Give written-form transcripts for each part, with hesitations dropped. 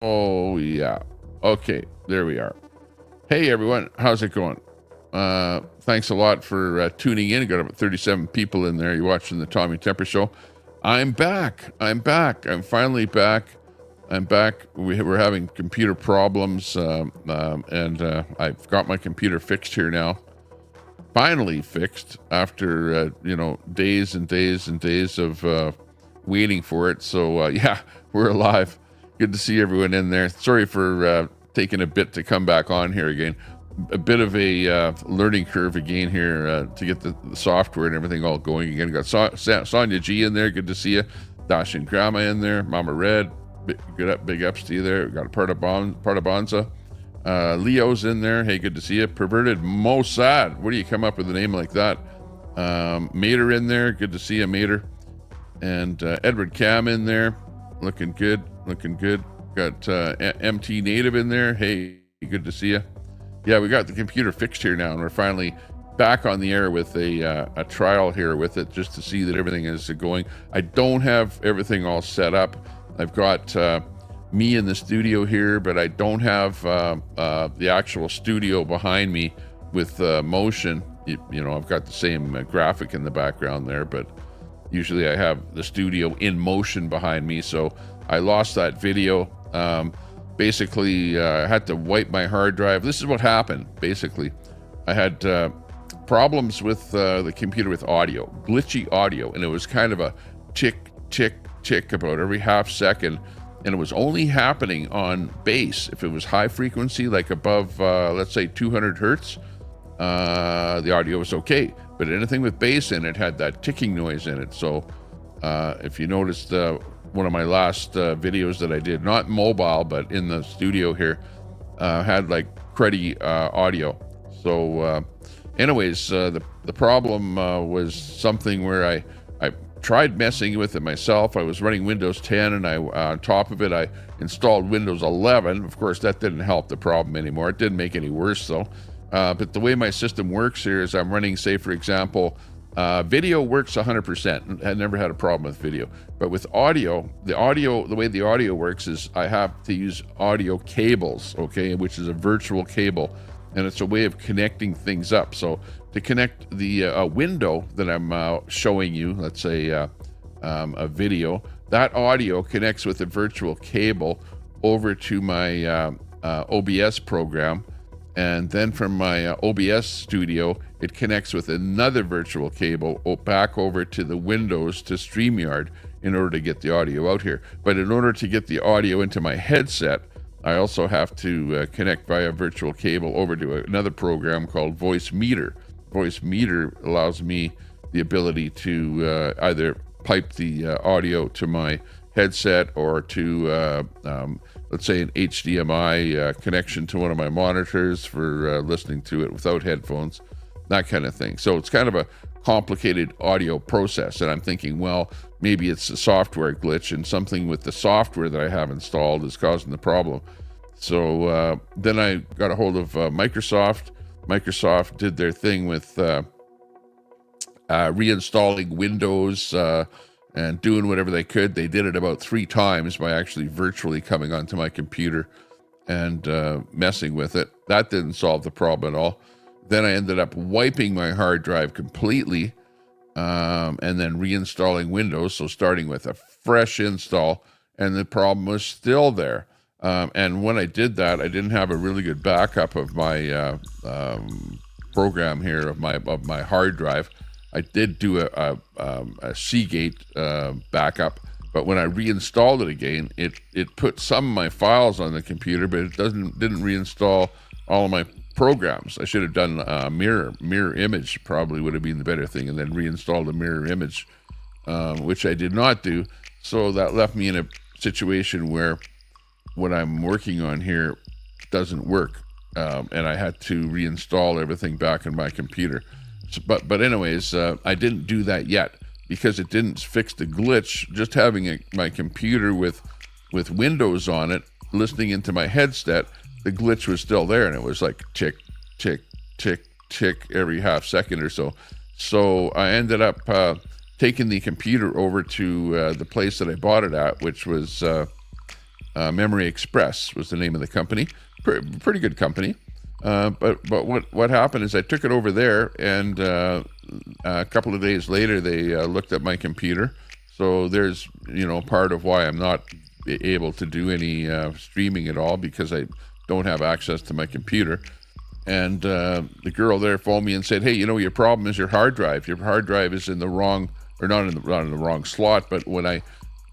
Oh, yeah. Okay, there we are. Hey, everyone. How's it going? Thanks a lot for tuning in. Got about 37 people in there. You're watching the Tommy Temper Show. I'm back. I'm finally back. I'm back. We're having computer problems, and I've got my computer fixed here now. Finally fixed after, days and days and days of waiting for it. So, yeah, we're alive. Good to see everyone in there. Sorry for taking a bit to come back on here again. A bit of a learning curve again here to get the software and everything all going again. Got Sonia G in there. Good to see you. Dash and Grandma in there. Mama Red. Big ups to you there. Got a part of Bonza. Leo's in there. Hey, good to see you. Perverted Mossad. Where do you come up with a name like that? Mater in there. Good to see you, Mater. And Edward Cam in there. Looking good. Got MT Native in there. Hey, good to see you. Yeah, we got the computer fixed here now, and we're finally back on the air with a trial here with it, just to see that everything is going. I don't have everything all set up. I've got me in the studio here, but I don't have the actual studio behind me with motion. I've got the same graphic in the background there, but usually I have the studio in motion behind me, so I lost that video. Basically, I had to wipe my hard drive. This is what happened, basically. I had problems with the computer with audio, glitchy audio, and it was kind of a tick, tick, tick about every half second, and it was only happening on bass. If it was high frequency, like above, let's say 200 hertz, the audio was okay. But anything with bass in it had that ticking noise in it. So if you noticed one of my last videos that I did, not mobile, but in the studio here, had like cruddy audio. So anyways, the problem was something where I tried messing with it myself. I was running Windows 10, and on top of it, I installed Windows 11. Of course, that didn't help the problem anymore. It didn't make any worse, though. But the way my system works here is I'm running, say, for example, video works 100%. I never had a problem with video. But with audio, the way the audio works is I have to use audio cables, okay, which is a virtual cable. And it's a way of connecting things up. So to connect the window that I'm showing you, let's say a video, that audio connects with a virtual cable over to my OBS program. And then from my OBS studio, it connects with another virtual cable back over to the Windows to StreamYard in order to get the audio out here. But in order to get the audio into my headset, I also have to connect via virtual cable over to another program called Voice Meter. Voice Meter allows me the ability to either pipe the audio to my headset or to, let's say, an HDMI connection to one of my monitors for listening to it without headphones, that kind of thing. So it's kind of a complicated audio process, and I'm thinking, well, maybe it's a software glitch, and something with the software that I have installed is causing the problem. So then I got a hold of Microsoft. Microsoft did their thing with reinstalling Windows and doing whatever they could. They did it about 3 times by actually virtually coming onto my computer and messing with it. That didn't solve the problem at all. Then I ended up wiping my hard drive completely and then reinstalling Windows, so starting with a fresh install, and the problem was still there. And when I did that, I didn't have a really good backup of my program here, of my hard drive. I did do a Seagate backup, but when I reinstalled it again, it put some of my files on the computer, but it didn't reinstall all of my programs. I should have done a mirror image, probably would have been the better thing, and then reinstalled a mirror image, which I did not do. So that left me in a situation where what I'm working on here doesn't work, and I had to reinstall everything back in my computer. So, but anyways, I didn't do that yet because it didn't fix the glitch. Just having my computer with Windows on it, listening into my headset, the glitch was still there, and it was like tick, tick, tick, tick every half second or so. So I ended up taking the computer over to the place that I bought it at, which was Memory Express was the name of the company. Pretty good company. But what happened is I took it over there, and a couple of days later they looked at my computer. So there's part of why I'm not able to do any streaming at all, because I don't have access to my computer. And the girl there phoned me and said, hey, your problem is your hard drive. Your hard drive is in the wrong, or not in the wrong slot, but when I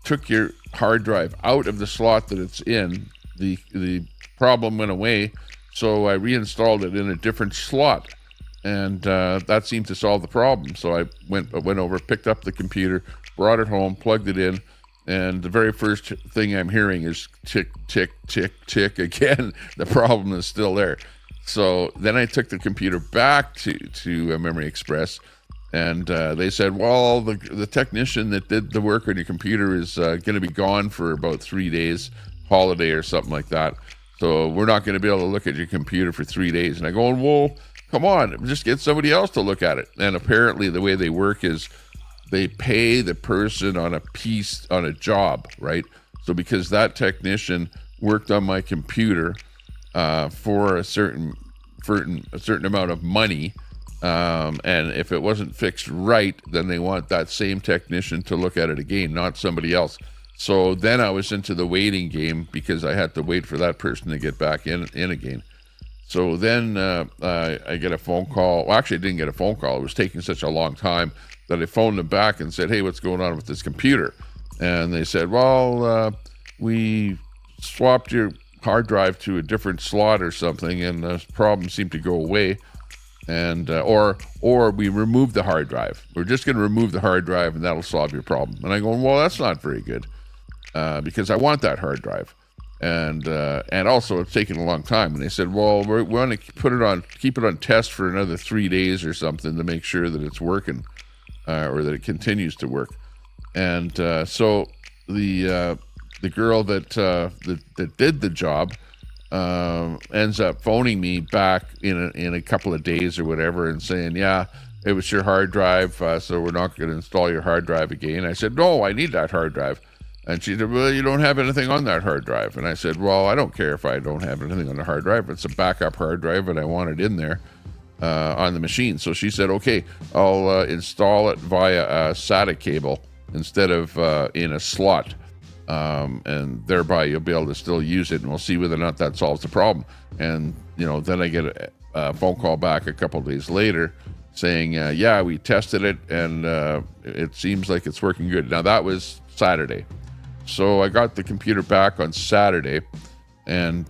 took your hard drive out of the slot that it's in, the problem went away. So I reinstalled it in a different slot, and that seemed to solve the problem. So I went over, picked up the computer, brought it home, plugged it in, and the very first thing I'm hearing is tick, tick, tick, tick again. The problem is still there. So then I took the computer back to Memory Express, and they said, well, the technician that did the work on your computer is going to be gone for about 3 days, holiday or something like that. So we're not going to be able to look at your computer for 3 days. And I go, well, come on, just get somebody else to look at it. And apparently the way they work is they pay the person on a job, right? So because that technician worked on my computer for a certain amount of money, and if it wasn't fixed right, then they want that same technician to look at it again, not somebody else. So then I was into the waiting game, because I had to wait for that person to get back in again. So then I get a phone call. Well, actually, I didn't get a phone call. It was taking such a long time that I phoned them back and said, hey, what's going on with this computer? And they said, well, we swapped your hard drive to a different slot or something, and the problem seemed to go away. And or we removed the hard drive. We're just going to remove the hard drive, and that'll solve your problem. And I go, well, that's not very good, because I want that hard drive, and also it's taken a long time. And they said, well, we want to keep it on test for another 3 days or something to make sure that it's working, or that it continues to work. And so the girl that did the job ends up phoning me back in a couple of days or whatever, and saying, yeah, it was your hard drive, so we're not going to install your hard drive again. I said, no, I need that hard drive. And she said, well, you don't have anything on that hard drive. And I said, well, I don't care if I don't have anything on the hard drive. It's a backup hard drive, and I want it in there on the machine. So she said, okay, I'll install it via a SATA cable instead of in a slot. And thereby you'll be able to still use it, and we'll see whether or not that solves the problem. And then I get a phone call back a couple of days later saying, yeah, we tested it, and it seems like it's working good. Now that was Saturday, so I got the computer back on Saturday, and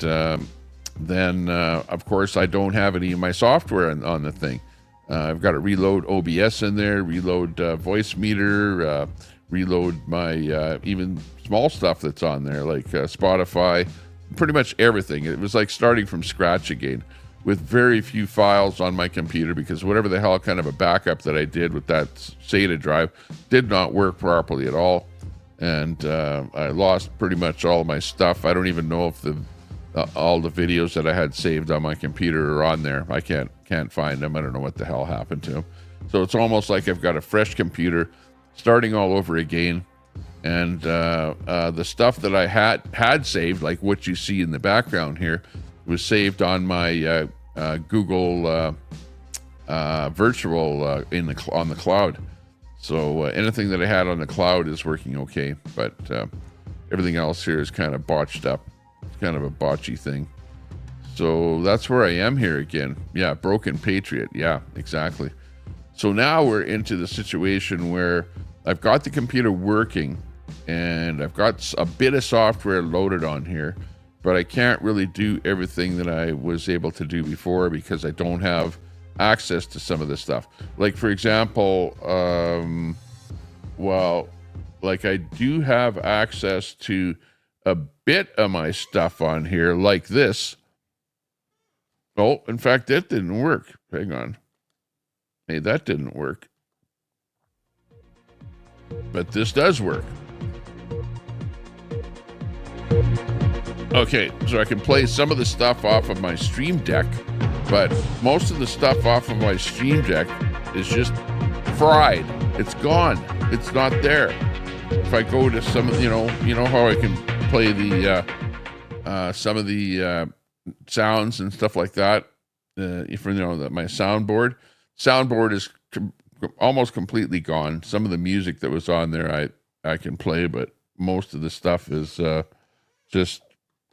then of course I don't have any of my software on the thing. I've got to reload OBS in there, reload voice meter, reload my even small stuff that's on there, like Spotify, pretty much everything. It was like starting from scratch again, with very few files on my computer, because whatever the hell kind of a backup that I did with that SATA drive did not work properly at all. And I lost pretty much all of my stuff. I don't even know if all the videos that I had saved on my computer are on there. I can't find them. I don't know what the hell happened to them. So it's almost like I've got a fresh computer starting all over again. And the stuff that I had saved, like what you see in the background here, was saved on my Google virtual on the cloud. So anything that I had on the cloud is working okay, but everything else here is kind of botched up. It's kind of a botchy thing. So that's where I am here again. Yeah, broken patriot. Yeah, exactly. So now we're into the situation where I've got the computer working, and I've got a bit of software loaded on here, but I can't really do everything that I was able to do before, because I don't have access to some of this stuff. Like, for example, like I do have access to a bit of my stuff on here, like this. Oh, in fact, that didn't work. Hang on. Hey, that didn't work. But this does work. Okay, so I can play some of the stuff off of my Stream Deck, but most of the stuff off of my Stream Deck is just fried. It's gone. It's not there. If I go to some, you know how I can play the some of the sounds and stuff like that. For my soundboard is almost completely gone. Some of the music that was on there I can play, but most of the stuff is just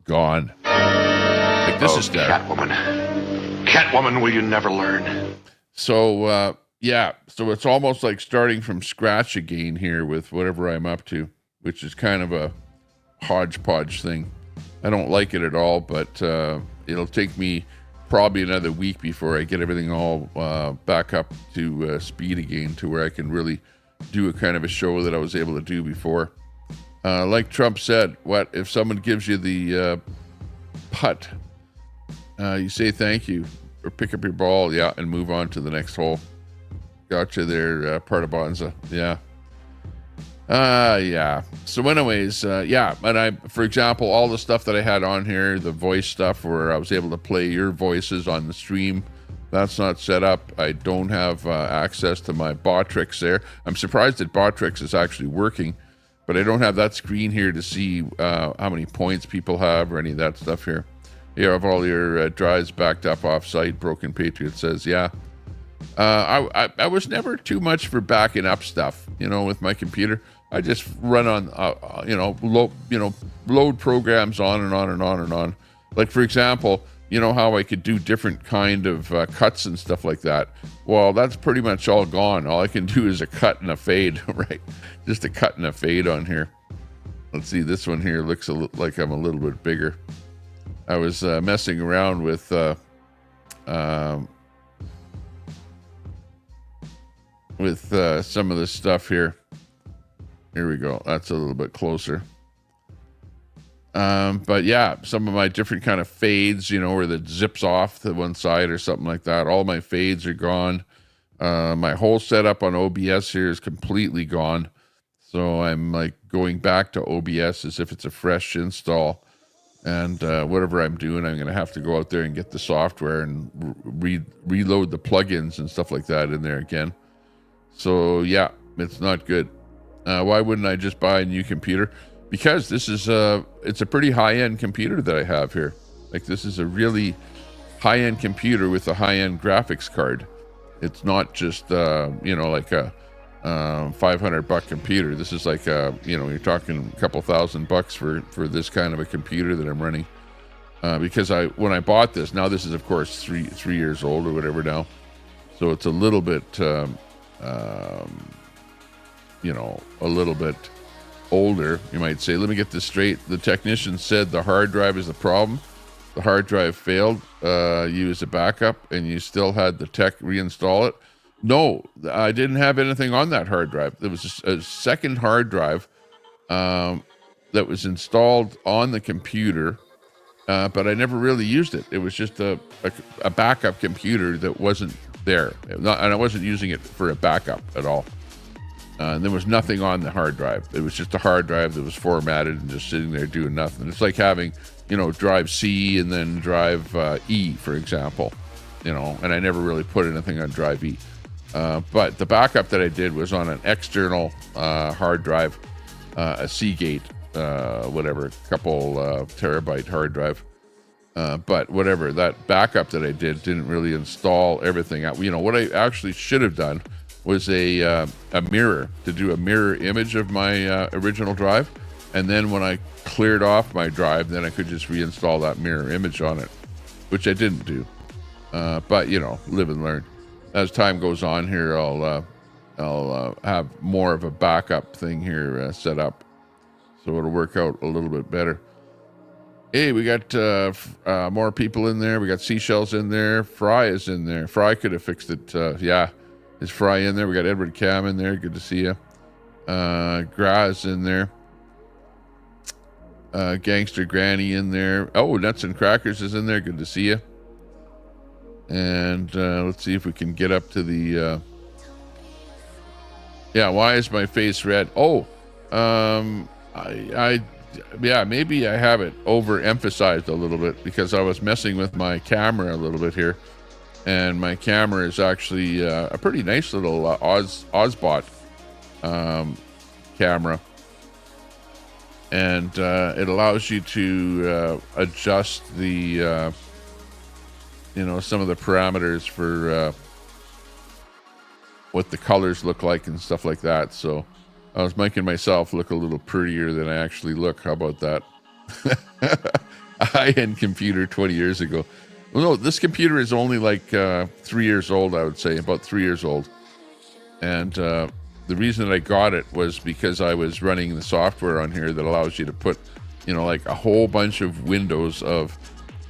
gone. Like this is dead. Catwoman, will you never learn? So so it's almost like starting from scratch again here with whatever I'm up to, which is kind of a hodgepodge thing. I don't like it at all, but it'll take me probably another week before I get everything all back up to speed again, to where I can really do a kind of a show that I was able to do before. Like Trump said, what if someone gives you the putt? You say thank you or pick up your ball, and move on to the next hole. Gotcha there, Partabonza. Yeah. So anyways, and for example, all the stuff that I had on here, the voice stuff where I was able to play your voices on the stream, that's not set up. I don't have access to my Botrix there. I'm surprised that Botrix is actually working, but I don't have that screen here to see how many points people have or any of that stuff here. You have all your drives backed up off-site. Broken Patriot says, I was never too much for backing up stuff, with my computer. I just run on, load programs on and on and on and on. Like, for example, how I could do different kind of cuts and stuff like that. Well, that's pretty much all gone. All I can do is a cut and a fade, right? Just a cut and a fade on here. Let's see, this one here looks like I'm a little bit bigger. I was messing around with some of this stuff here. Here we go. That's a little bit closer. But yeah, some of my different kind of fades, where it zips off to one side or something like that. All my fades are gone. My whole setup on OBS here is completely gone. So I'm like going back to OBS as if it's a fresh install. And whatever I'm doing, I'm going to have to go out there and get the software and reload the plugins and stuff like that in there again. So yeah, it's not good. Why wouldn't I just buy a new computer? Because this is it's a pretty high-end computer that I have here. Like, this is a really high-end computer with a high-end graphics card. It's not just like a $500 computer. This is like you're talking a couple $1,000 for this kind of a computer that I'm running. Because when I bought this, now this is of course three years old or whatever now, so it's a little bit a little bit older, you might say. Let me get this straight. The technician said the hard drive is the problem. The hard drive failed. You as a backup, and you still had the tech reinstall it. No, I didn't have anything on that hard drive. There was a second hard drive that was installed on the computer, but I never really used it. It was just a backup computer that wasn't there, and I wasn't using it for a backup at all. And there was nothing on the hard drive. It was just a hard drive that was formatted and just sitting there doing nothing. It's like having, drive C and then drive E, for example, and I never really put anything on drive E. But the backup that I did was on an external hard drive, a Seagate, whatever, couple terabyte hard drive. But whatever, that backup that I did didn't really install everything out. What I actually should have done was a mirror, to do a mirror image of my original drive. And then when I cleared off my drive, then I could just reinstall that mirror image on it, which I didn't do. But, live and learn. As time goes on here, I'll have more of a backup thing here set up, so it'll work out a little bit better. Hey, we got more people in there. We got Seashells in there. Fry is in there. Fry could have fixed it. Yeah. Is Fry in there? We got Edward Cam in there. Good to see you. Graz in there. Gangster Granny in there. Oh, Nuts and Crackers is in there. Good to see you. And let's see if we can get up to the... Yeah, why is my face red? Oh, maybe I have it overemphasized a little bit because I was messing with my camera a little bit here. And my camera is actually a pretty nice little Ozbot camera. and it allows you to adjust the some of the parameters for what the colors look like and stuff like that. So I was making myself look a little prettier than I actually look. How about that? A high-end computer 20 years ago. Well, no, this computer is only like 3 years old, I would say, about 3 years old. And the reason that I got it was because I was running the software on here that allows you to put, like a whole bunch of windows of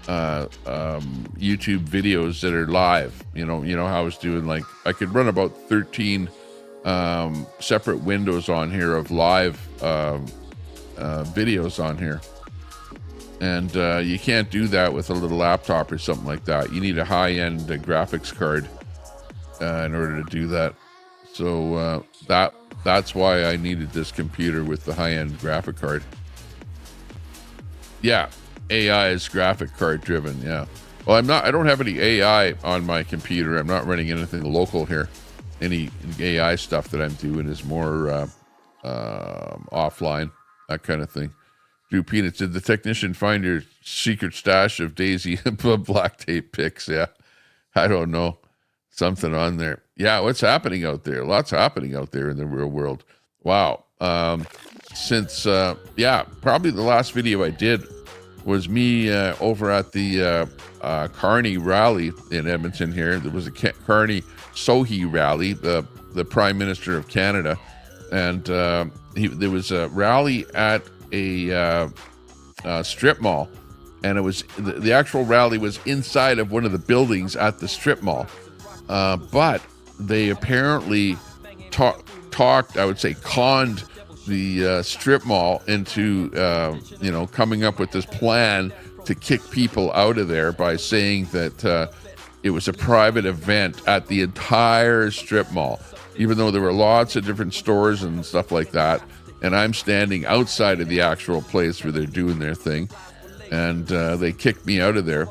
YouTube videos that are live. You know how I was doing, like I could run about 13 separate windows on here of live videos on here. And you can't do that with a little laptop or something like that. You need a high-end graphics card in order to do that. So that's why I needed this computer with the high-end graphic card. Yeah, AI is graphic card driven. Yeah. Well, I don't have any AI on my computer. I'm not running anything local here. Any AI stuff that I'm doing is more offline, that kind of thing. Drew Peanuts, did the technician find your secret stash of Daisy black tape pics? Yeah, I don't know. Something on there. Yeah, what's happening out there? Lots happening out there in the real world. Wow. Since probably the last video I did was me over at the Carney rally in Edmonton here. There was a Carney Sohi rally, the Prime Minister of Canada. And there was a rally at a strip mall, and it was the actual rally was inside of one of the buildings at the strip mall, but they apparently talked, I would say conned the strip mall into coming up with this plan to kick people out of there by saying that it was a private event at the entire strip mall, even though there were lots of different stores and stuff like that. And I'm standing outside of the actual place where they're doing their thing. And they kicked me out of there.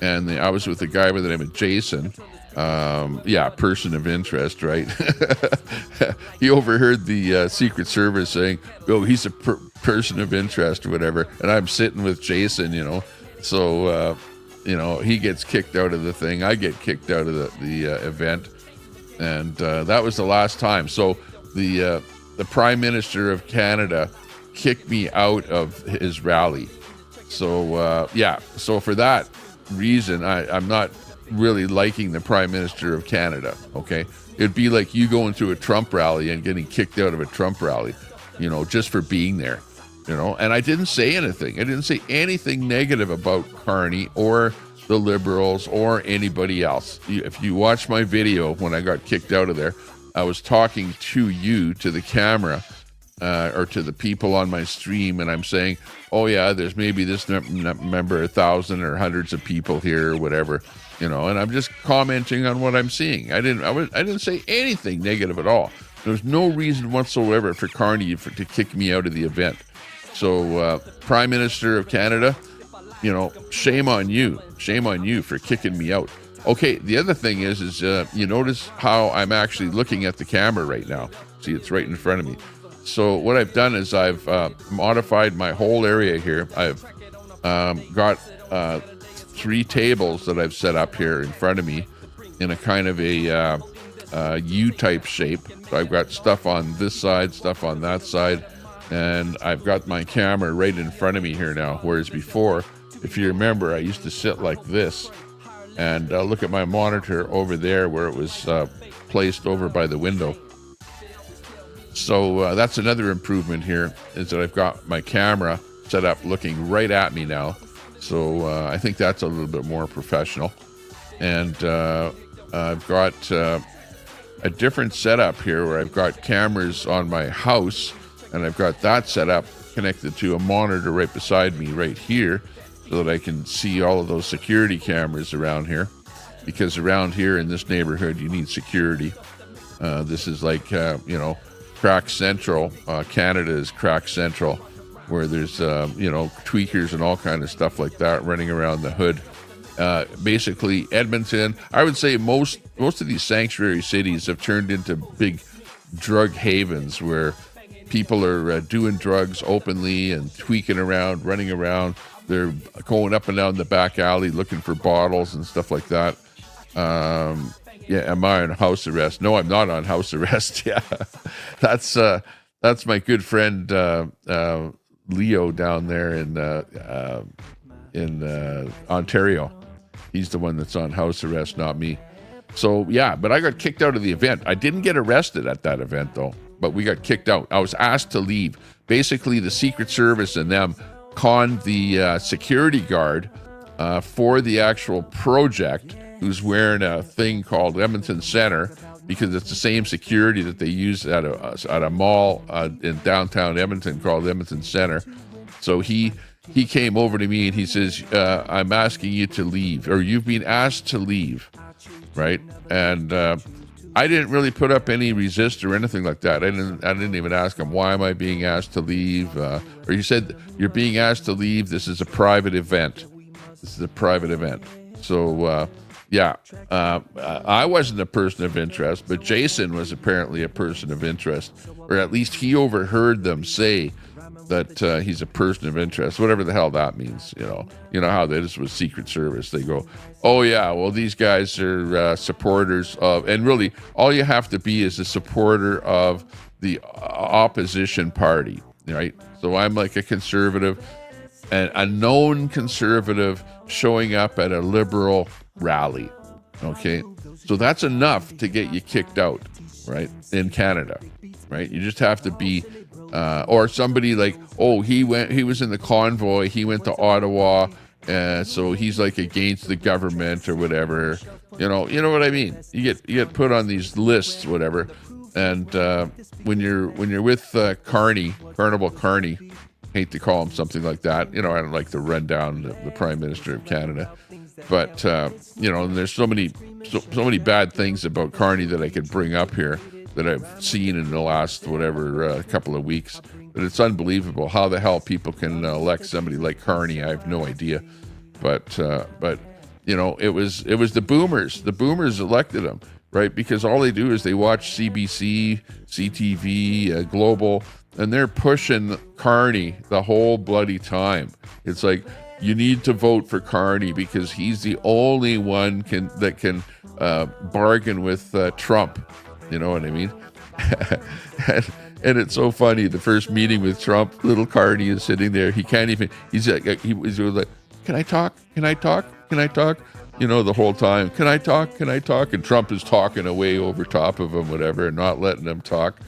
And I was with a guy by the name of Jason. Person of interest, right? He overheard the Secret Service saying, oh, he's a person of interest or whatever. And I'm sitting with Jason, So, he gets kicked out of the thing. I get kicked out of the event. And that was the last time. So the Prime Minister of Canada kicked me out of his rally. So, so for that reason, I'm not really liking the Prime Minister of Canada, okay? It'd be like you going to a Trump rally and getting kicked out of a Trump rally, just for being there, And I didn't say anything. I didn't say anything negative about Carney or the Liberals or anybody else. If you watch my video when I got kicked out of there, I was talking to you, to the camera, or to the people on my stream, and I'm saying, oh yeah, there's maybe this number, 1,000 or hundreds of people here or whatever, and I'm just commenting on what I'm seeing. I didn't say anything negative at all. There's no reason whatsoever for Carney to kick me out of the event. So, Prime Minister of Canada, shame on you. Shame on you for kicking me out. Okay, the other thing is you notice how I'm actually looking at the camera right now. See, it's right in front of me. So what I've done is I've modified my whole area here. I've got 3 tables that I've set up here in front of me in a kind of a U-type shape. So I've got stuff on this side, stuff on that side, and I've got my camera right in front of me here now. Whereas before, if you remember, I used to sit like this and look at my monitor over there where it was placed over by the window. So that's another improvement here, is that I've got my camera set up looking right at me now. So I think that's a little bit more professional. And I've got a different setup here where I've got cameras on my house, and I've got that set up connected to a monitor right beside me right here, so that I can see all of those security cameras around here. Because around here in this neighborhood, you need security. This is like, Crack Central. Canada is Crack Central, where there's, tweakers and all kind of stuff like that running around the hood. Basically, Edmonton, I would say most of these sanctuary cities have turned into big drug havens where people are doing drugs openly and tweaking around, running around. They're going up and down the back alley looking for bottles and stuff like that. Am I on house arrest? No, I'm not on house arrest. Yeah, that's my good friend Leo down there in Ontario. He's the one that's on house arrest, not me. So yeah, but I got kicked out of the event. I didn't get arrested at that event though, but we got kicked out. I was asked to leave. Basically, the Secret Service and them conned the security guard for the actual project, who's wearing a thing called Edmonton Center, because it's the same security that they use at a mall in downtown Edmonton called Edmonton Center. So he came over to me and he says, I'm asking you to leave, or you've been asked to leave, right? And I didn't really put up any resist or anything like that. I didn't even ask him, why am I being asked to leave? Or he said, you're being asked to leave. This is a private event. So, I wasn't a person of interest, but Jason was apparently a person of interest, or at least he overheard them say that he's a person of interest, whatever the hell that means. You know how that is with Secret Service. They go, oh yeah, well, these guys are supporters of, and really all you have to be is a supporter of the opposition party, right? So I'm like a conservative, and a known conservative showing up at a liberal rally. Okay, so that's enough to get you kicked out, right? In Canada, right? You just have to be, or somebody like, oh, he was in the convoy, he went to Ottawa, so he's like against the government or whatever. You know what I mean? You get put on these lists, whatever. And when you're with Carnival Carney, hate to call him something like that. I don't like to run down the Prime Minister of Canada. But, and there's so many bad things about Carney that I could bring up here that I've seen in the last, couple of weeks. But it's unbelievable how the hell people can elect somebody like Carney. I have no idea. But it was the boomers. The boomers elected him, right? Because all they do is they watch CBC, CTV, Global, and they're pushing Carney the whole bloody time. It's like, you need to vote for Carney because he's the only one that can bargain with Trump. You know what I mean? and it's so funny. The first meeting with Trump, little Carney is sitting there. He can't even. He's like, "Can I talk? Can I talk? Can I talk?" The whole time. Can I talk? Can I talk? And Trump is talking away over top of him, whatever, and not letting him talk.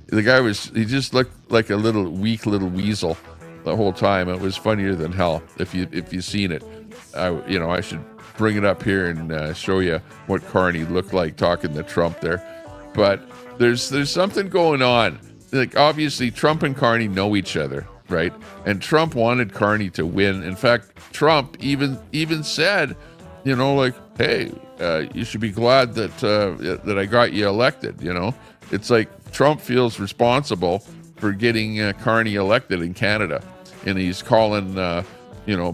The guy he just looked like a weak little weasel the whole time. It was funnier than hell. If you've seen it, I should bring it up here and show you what Carney looked like talking to Trump there. But there's something going on. Like, obviously Trump and Carney know each other, right? And Trump wanted Carney to win. In fact, Trump even said, hey, you should be glad that I got you elected. It's like Trump feels responsible for getting Carney elected in Canada. And he's calling,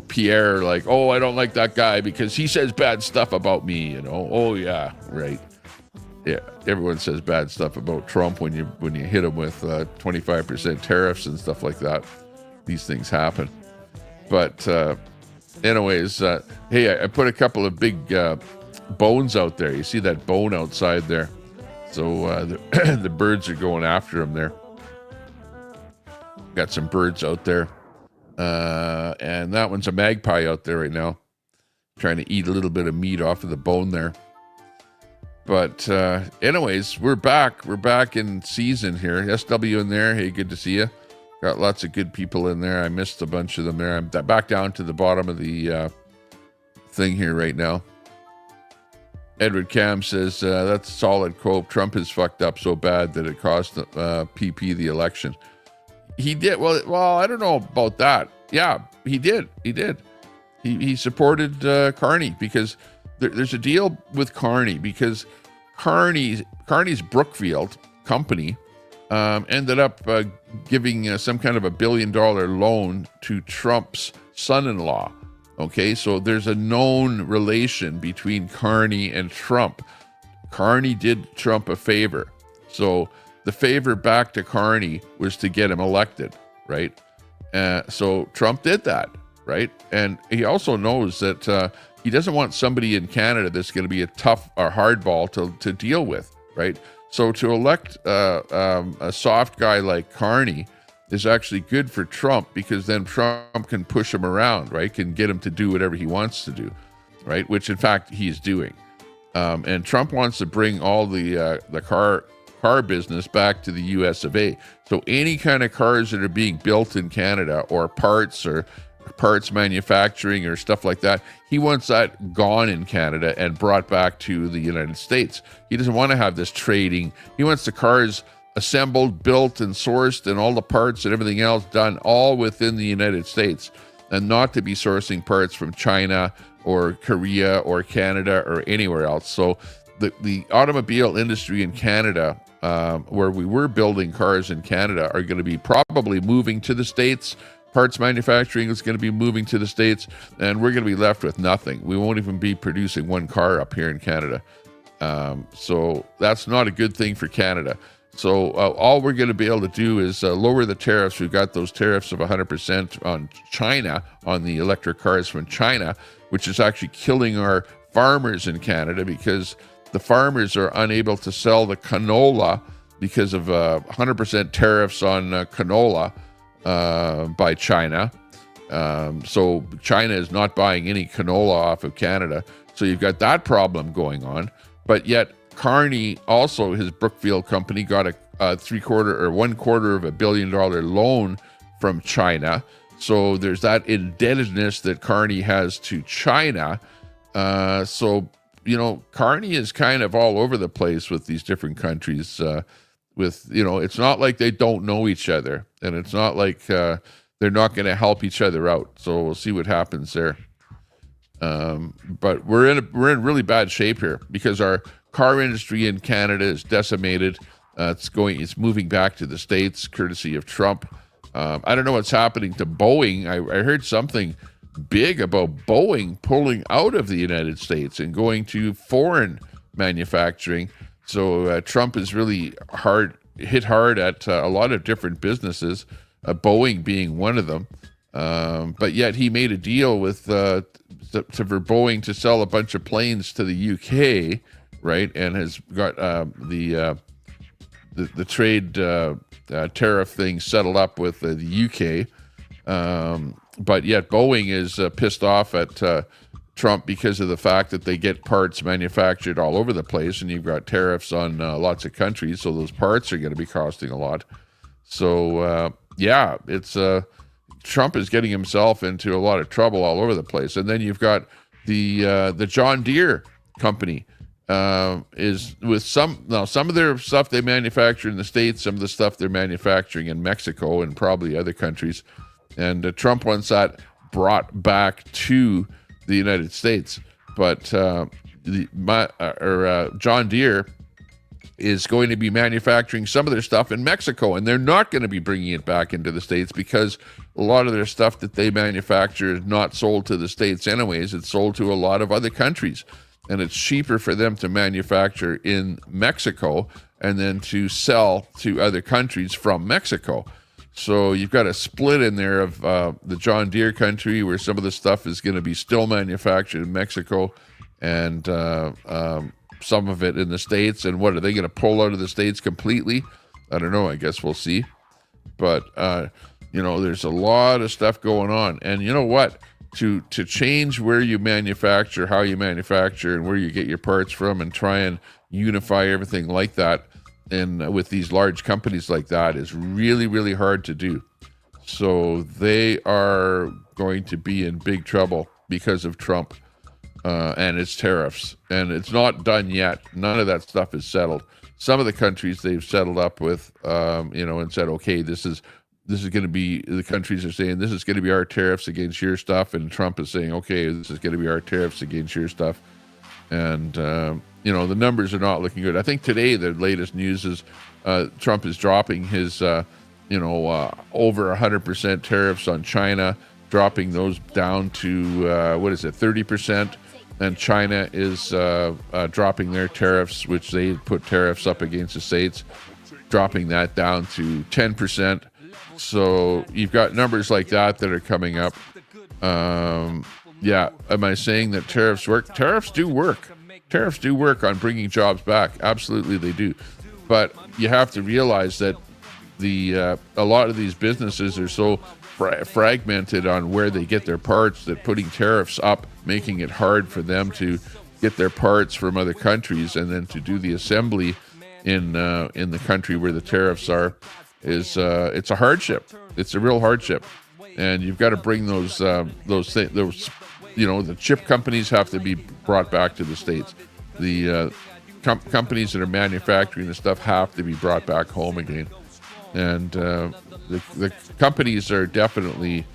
Pierre like, oh, I don't like that guy because he says bad stuff about me, Oh, yeah, right. Yeah, everyone says bad stuff about Trump when you hit him with 25% tariffs and stuff like that. These things happen. But anyways, hey, I put a couple of big bones out there. You see that bone outside there? So the birds are going after him there. Got some birds out there. And that one's a magpie out there right now, trying to eat a little bit of meat off of the bone there. But anyways, we're back. We're back in season here. SW in there. Hey, good to see you. Got lots of good people in there. I missed a bunch of them there. I'm back down to the bottom of the thing here right now. Edward Cam says, that's a solid quote. Trump is fucked up so bad that it cost PP the election. He did. Well, I don't know about that. Yeah, he did. He supported Carney because there's a deal with Carney because Carney's Brookfield company ended up giving some kind of $1 billion loan to Trump's son-in-law. Okay, so there's a known relation between Carney and Trump. Carney did Trump a favor. So the favor back to Carney was to get him elected, right? So Trump did that, right? And he also knows that he doesn't want somebody in Canada that's going to be a tough or hardball to deal with, right? So to elect a soft guy like Carney is actually good for Trump, because then Trump can push him around, right? Can get him to do whatever he wants to do, right? Which in fact he's doing. And Trump wants to bring all the car business back to the US of A. So any kind of cars that are being built in Canada, or parts manufacturing or stuff like that, he wants that gone in Canada and brought back to the United States. He doesn't want to have this trading. He wants the cars assembled, built, and sourced, and all the parts and everything else done all within the United States, and not to be sourcing parts from China or Korea or Canada or anywhere else. So the automobile industry in Canada, where we were building cars in Canada, are going to be probably moving to the States. Parts manufacturing is going to be moving to the States, and we're going to be left with nothing. We won't even be producing one car up here in Canada. So that's not a good thing for Canada. So all we're going to be able to do is lower the tariffs. We've got those tariffs of 100% on China, on the electric cars from China, which is actually killing our farmers in Canada, because the farmers are unable to sell the canola because of 100% tariffs on canola by China. So China is not buying any canola off of Canada. So you've got that problem going on. But yet Carney, also his Brookfield company, got a $750 million loan from China. So there's that indebtedness that Carney has to China. So, Carney is kind of all over the place with these different countries. It's not like they don't know each other, and it's not like they're not going to help each other out. So we'll see what happens there. But we're in really bad shape here, because our car industry in Canada is decimated. It's moving back to the States, courtesy of Trump. I don't know what's happening to Boeing. I heard something big about Boeing pulling out of the United States and going to foreign manufacturing. So Trump is really hit hard at a lot of different businesses, Boeing being one of them. But yet he made a deal with for Boeing to sell a bunch of planes to the UK, right? And has got the trade tariff thing settled up with the UK. But yet Boeing is pissed off at Trump because of the fact that they get parts manufactured all over the place, and you've got tariffs on lots of countries, so those parts are going to be costing a lot. So it's Trump is getting himself into a lot of trouble all over the place. And then you've got the John Deere company is with some of their stuff they manufacture in the States, some of the stuff they're manufacturing in Mexico and probably other countries. And Trump wants that brought back to the United States. But John Deere is going to be manufacturing some of their stuff in Mexico, and they're not going to be bringing it back into the States, because a lot of their stuff that they manufacture is not sold to the States anyways. It's sold to a lot of other countries, and it's cheaper for them to manufacture in Mexico and then to sell to other countries from Mexico. So you've got a split in there of the John Deere country, where some of the stuff is going to be still manufactured in Mexico, and some of it in the States. And what, are they going to pull out of the States completely? I don't know. I guess we'll see. But, there's a lot of stuff going on. And you know what? To change where you manufacture, how you manufacture, and where you get your parts from, and try and unify everything like that, and with these large companies like that, is really, really hard to do. So they are going to be in big trouble because of Trump and its tariffs. And it's not done yet. None of that stuff is settled. Some of the countries they've settled up with, and said, okay, this is going to be, the countries are saying, this is going to be our tariffs against your stuff. And Trump is saying, okay, this is going to be our tariffs against your stuff. And, the numbers are not looking good. I think today the latest news is Trump is dropping his, over 100% tariffs on China, dropping those down to, 30%. And China is dropping their tariffs, which they put tariffs up against the States. dropping that down to 10%. So you've got numbers like that are coming up. Yeah, am I saying that tariffs work? Tariffs do work. Tariffs do work on bringing jobs back. Absolutely, they do. But you have to realize that a lot of these businesses are so fragmented on where they get their parts that putting tariffs up, making it hard for them to get their parts from other countries and then to do the assembly in the country where the tariffs are, is it's a hardship. It's a real hardship, and you've got to bring those the chip companies have to be brought back to the States. The companies that are manufacturing the stuff have to be brought back home again, and the companies are definitely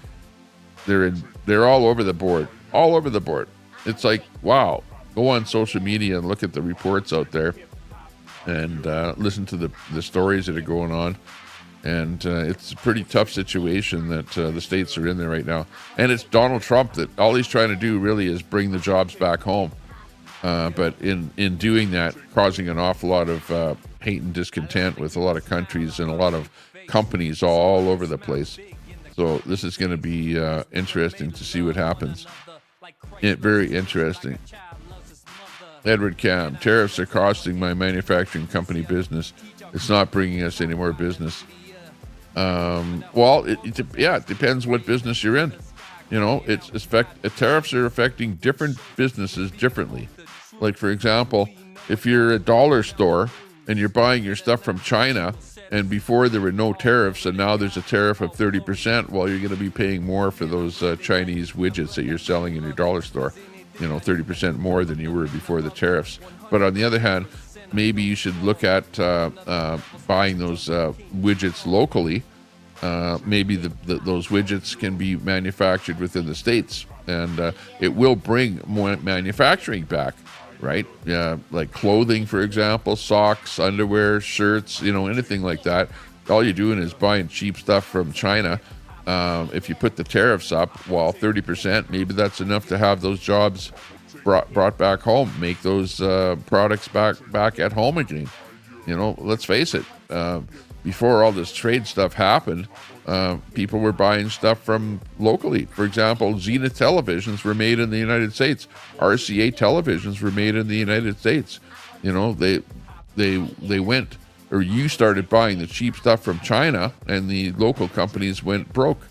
they're all over the board, all over the board. It's like, wow, go on social media and look at the reports out there, and listen to the stories that are going on. And it's a pretty tough situation that the states are in there right now. And it's Donald Trump that all he's trying to do really is bring the jobs back home. But in doing that, causing an awful lot of hate and discontent with a lot of countries and a lot of companies all over the place. So this is going to be interesting to see what happens. Very interesting. Edward Cam, tariffs are costing my manufacturing company business. It's not bringing us any more business. Well, it depends what business you're in. You know, tariffs are affecting different businesses differently. Like, for example, if you're a dollar store and you're buying your stuff from China, and before there were no tariffs, and now there's a tariff of 30%, well, you're going to be paying more for those Chinese widgets that you're selling in your dollar store. 30% more than you were before the tariffs. But on the other hand, maybe you should look at buying those widgets locally. Maybe those widgets can be manufactured within the States, and it will bring more manufacturing back, right? Like clothing, for example, socks, underwear, shirts, anything like that. All you're doing is buying cheap stuff from China. If you put the tariffs up, well, 30%, maybe that's enough to have those jobs brought back home, make those products back at home again. Let's face it, before all this trade stuff happened, people were buying stuff from locally. For example, Zenith televisions were made in the United States. RCA televisions were made in the United States. They went, or you started buying the cheap stuff from China, and the local companies went broke.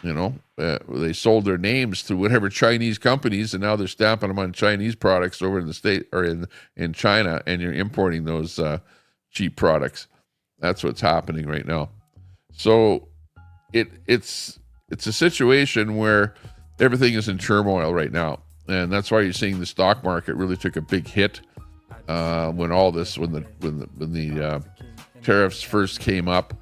They sold their names to whatever Chinese companies, and now they're stamping them on Chinese products over in the state or in China, and you're importing those cheap products. That's what's happening right now. So it's a situation where everything is in turmoil right now, and that's why you're seeing the stock market really took a big hit when the tariffs first came up.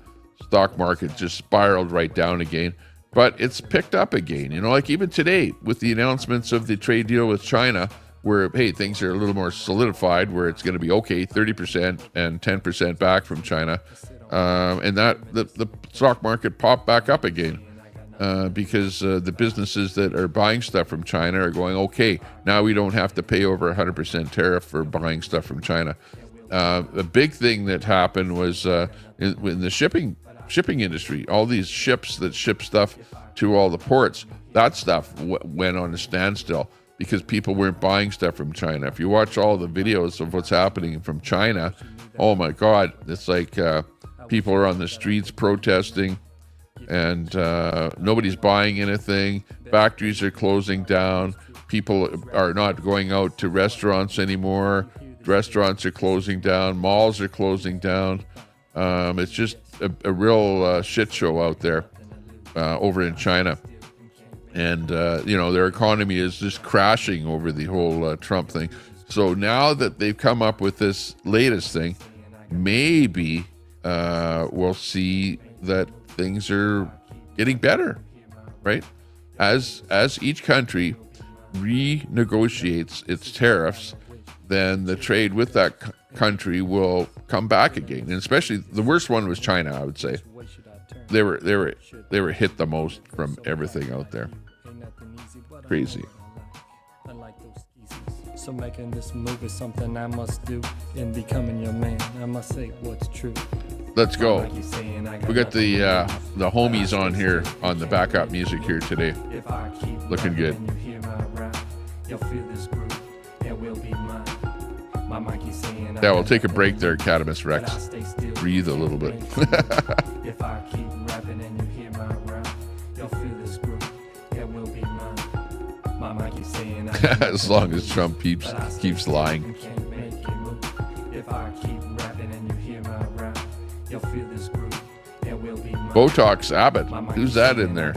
Stock market just spiraled right down again, but it's picked up again. Like even today with the announcements of the trade deal with China, where, hey, things are a little more solidified, where it's going to be okay, 30% and 10% back from China, and that the stock market popped back up again because the businesses that are buying stuff from China are going, okay, now we don't have to pay over 100% tariff for buying stuff from China. A big thing that happened was in the shipping industry, all these ships that ship stuff to all the ports, that stuff went on a standstill because people weren't buying stuff from China. If you watch all the videos of what's happening from China, oh my God, it's like people are on the streets protesting, and nobody's buying anything. Factories are closing down. People are not going out to restaurants anymore. Restaurants are closing down. Malls are closing down. It's just a real shit show out there over in China. And, their economy is just crashing over the whole Trump thing. So now that they've come up with this latest thing, maybe we'll see that things are getting better, right? As each country renegotiates its tariffs, then the trade with that country will come back again. And especially the worst one was China, I would say. They were hit the most from everything out there. Crazy. So making this move is something I must do. In becoming your man, I must say what's true. Let's go. We got the homies on here on the backup music here today. Looking good. Yeah, we'll take a break there, Catamus Rex. Breathe a little bit. If I keep rapping and you hear my rap, you'll feel this groove. It will be mine. My mic is saying as long as Trump keeps lying. If I keep rapping and you hear my rap, you'll feel this groove. It will be mine. Botox Abbott. Who's that in there?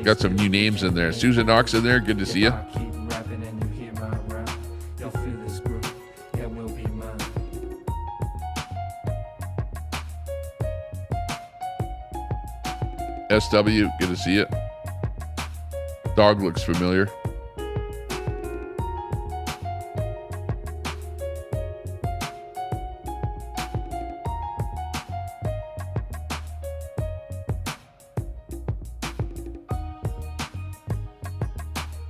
Got some new names in there. Susan Knox in there. Good to see you. SW, good to see you. Dog looks familiar.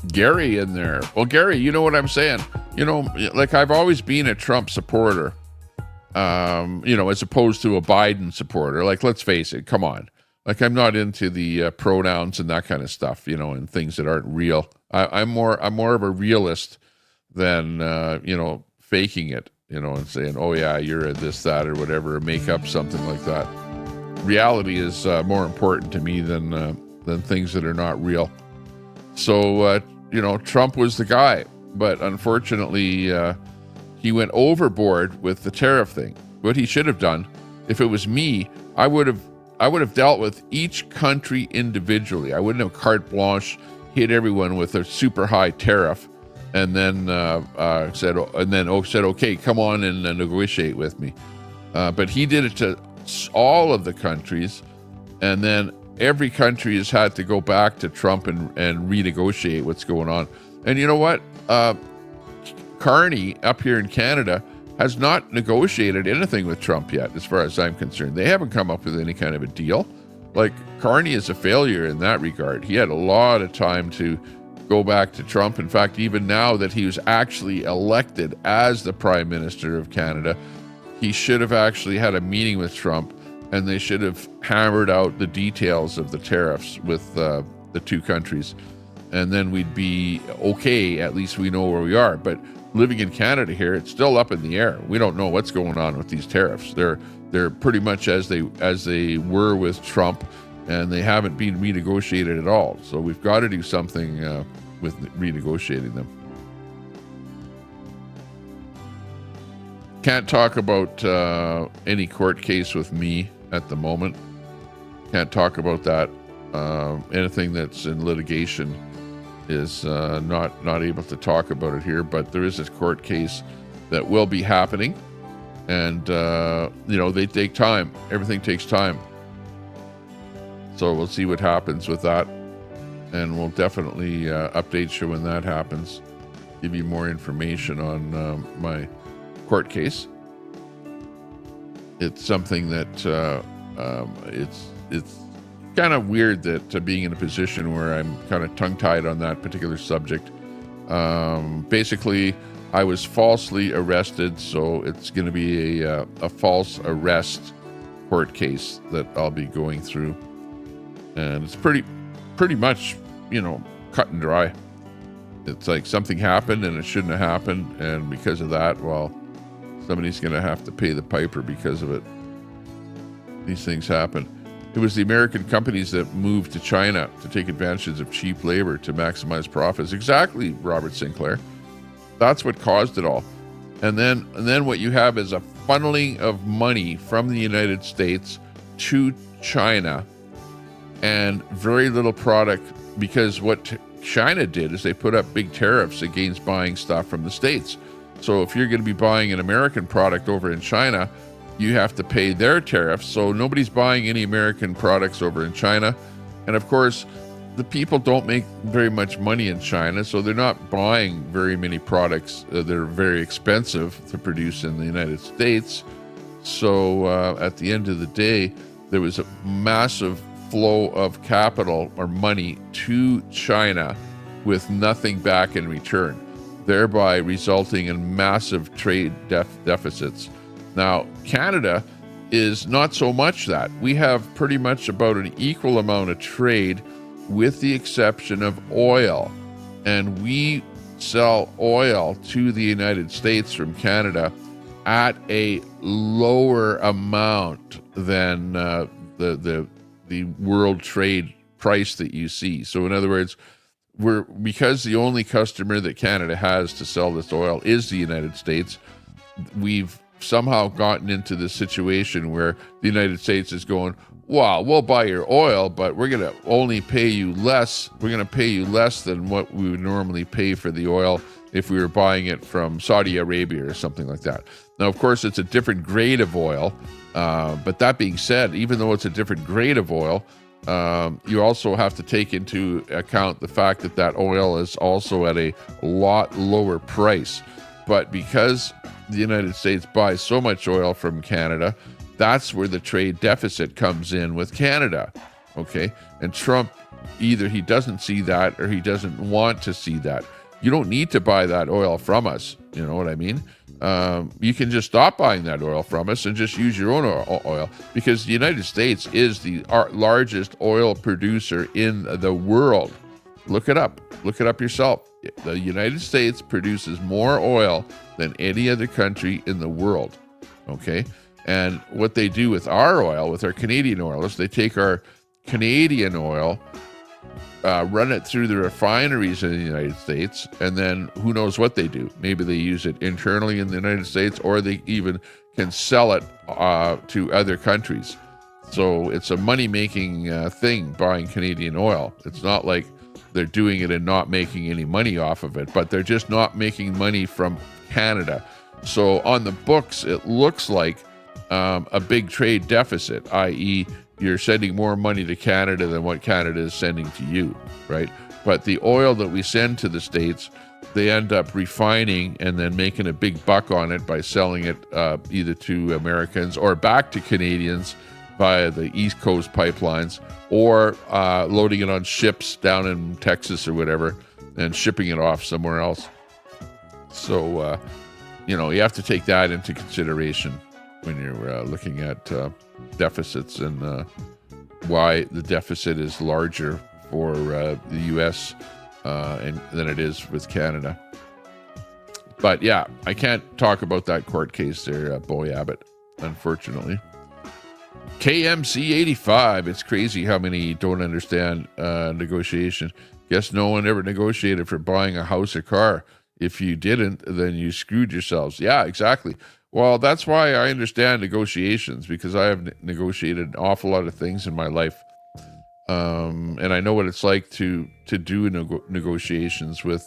Gary in there. Well, Gary, you know what I'm saying? You know, like I've always been a Trump supporter, you know, as opposed to a Biden supporter. Like, let's face it, come on. Like, I'm not into the pronouns and that kind of stuff, you know, and things that aren't real. I'm more of a realist than, you know, faking it, you know, and saying, oh, yeah, you're a this, that, or whatever, or make up something like that. Reality is more important to me than things that are not real. So, you know, Trump was the guy, but unfortunately, he went overboard with the tariff thing. What he should have done, if it was me, I would have dealt with each country individually. I wouldn't have carte blanche, hit everyone with a super high tariff, and then said, okay, come on and negotiate with me. But he did it to all of the countries, and then every country has had to go back to Trump and renegotiate what's going on. And you know what? Carney up here in Canada has not negotiated anything with Trump yet, as far as I'm concerned. They haven't come up with any kind of a deal. Like, Carney is a failure in that regard. He had a lot of time to go back to Trump. In fact, even now that he was actually elected as the Prime Minister of Canada, he should have actually had a meeting with Trump, and they should have hammered out the details of the tariffs with the two countries. And then we'd be okay. At least we know where we are. But living in Canada here, it's still up in the air. We don't know what's going on with these tariffs. They're pretty much as they were with Trump, and they haven't been renegotiated at all. So we've got to do something with renegotiating them. Can't talk about any court case with me at the moment. Can't talk about that. Anything that's in litigation is not able to talk about it here, but there is a court case that will be happening, and you know, they take time. Everything takes time, so we'll see what happens with that, and we'll definitely update you when that happens, give you more information on my court case. It's something that it's kind of weird that being in a position where I'm kind of tongue-tied on that particular subject. Basically, I was falsely arrested, so it's going to be a false arrest court case that I'll be going through, and it's pretty much, you know, cut and dry. It's like something happened and it shouldn't have happened, and because of that, well, somebody's going to have to pay the piper because of it. These things happen. It was the American companies that moved to China to take advantage of cheap labor to maximize profits. Exactly, Robert Sinclair. That's what caused it all. And then what you have is a funneling of money from the United States to China, and very little product, because what China did is they put up big tariffs against buying stuff from the States. So if you're going to be buying an American product over in China, you have to pay their tariffs. So nobody's buying any American products over in China. And of course, the people don't make very much money in China, so they're not buying very many products that are very expensive to produce in the United States. So at the end of the day, there was a massive flow of capital or money to China with nothing back in return, thereby resulting in massive trade deficits. Now, Canada is not so much that. We have pretty much about an equal amount of trade with the exception of oil. And we sell oil to the United States from Canada at a lower amount than the world trade price that you see. So in other words, because the only customer that Canada has to sell this oil is the United States, we've somehow gotten into this situation where the United States is going, wow, we'll buy your oil, but we're going to only pay you less. We're going to pay you less than what we would normally pay for the oil if we were buying it from Saudi Arabia or something like that. Now, of course, it's a different grade of oil. But that being said, even though it's a different grade of oil, you also have to take into account the fact that that oil is also at a lot lower price. But because the United States buys so much oil from Canada, that's where the trade deficit comes in with Canada. Okay. And Trump, either he doesn't see that or he doesn't want to see that. You don't need to buy that oil from us. You know what I mean? You can just stop buying that oil from us and just use your own oil, because the United States is the largest oil producer in the world. Look it up. Look it up yourself. The United States produces more oil than any other country in the world. Okay? And what they do with our oil, with our Canadian oil, is they take our Canadian oil, run it through the refineries in the United States, and then who knows what they do. Maybe they use it internally in the United States, or they even can sell it to other countries. So it's a money-making thing, buying Canadian oil. It's not like they're doing it and not making any money off of it, but they're just not making money from Canada. So on the books, it looks like a big trade deficit, i.e., you're sending more money to Canada than what Canada is sending to you, right? But the oil that we send to the States, they end up refining and then making a big buck on it by selling it either to Americans or back to Canadians via the East Coast pipelines, or loading it on ships down in Texas or whatever and shipping it off somewhere else. So, you have to take that into consideration when you're looking at deficits and why the deficit is larger for the U.S. Than it is with Canada. But yeah, I can't talk about that court case there, Boy Abbott, unfortunately. KMC 85. It's crazy how many don't understand negotiation. Guess no one ever negotiated for buying a house or car. If you didn't, then you screwed yourselves. Yeah, exactly. Well, that's why I understand negotiations, because I have negotiated an awful lot of things in my life. And I know what it's like to do negotiations with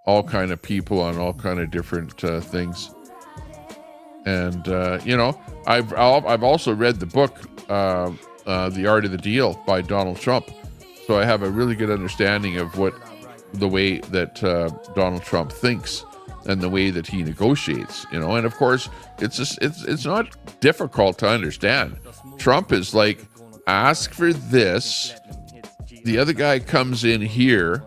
all kind of people on all kind of different things. And, I've also read the book, The Art of the Deal by Donald Trump. So I have a really good understanding of the way that Donald Trump thinks and the way that he negotiates, and of course it's not difficult to understand. Trump is like, ask for this, the other guy comes in here,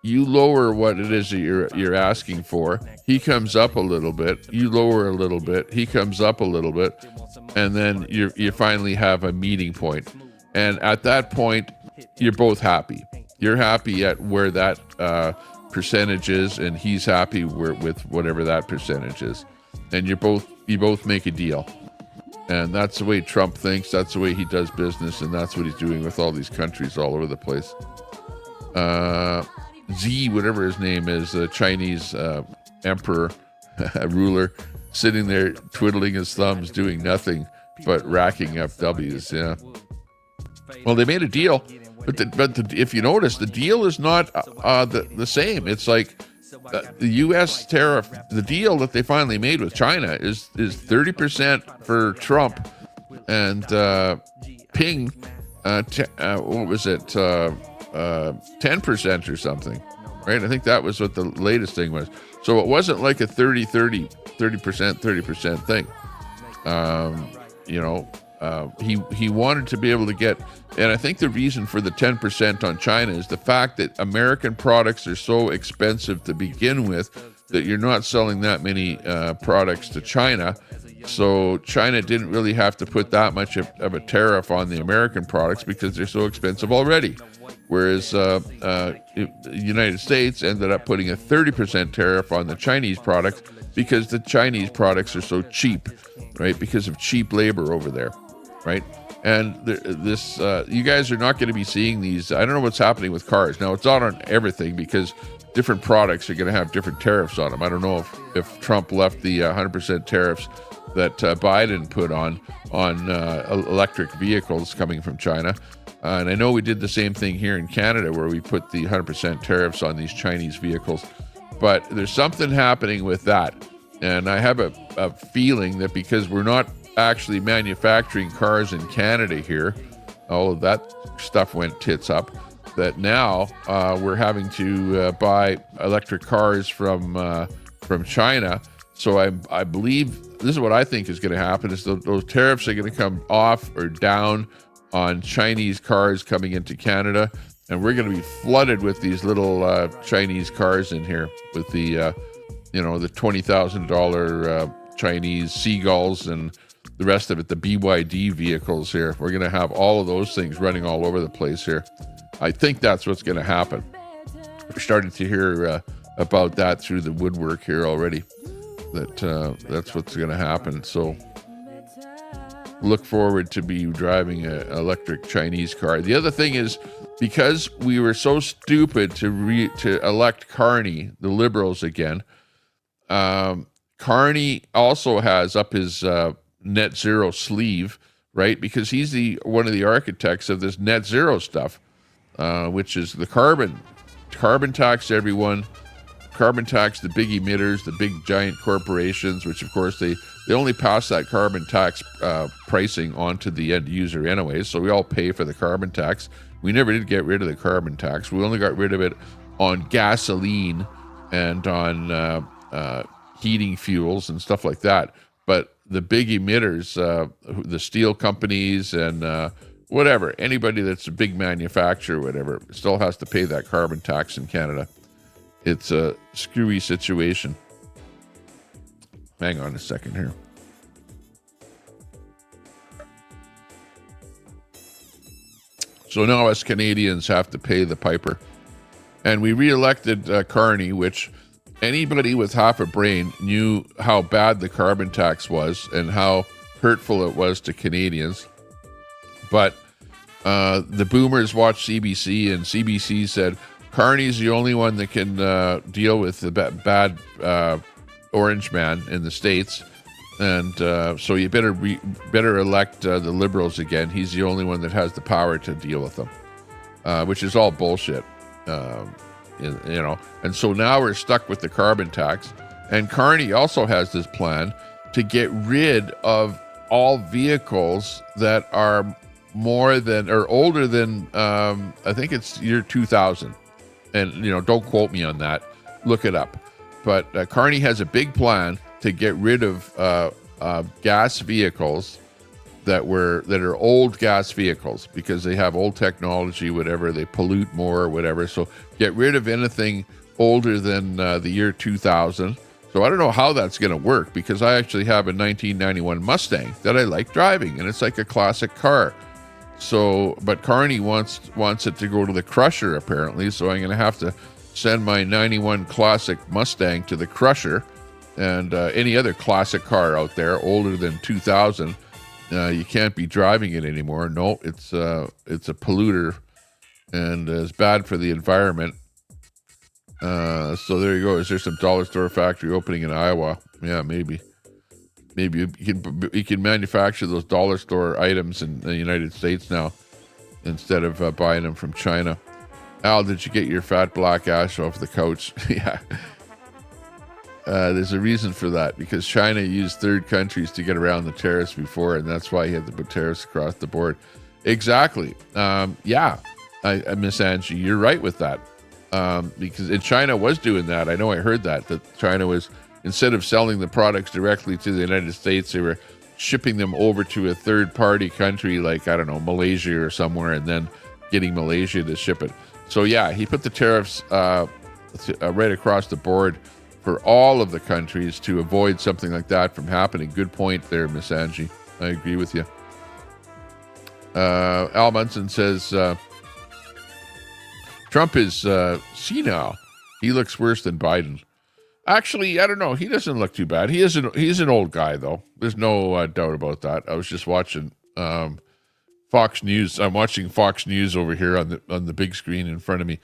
you lower what it is that you're asking for, he comes up a little bit, you lower a little bit, he comes up a little bit, and then you finally have a meeting point. And at that point, you're both happy. You're happy at where that percentage is, and he's happy with whatever that percentage is, and you both make a deal. And that's the way Trump thinks, that's the way he does business, and that's what he's doing with all these countries all over the place. Z, whatever his name is, the Chinese emperor, ruler, sitting there twiddling his thumbs, doing nothing but racking up W's. Yeah. Well, they made a deal. But if you notice, the deal is not the same. It's like the U.S. tariff, the deal that they finally made with China is 30% for Trump, and Ping, what was it, 10% or something, right? I think that was what the latest thing was. So it wasn't like a 30% thing. He wanted to be able to get, and I think the reason for the 10% on China is the fact that American products are so expensive to begin with that you're not selling that many products to China, So China didn't really have to put that much of a tariff on the American products because they're so expensive already. Whereas the United States ended up putting a 30% tariff on the Chinese products because the Chinese products are so cheap, right? Because of cheap labor over there, right? And you guys are not going to be seeing these. I don't know what's happening with cars. Now, it's not on everything because different products are going to have different tariffs on them. I don't know if Trump left the 100% tariffs that Biden put on electric vehicles coming from China. And I know we did the same thing here in Canada where we put the 100% tariffs on these Chinese vehicles. But there's something happening with that. And I have a feeling that because we're not actually manufacturing cars in Canada here, all of that stuff went tits up, that now we're having to buy electric cars from China. So I believe this is what I think is going to happen is those tariffs are going to come off or down on Chinese cars coming into Canada, and we're going to be flooded with these little Chinese cars in here with the the $20,000 Chinese Seagulls and the rest of it, the BYD vehicles here. We're going to have all of those things running all over the place here. I think that's what's going to happen. We're starting to hear about that through the woodwork here already. That's what's going to happen. So look forward to be driving an electric Chinese car. The other thing is, because we were so stupid to elect Carney, the Liberals again, Carney also has up his net zero sleeve, right? Because he's one of the architects of this net zero stuff, which is the carbon tax everyone, carbon tax the big emitters, the big giant corporations, which of course they only pass that carbon tax pricing on to the end user anyways, so we all pay for the carbon tax. We never did get rid of the carbon tax. We only got rid of it on gasoline and on heating fuels and stuff like that. But the big emitters, the steel companies and whatever, anybody that's a big manufacturer, whatever, still has to pay that carbon tax in Canada. It's a screwy situation. Hang on a second here. So now us Canadians have to pay the piper. And we re-elected Carney, which anybody with half a brain knew how bad the carbon tax was and how hurtful it was to Canadians. But the boomers watched CBC, and CBC said, Carney's the only one that can deal with the bad orange man in the States. And so you better elect the Liberals again. He's the only one that has the power to deal with them, which is all bullshit. And so now we're stuck with the carbon tax. And Carney also has this plan to get rid of all vehicles that are more than or older than I think it's year 2000. And don't quote me on that. Look it up. But Carney has a big plan to get rid of gas vehicles that are old gas vehicles because they have old technology, whatever, they pollute more or whatever. So get rid of anything older than the year 2000. So I don't know how that's going to work because I actually have a 1991 Mustang that I like driving, and it's like a classic car. So, but Carney wants it to go to the crusher apparently. So I'm going to have to send my 91 classic Mustang to the crusher, and any other classic car out there older than 2000. You can't be driving it anymore. No, it's a polluter and it's bad for the environment. So there you go. Is there some dollar store factory opening in Iowa? Yeah, maybe you can manufacture those dollar store items in the United States now instead of buying them from China. Al, did you get your fat black ass off the couch? Yeah. There's a reason for that, because China used third countries to get around the tariffs before, and that's why he had to put tariffs across the board. Exactly. Yeah, Miss Angie, you're right with that. Because China was doing that. I know I heard that China was, instead of selling the products directly to the United States, they were shipping them over to a third-party country like, I don't know, Malaysia or somewhere, and then getting Malaysia to ship it. So, yeah, he put the tariffs right across the board for all of the countries to avoid something like that from happening. Good point there, Miss Angie. I agree with you. Al Munson says Trump is senile. He looks worse than Biden. Actually, I don't know. He doesn't look too bad. He's an old guy, though. There's no doubt about that. I was just watching Fox News. I'm watching Fox News over here on the big screen in front of me,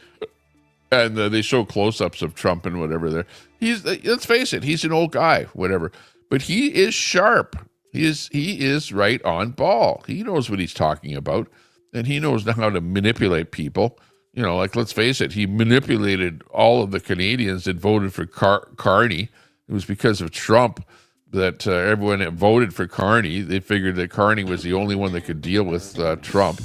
and they show close-ups of Trump and whatever. There, let's face it, he's an old guy, whatever. But he is sharp. He is right on ball. He knows what he's talking about, and he knows how to manipulate people. You know, like, let's face it, he manipulated all of the Canadians that voted for Carney. It was because of Trump that everyone that voted for Carney, they figured that Carney was the only one that could deal with Trump,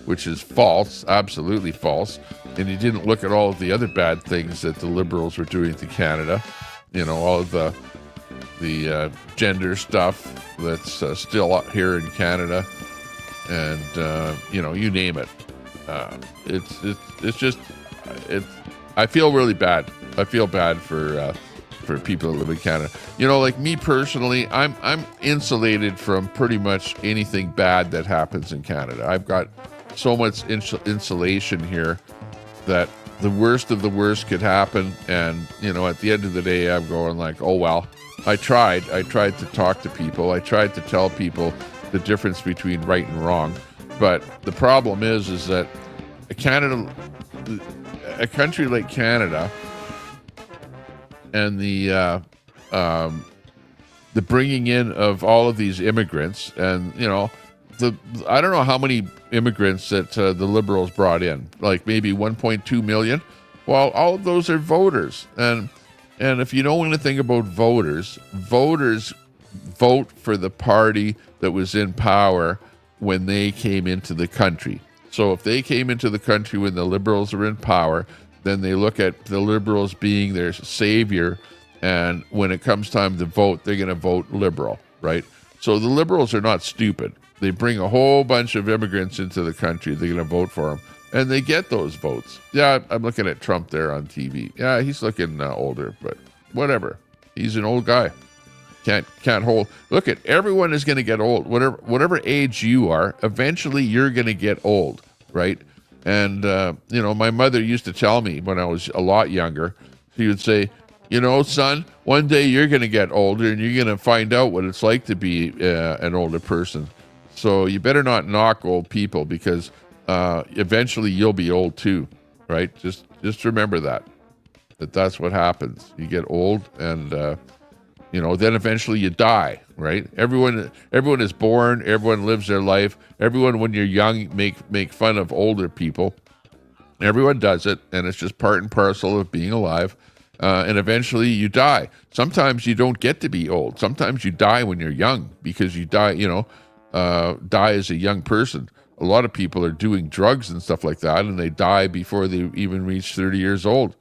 which is false, absolutely false. And he didn't look at all of the other bad things that the Liberals were doing to Canada. You know, all of the gender stuff that's still up here in Canada. And, you know, you name it. It's just I feel really bad. I feel bad for people that live in Canada. You know, like me personally, I'm insulated from pretty much anything bad that happens in Canada. I've got so much insulation here that the worst of the worst could happen, and you know, at the end of the day, I'm going like, oh well. I tried to talk to people. I tried to tell people the difference between right and wrong. But the problem is that a country like Canada, and the bringing in of all of these immigrants, and you know, I don't know how many immigrants that the Liberals brought in, like maybe 1.2 million. Well, all of those are voters, and if you know anything about voters vote for the party that was in power when they came into the country. So if they came into the country when the Liberals were in power, then they look at the Liberals being their savior, and when it comes time to vote, they're going to vote Liberal, right? So the Liberals are not stupid. They bring a whole bunch of immigrants into the country. They're going to vote for them, and they get those votes. Yeah, I'm looking at Trump there on TV. Yeah, he's looking older, but whatever. He's an old guy. Can't hold. Look at everyone is going to get old. Whatever age you are, eventually you're going to get old, right? And you know, my mother used to tell me when I was a lot younger. She would say, you know, son, one day you're going to get older and you're going to find out what it's like to be an older person. So you better not knock old people, because eventually you'll be old too, right? Just remember that's what happens. You get old, and you know, then eventually you die, right? Everyone is born. Everyone lives their life. Everyone, when you're young, make fun of older people. Everyone does it, and it's just part and parcel of being alive. And eventually you die. Sometimes you don't get to be old. Sometimes you die when you're young, because you die, you know, die as a young person. A lot of people are doing drugs and stuff like that, and they die before they even reach 30 years old.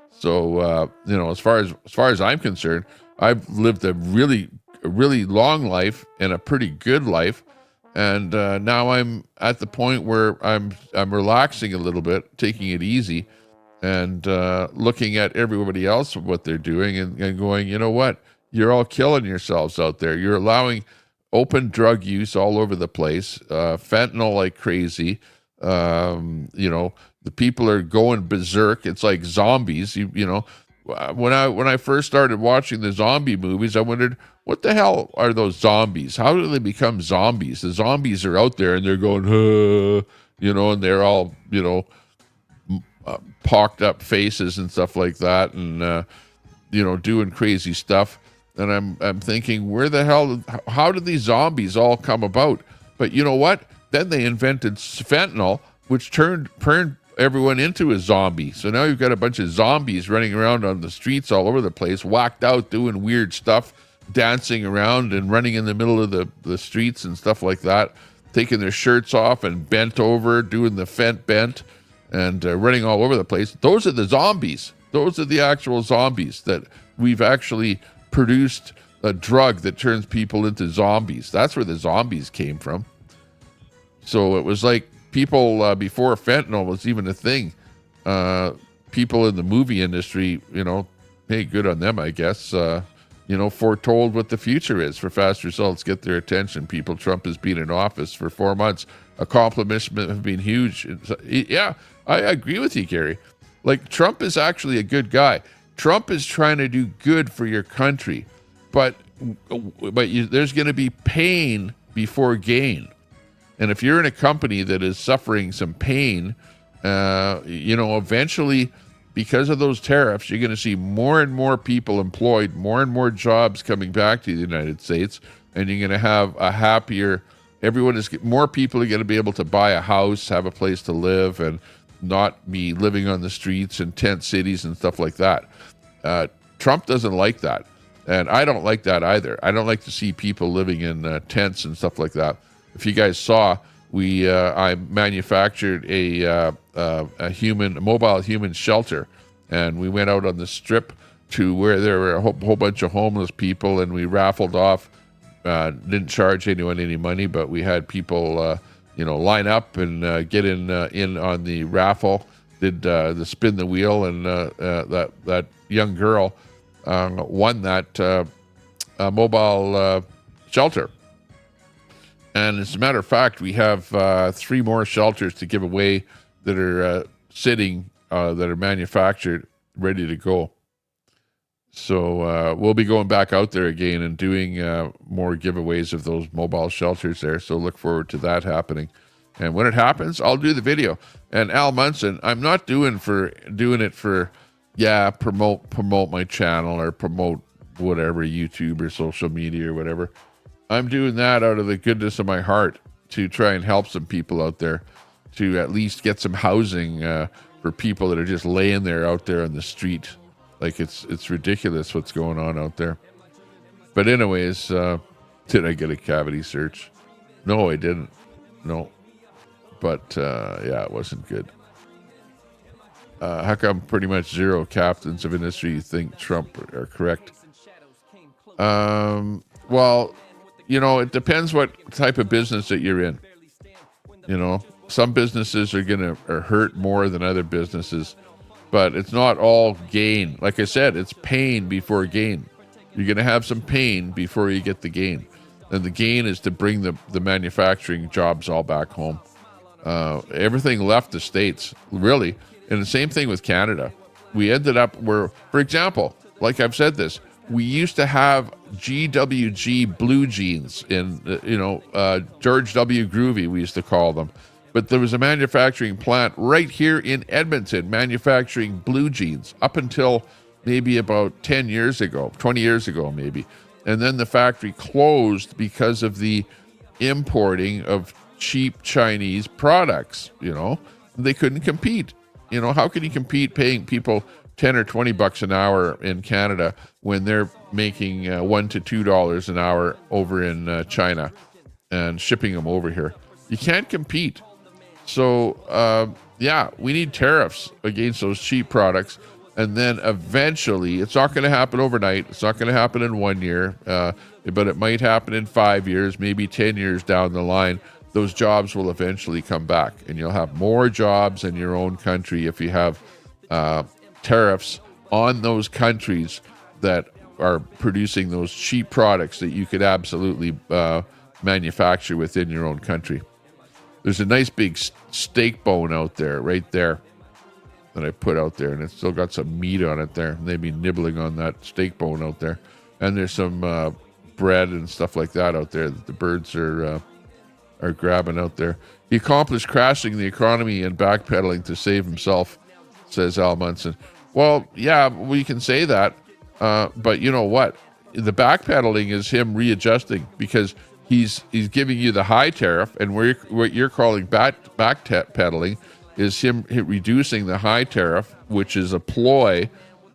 So, you know, as far as I'm concerned, I've lived a really long life and a pretty good life, and now I'm at the point where I'm relaxing a little bit, taking it easy, and looking at everybody else, what they're doing, and going, you know what? You're all killing yourselves out there. You're allowing open drug use all over the place, fentanyl like crazy. You know, the people are going berserk. It's like zombies. You know. When I first started watching the zombie movies, I wondered, what the hell are those zombies? How do they become zombies? The zombies are out there and they're going, you know, and they're all, you know, pocked up faces and stuff like that, and you know, doing crazy stuff. And I'm thinking, where the hell? How did these zombies all come about? But you know what? Then they invented fentanyl, which turned everyone into a zombie. So now you've got a bunch of zombies running around on the streets all over the place, whacked out, doing weird stuff, dancing around and running in the middle of the streets and stuff like that, taking their shirts off and bent over, doing the fent bent, and running all over the place. Those are the zombies. Those are the actual zombies, that we've actually produced a drug that turns people into zombies. That's where the zombies came from. So it was like people before fentanyl was even a thing. People in the movie industry, you know, hey, good on them, I guess. Foretold what the future is for fast results. Get their attention, people. Trump has been in office for 4 months. Accomplishments have been huge. Yeah, I agree with you, Gary. Like, Trump is actually a good guy. Trump is trying to do good for your country, but there's going to be pain before gain. And if you're in a company that is suffering some pain, eventually, because of those tariffs, you're going to see more and more people employed, more and more jobs coming back to the United States, and you're going to have a happier. More people are going to be able to buy a house, have a place to live, and not be living on the streets in tent cities and stuff like that. Trump doesn't like that, and I don't like that either. I don't like to see people living in tents and stuff like that. If you guys saw, I manufactured a mobile human shelter, and we went out on the strip to where there were a whole bunch of homeless people, and we raffled off. Didn't charge anyone any money, but we had people, line up and get in on the raffle. Did the spin the wheel, and that young girl won that mobile shelter. And as a matter of fact, we have 3 more shelters to give away that are sitting, that are manufactured, ready to go. So we'll be going back out there again and doing more giveaways of those mobile shelters there. So look forward to that happening. And when it happens, I'll do the video. And Al Munson, I'm not doing it for promote my channel or promote whatever, YouTube or social media or whatever. I'm doing that out of the goodness of my heart to try and help some people out there, to at least get some housing for people that are just laying there out there on the street. Like, it's ridiculous what's going on out there. But anyways, did I get a cavity search? No, I didn't. No. But it wasn't good. How come pretty much zero captains of industry think Trump are correct? Well, it depends what type of business that you're in. Some businesses are going to hurt more than other businesses, but it's not all gain. Like I said, it's pain before gain. You're going to have some pain before you get the gain. And the gain is to bring the manufacturing jobs all back home. Everything left the States, really. And the same thing with Canada. We ended up where, for example, like I've said this, we used to have GWG blue jeans in, George W. Groovy, we used to call them. But there was a manufacturing plant right here in Edmonton manufacturing blue jeans up until maybe about 10 years ago, 20 years ago maybe. And then the factory closed because of the importing of cheap Chinese products. They couldn't compete. How can you compete paying people $10 or $20 an hour in Canada when they're making $1 to $2 an hour over in China and shipping them over here? You can't compete. So, we need tariffs against those cheap products. And then eventually, it's not going to happen overnight. It's not going to happen in 1 year, but it might happen in 5 years, maybe 10 years down the line. Those jobs will eventually come back, and you'll have more jobs in your own country if you have tariffs on those countries that are producing those cheap products that you could absolutely manufacture within your own country. There's a nice big steak bone out there, right there, that I put out there, and it's still got some meat on it there. And they'd be nibbling on that steak bone out there. And there's some bread and stuff like that out there that the birds are grabbing out there. He accomplished crashing the economy and backpedaling to save himself, says Al Munson. Well, yeah, we can say that, but you know what? The backpedaling is him readjusting, because he's giving you the high tariff, and what you're calling backpedaling is him reducing the high tariff, which is a ploy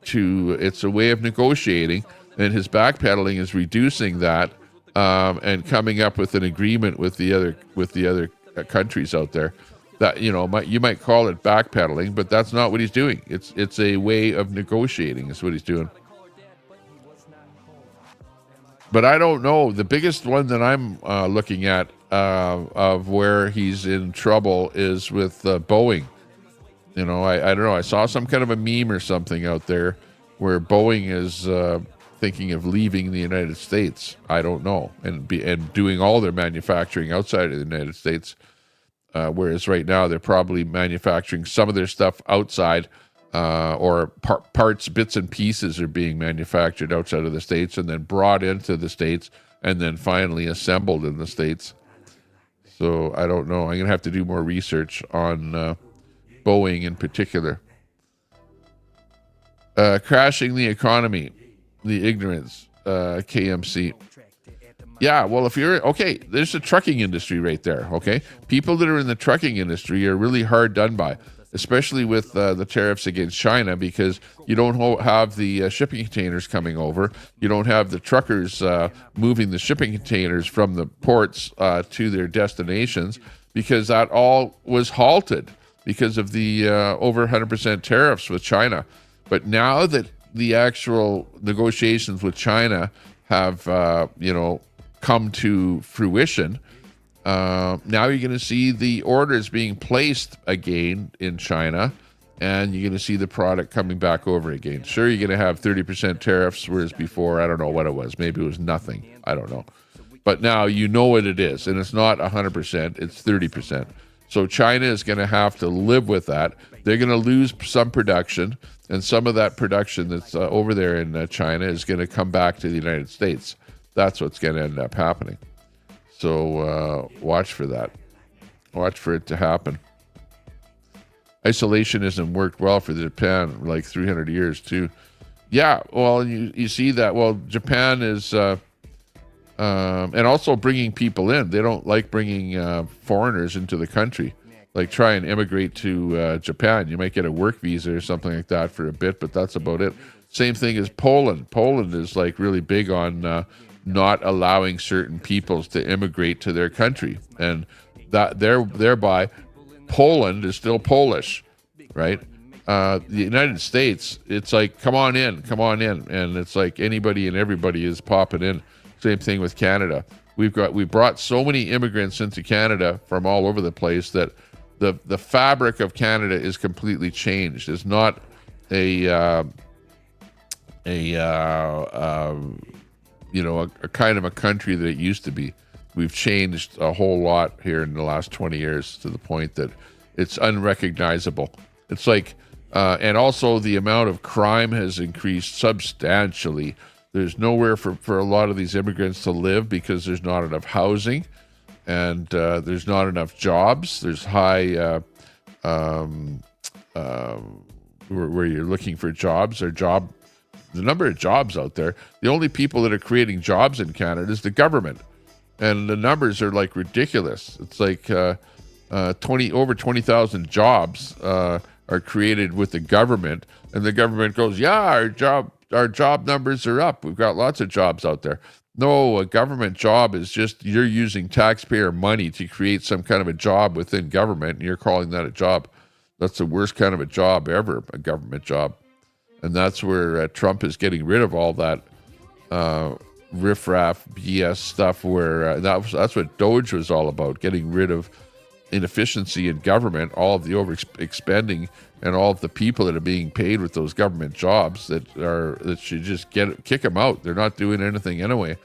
it's a way of negotiating, and his backpedaling is reducing that and coming up with an agreement with the other countries out there. That you might call it backpedaling, but that's not what he's doing. It's a way of negotiating is what he's doing. But I don't know. The biggest one that I'm looking at of where he's in trouble is with Boeing. I don't know. I saw some kind of a meme or something out there where Boeing is thinking of leaving the United States. I don't know, and doing all their manufacturing outside of the United States. Whereas right now they're probably manufacturing some of their stuff outside, or parts, bits and pieces are being manufactured outside of the States and then brought into the States and then finally assembled in the States. So I don't know. I'm going to have to do more research on Boeing in particular. Crashing the economy, the ignorance, KMC. Yeah, well, if you're, okay, there's the trucking industry right there, okay? People that are in the trucking industry are really hard done by, especially with the tariffs against China, because you don't have the shipping containers coming over. You don't have the truckers moving the shipping containers from the ports to their destinations, because that all was halted because of the over 100% tariffs with China. But now that the actual negotiations with China have, come to fruition, now you're going to see the orders being placed again in China, and you're going to see the product coming back over again. Sure, you're going to have 30% tariffs, whereas before, I don't know what it was. Maybe it was nothing. I don't know. But now you know what it is, and it's not 100%, it's 30%. So China is going to have to live with that. They're going to lose some production, and some of that production that's over there in China is going to come back to the United States. That's what's going to end up happening. So watch for that. Watch for it to happen. Isolationism worked well for Japan, like 300 years too. Yeah, well, you see that. Well, Japan is, and also bringing people in. They don't like bringing foreigners into the country. Like try and immigrate to Japan. You might get a work visa or something like that for a bit, but that's about it. Same thing as Poland. Poland is like really big on not allowing certain peoples to immigrate to their country, and thereby Poland is still Polish, right? The United States, it's like come on in, and it's like anybody and everybody is popping in. Same thing with Canada. We brought so many immigrants into Canada from all over the place that the fabric of Canada is completely changed. It's not a kind of a country that it used to be. We've changed a whole lot here in the last 20 years to the point that it's unrecognizable. It's like, and also the amount of crime has increased substantially. There's nowhere for a lot of these immigrants to live because there's not enough housing, and there's not enough jobs. There's high, where you're looking for jobs, the number of jobs out there. The only people that are creating jobs in Canada is the government, and the numbers are like ridiculous. It's like over 20,000 jobs are created with the government, and the government goes, yeah, our job numbers are up. We've got lots of jobs out there. No, a government job is just you're using taxpayer money to create some kind of a job within government, and you're calling that a job. That's the worst kind of a job ever, a government job. And that's where Trump is getting rid of all that riffraff BS stuff, where that's what Doge was all about, getting rid of inefficiency in government, all of the overexpending, and all of the people that are being paid with those government jobs that should just kick them out. They're not doing anything anyway.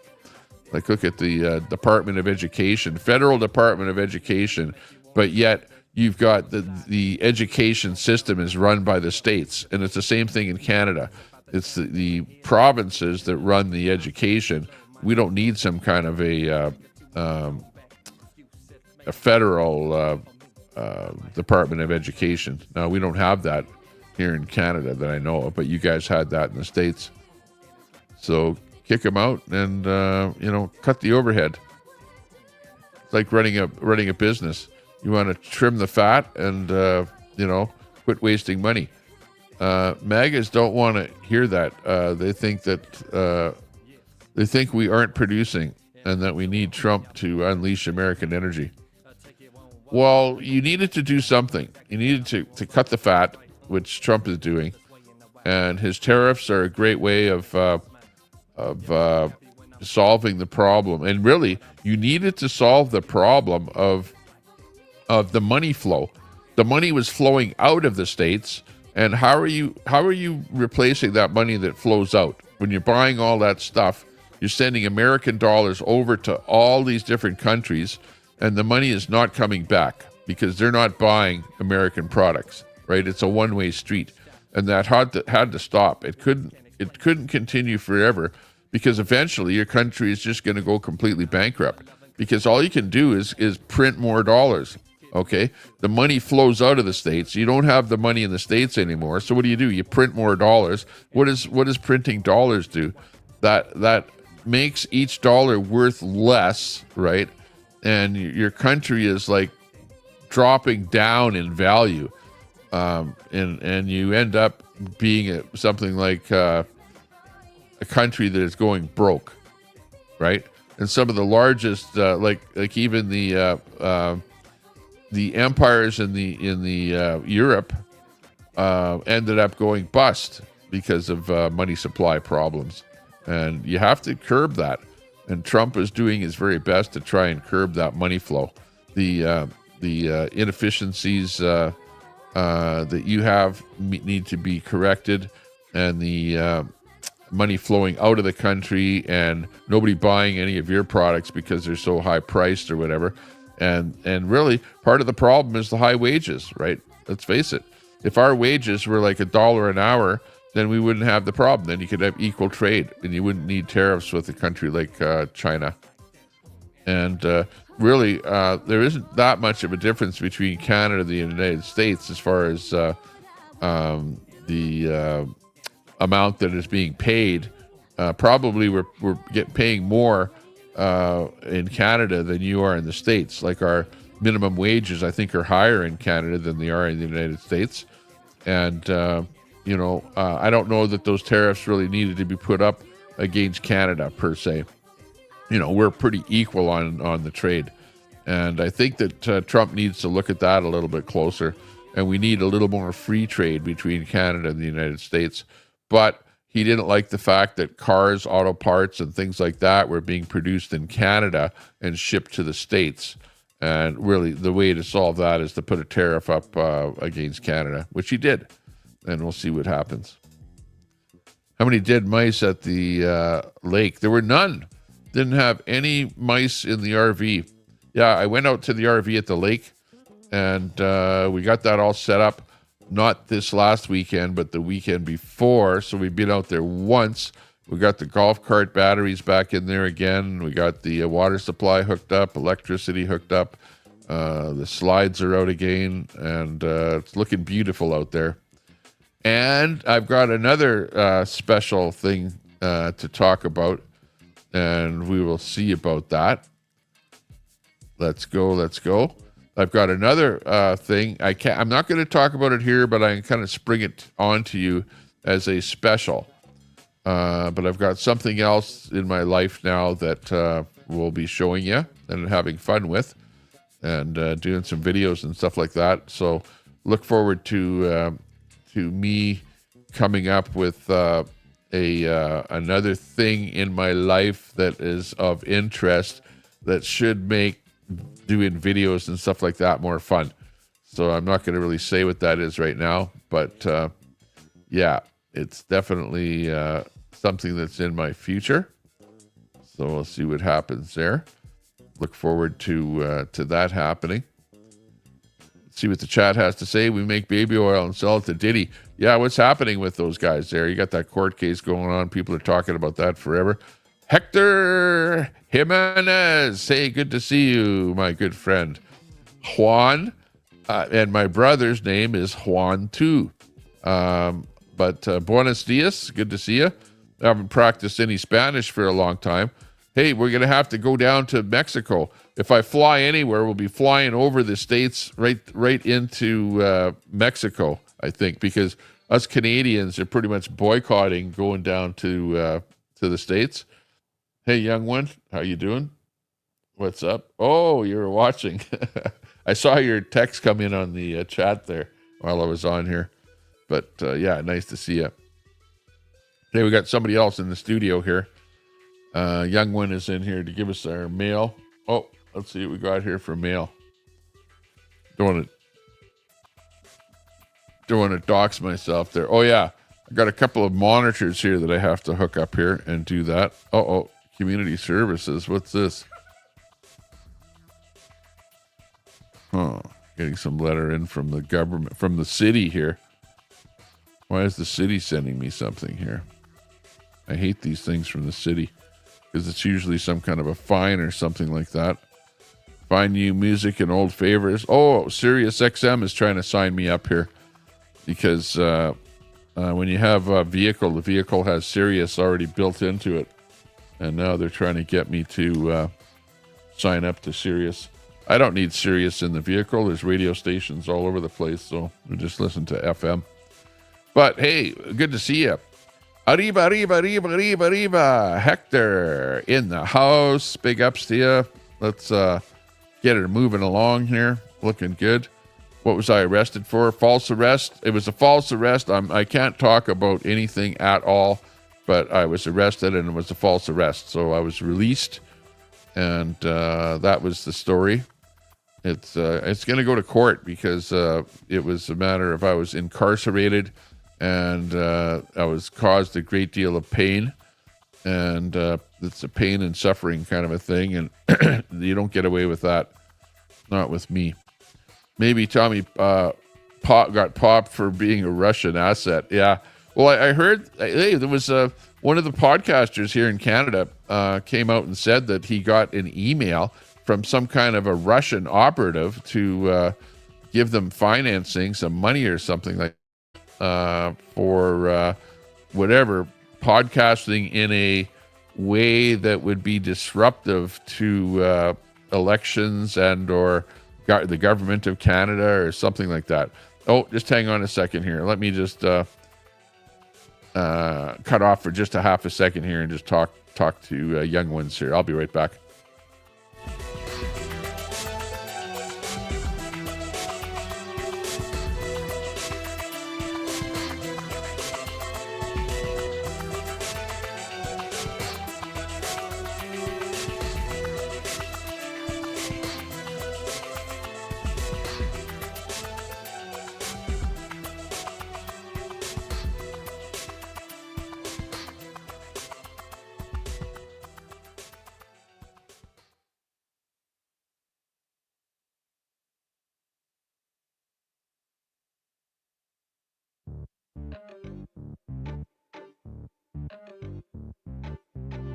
Like look at the Department of Education, Federal Department of Education, but yet you've got the education system is run by the states, and it's the same thing in Canada. It's the provinces that run the education. We don't need some kind of a federal Department of Education. Now, we don't have that here in Canada that I know of, but you guys had that in the States. So kick them out and cut the overhead. It's like running a business. You want to trim the fat and quit wasting money. MAGAs don't want to hear that. They think we aren't producing and that we need Trump to unleash American energy. Well, you needed to do something. You needed to cut the fat, which Trump is doing, and his tariffs are a great way of solving the problem. And really, you needed to solve the problem of the money flow. The money was flowing out of the states, And how are you replacing that money that flows out? When you're buying all that stuff, you're sending American dollars over to all these different countries, and the money is not coming back because they're not buying American products, right? It's a one-way street, and that had to stop. It couldn't continue forever, because eventually your country is just going to go completely bankrupt, because all you can do is print more dollars. Okay, the money flows out of the States. You don't have the money in the States anymore. So what do? You print more dollars. What does printing dollars do? That makes each dollar worth less, right? And your country is like dropping down in value, and you end up being something like a country that is going broke, right? And some of the largest, like even the empires in the Europe ended up going bust because of money supply problems, and you have to curb that. And Trump is doing his very best to try and curb that money flow. The inefficiencies that you have need to be corrected, and the money flowing out of the country and nobody buying any of your products because they're so high priced or whatever. And really, part of the problem is the high wages, right? Let's face it. If our wages were like $1 an hour, then we wouldn't have the problem. Then you could have equal trade, and you wouldn't need tariffs with a country like China. And really, there isn't that much of a difference between Canada and the United States as far as the amount that is being paid. Probably we're paying more in Canada than you are in the States. Like our minimum wages, I think, are higher in Canada than they are in the United States. And, I don't know that those tariffs really needed to be put up against Canada per se. We're pretty equal on the trade. And I think that Trump needs to look at that a little bit closer. And we need a little more free trade between Canada and the United States. But he didn't like the fact that cars, auto parts, and things like that were being produced in Canada and shipped to the States. And really, the way to solve that is to put a tariff up against Canada, which he did. And we'll see what happens. How many dead mice at the lake? There were none. Didn't have any mice in the RV. Yeah, I went out to the RV at the lake, and we got that all set up. Not this last weekend, but the weekend before. So we've been out there once. We got the golf cart batteries back in there again. We got the water supply hooked up, electricity hooked up. The slides are out again, and it's looking beautiful out there. And I've got another special thing to talk about, and we will see about that. Let's go. I've got another thing. I'm not going to talk about it here, but I can kind of spring it onto you as a special. But I've got something else in my life now that we'll be showing you and having fun with, and doing some videos and stuff like that. So look forward to me coming up with another thing in my life that is of interest that should make doing videos and stuff like that more fun. So I'm not going to really say what that is right now, but yeah, it's definitely something that's in my future. So we'll see what happens there. Look forward to that happening. See what the chat has to say. We make baby oil and sell it to Diddy. Yeah, what's happening with those guys there? You got that court case going on. People are talking about that forever. Hector Jimenez. Hey, good to see you, my good friend. Juan. And my brother's name is Juan too. But buenos dias. Good to see you. I haven't practiced any Spanish for a long time. Hey, we're going to have to go down to Mexico. If I fly anywhere, we'll be flying over the States right into Mexico, I think, because us Canadians are pretty much boycotting going down to the States. Hey, young one, how you doing? What's up? Oh, you were watching. I saw your text come in on the chat there while I was on here. But yeah, nice to see you. Hey, we got somebody else in the studio here. Young one is in here to give us our mail. Oh, let's see what we got here for mail. Don't want to don't want to dox myself there. Oh yeah, I got a couple of monitors here that I have to hook up here and do that. Oh, community services. What's this? Huh. Getting some letter in from the government, from the city here. Why is the city sending me something here? I hate these things from the city because it's usually some kind of a fine or something like that. Find new music and old favors. Oh, Sirius XM is trying to sign me up here because when you have a vehicle, the vehicle has Sirius already built into it. And now they're trying to get me to sign up to Sirius. I don't need Sirius in the vehicle. There's radio stations all over the place, so we just listen to FM. But hey, good to see you. Arriba. Hector in the house. Big ups to you. Let's get it moving along here. Looking good. What was I arrested for? False arrest. It was a false arrest. I can't talk about anything at all, but I was arrested and it was a false arrest. So I was released, and that was the story. It's going to go to court because it was a matter of I was incarcerated and I was caused a great deal of pain, and it's a pain and suffering kind of a thing, and you don't get away with that. Not with me. Maybe Tommy got popped for being a Russian asset. Yeah. Well, I heard, hey, there was one of the podcasters here in Canada came out and said that he got an email from some kind of a Russian operative to give them financing, some money or something like for whatever, podcasting in a way that would be disruptive to elections and or the government of Canada or something like that. Oh, just hang on a second here. Let me just cut off for just a half a second here and just talk to young ones here. I'll be right back.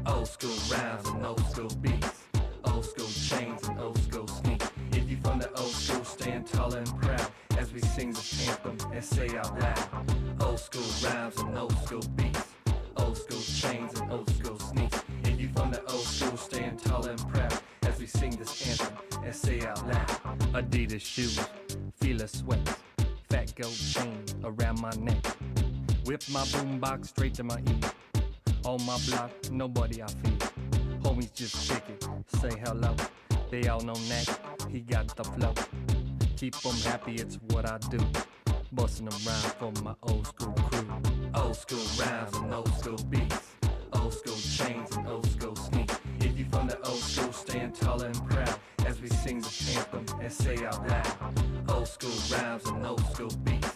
Old school rhymes and old school beats, old school chains and old school sneaks. If you from the old school, stand tall and proud as we sing this anthem and say out loud. Old school rhymes and old school beats, old school chains and old school sneaks. If you from the old school, stand tall and proud as we sing this anthem and say out loud. Adidas shoes, Fila sweats, fat gold chain around my neck. Whip my boombox straight to my ear. On my block, nobody I fear. Homies just kick it, say hello. They all know Neck, he got the flow. Keep them happy, it's what I do. Bustin' them rhymes for my old school crew. Old school rhymes and old school beats, old school chains and old school sneaks. If you from the old school, stand tall and proud as we sing this anthem and say out loud. Old school rhymes and old school beats,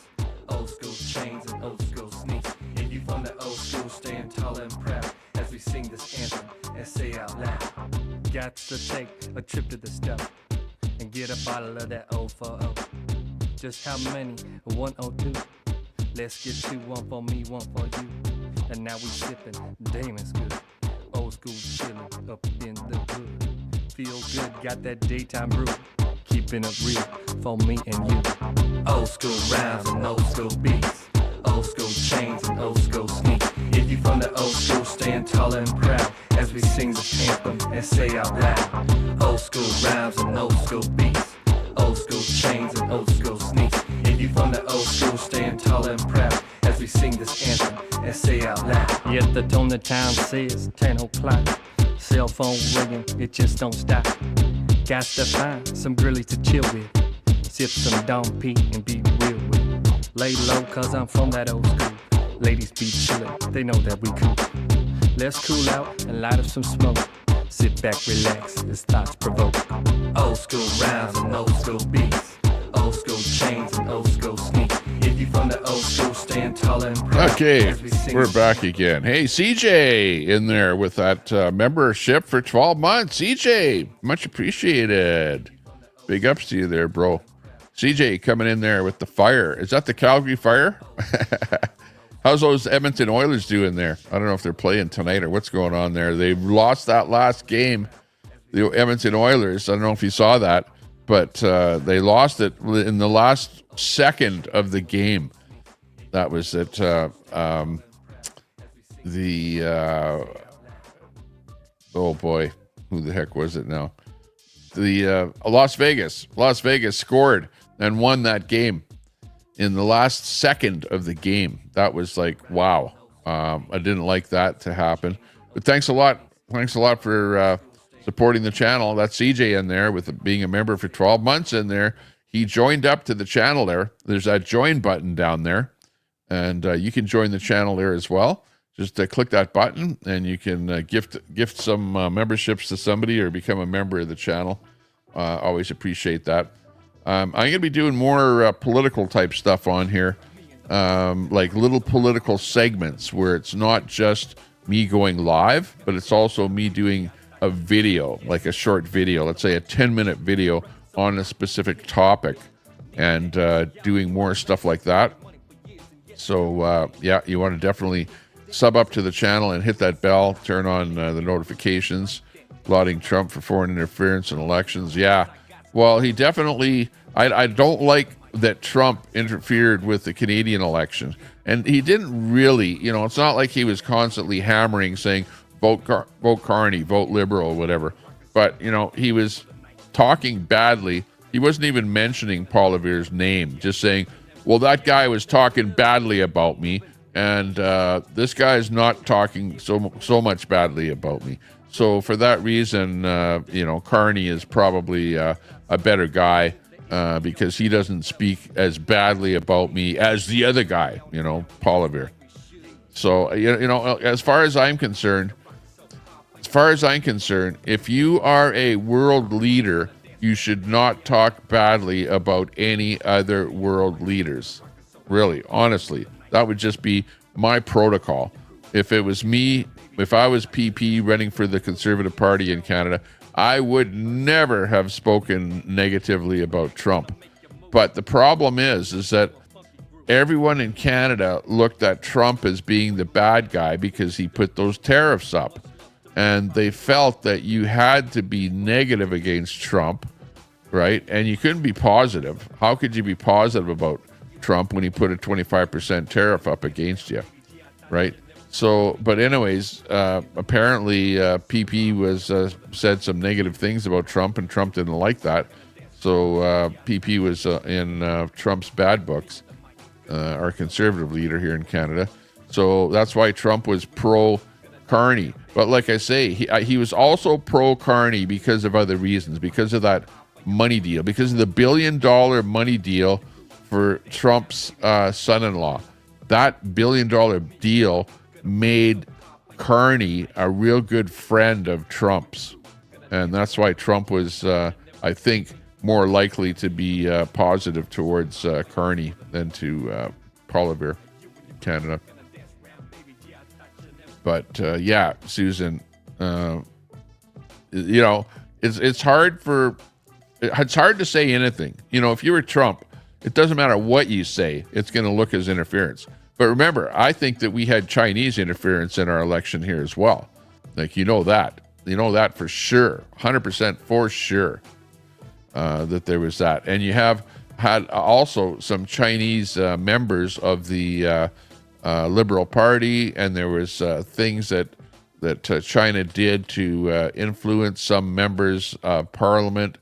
old school chains and old school sneaks. If you from the old school, stand tall and proud as we sing this anthem and say out loud. Got to take a trip to the stove and get a bottle of that 040. Just how many? 102. Let's get two, one for me, one for you. And now we sipping, damn it's good. Old school chillin' up in the hood. Feel good, got that daytime brew. Keeping it real for me and you. Old school rhymes and old school beats, old school chains and old school sneaks. If you from the old school, stand tall and proud as we sing this anthem and say out loud. Old school rhymes and old school beats, old school chains and old school sneaks. If you from the old school, stand tall and proud as we sing this anthem and say out loud. Yet the tone the time says 10 o'clock. Cell phone ringing, it just don't stop. Got to find some girlies to chill with. Sip some Dom P and be real with. Lay low cause I'm from that old school. Ladies be chillin', they know that we cool. Let's cool out and light up some smoke. Sit back, relax, as thoughts provoke. Old school rhymes and old school beats, old school chains and old school sneaks. If If you from the old school, stand tall and proud. Okay, as we sing we're this back again. Hey, CJ in there with that membership for 12 months. CJ, much appreciated. Big ups to you there, bro. CJ coming in there with the fire. Is that the Calgary Fire? How's those Edmonton Oilers doing there? I don't know if they're playing tonight or what's going on there. They lost that last game, the Edmonton Oilers. I don't know if you saw that, but they lost it in the last second of the game. That was at oh boy, who the heck was it now? The Las Vegas scored and won that game in the last second of the game. That was like, wow. I didn't like that to happen, but thanks a lot for supporting the channel. That's CJ in there with being a member for 12 months in there. He joined up to the channel there. There's that join button down there, and you can join the channel there as well. Just click that button, and you can gift some memberships to somebody or become a member of the channel. Always appreciate that. I'm going to be doing more political type stuff on here, like little political segments where it's not just me going live, but it's also me doing a video, like a short video, let's say a 10-minute video on a specific topic, and doing more stuff like that. So yeah, you want to definitely sub up to the channel and hit that bell, turn on the notifications. Lauding Trump for foreign interference in elections. Yeah, well, he definitely, I don't like that Trump interfered with the Canadian election. And he didn't really, it's not like he was constantly hammering saying, vote Carney, vote Liberal, whatever. But, he was talking badly. He wasn't even mentioning Poilievre's name, just saying, well, that guy was talking badly about me, and this guy is not talking so much badly about me. So for that reason, Carney is probably a better guy because he doesn't speak as badly about me as the other guy, Poilievre. So, as far as I'm concerned, if you are a world leader, you should not talk badly about any other world leaders. Really, honestly, that would just be my protocol. If it was me, if I was PP running for the Conservative Party in Canada, I would never have spoken negatively about Trump. But the problem is that everyone in Canada looked at Trump as being the bad guy because he put those tariffs up. And they felt that you had to be negative against Trump, right? And you couldn't be positive. How could you be positive about Trump when he put a 25% tariff up against you, right? So, but anyways, apparently PP was said some negative things about Trump, and Trump didn't like that. So PP was in Trump's bad books, our conservative leader here in Canada. So that's why Trump was pro-Carney. But like I say, he was also pro-Carney because of other reasons, because of that money deal, because of the $1 billion money deal for Trump's son-in-law. That $1 billion deal made Carney a real good friend of Trump's. And that's why Trump was, I think, more likely to be positive towards Carney than to Poilievre in Canada. But yeah, Susan, it's hard to say anything. If you were Trump, it doesn't matter what you say, it's going to look as interference. But remember, I think that we had Chinese interference in our election here as well. Like, that for sure, 100% for sure, that there was that. And you had also some Chinese members of the Liberal Party, and there was things that China did to influence some members of Parliament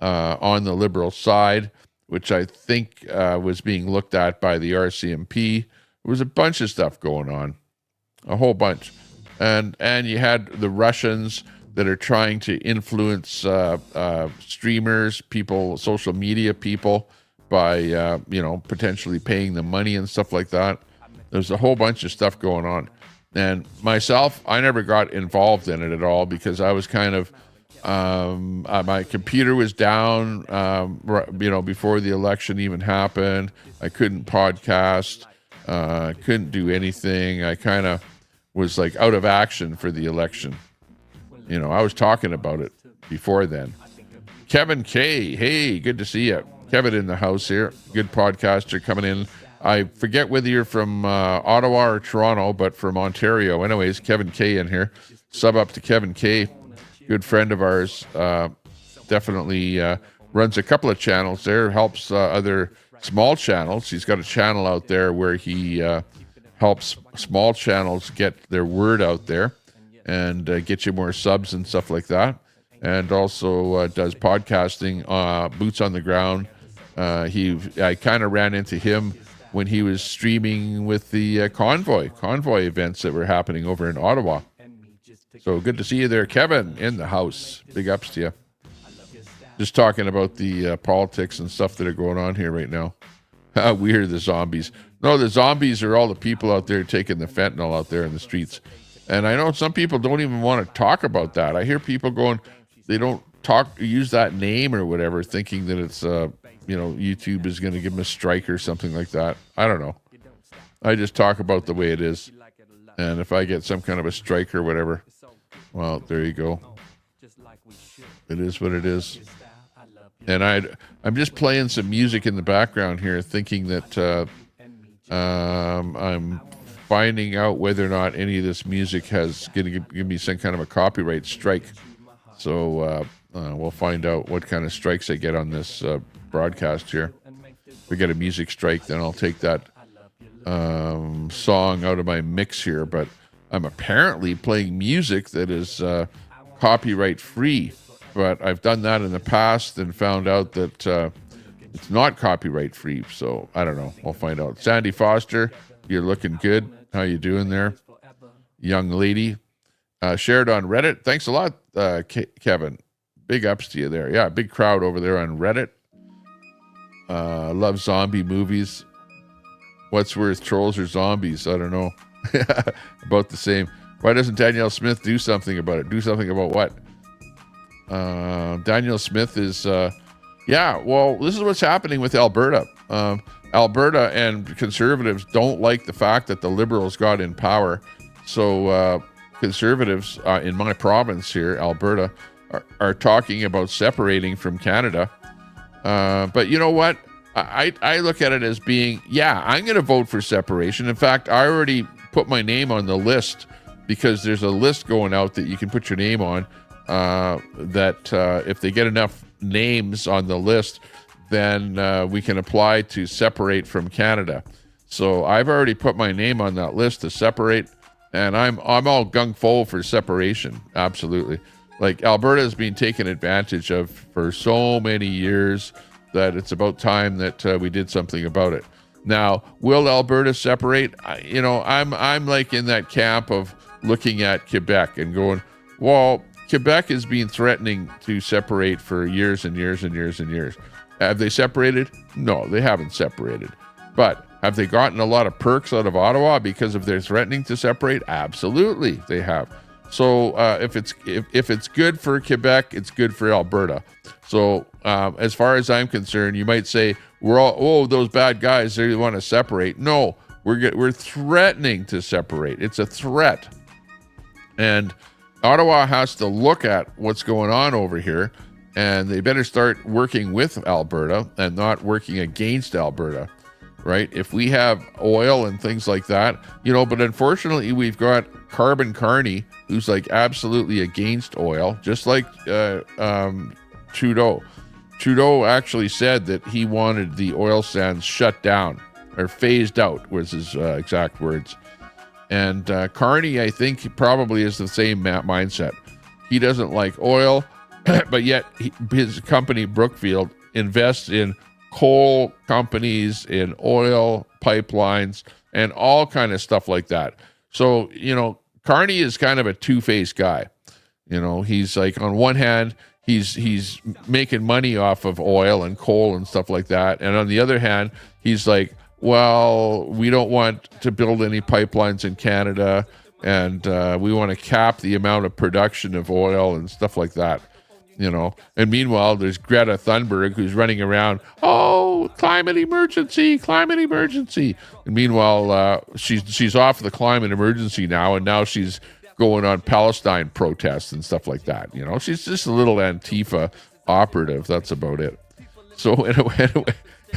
on the Liberal side, which I think was being looked at by the RCMP. There was a bunch of stuff going on, a whole bunch. And you had the Russians that are trying to influence streamers, people, social media people, by, potentially paying them money and stuff like that. There's a whole bunch of stuff going on. And myself, I never got involved in it at all because I was kind of My computer was down, before the election even happened. I couldn't podcast, couldn't do anything. I kind of was like out of action for the election. I was talking about it before then. Kevin K, hey, good to see you. Kevin in the house here. Good podcaster coming in. I forget whether you're from Ottawa or Toronto, but from Ontario. Anyways, Kevin K in here. Sub up to Kevin K. Good friend of ours. Definitely runs a couple of channels there. Helps other small channels. He's got a channel out there where he helps small channels get their word out there and get you more subs and stuff like that. And also does podcasting, boots on the ground. I kind of ran into him when he was streaming with the convoy events that were happening over in Ottawa. So good to see you there, Kevin, in the house. Big ups to you. Just talking about the politics and stuff that are going on here right now. We are the zombies. No, the zombies are all the people out there taking the fentanyl out there in the streets. And I know some people don't even want to talk about that. I hear people going, they don't use that name or whatever, thinking that it's, YouTube is going to give them a strike or something like that. I don't know. I just talk about the way it is. And if I get some kind of a strike or whatever, well, there you go. It is what it is. And I'm just playing some music in the background here, thinking that I'm finding out whether or not any of this music has going to give me some kind of a copyright strike. So we'll find out what kind of strikes I get on this broadcast here. If we get a music strike, then I'll take that song out of my mix here. But I'm apparently playing music that is copyright free. But I've done that in the past and found out that it's not copyright free. So I don't know. We'll find out. Sandy Foster, you're looking good. How you doing there? Young lady. Shared on Reddit. Thanks a lot, Kevin. Big ups to you there. Yeah, big crowd over there on Reddit. Love zombie movies. What's worth, trolls or zombies? I don't know. About the same. Why doesn't Danielle Smith do something about it? Do something about what? Danielle Smith is, well, this is what's happening with Alberta. Alberta and conservatives don't like the fact that the Liberals got in power. So conservatives in my province here, Alberta, are talking about separating from Canada. But you know what? I look at it as being, I'm going to vote for separation. In fact, I already put my name on the list because there's a list going out that you can put your name on that if they get enough names on the list, then we can apply to separate from Canada. So I've already put my name on that list to separate, and I'm all gung-ho for separation. Absolutely. Like, Alberta has been taken advantage of for so many years that it's about time that we did something about it. Now, will Alberta separate? I'm like in that camp of looking at Quebec and going, well, Quebec has been threatening to separate for years and years and years and years. Have they separated? No, they haven't separated. But have they gotten a lot of perks out of Ottawa because of their threatening to separate? Absolutely, they have. So if it's good for Quebec, it's good for Alberta. So as far as I'm concerned, you might say we're all those bad guys, they want to separate. No, we're threatening to separate. It's a threat, and Ottawa has to look at what's going on over here, and they better start working with Alberta and not working against Alberta, right? If we have oil and things like that, but unfortunately we've got Carbon Carney, who's like absolutely against oil, just like Trudeau. Trudeau actually said that he wanted the oil sands shut down or phased out, was his exact words. And Carney, I think, probably is the same mindset. He doesn't like oil, but yet his company, Brookfield, invests in coal companies, in oil pipelines, and all kind of stuff like that. So, Carney is kind of a two-faced guy. He's like, on one hand, he's making money off of oil and coal and stuff like that. And on the other hand, he's like, well, we don't want to build any pipelines in Canada, and we want to cap the amount of production of oil and stuff like that. you know. And meanwhile, there's Greta Thunberg who's running around, oh, climate emergency. And meanwhile, she's off the climate emergency now, and now she's going on Palestine protests and stuff like that. You know, she's just a little Antifa operative. That's about it. So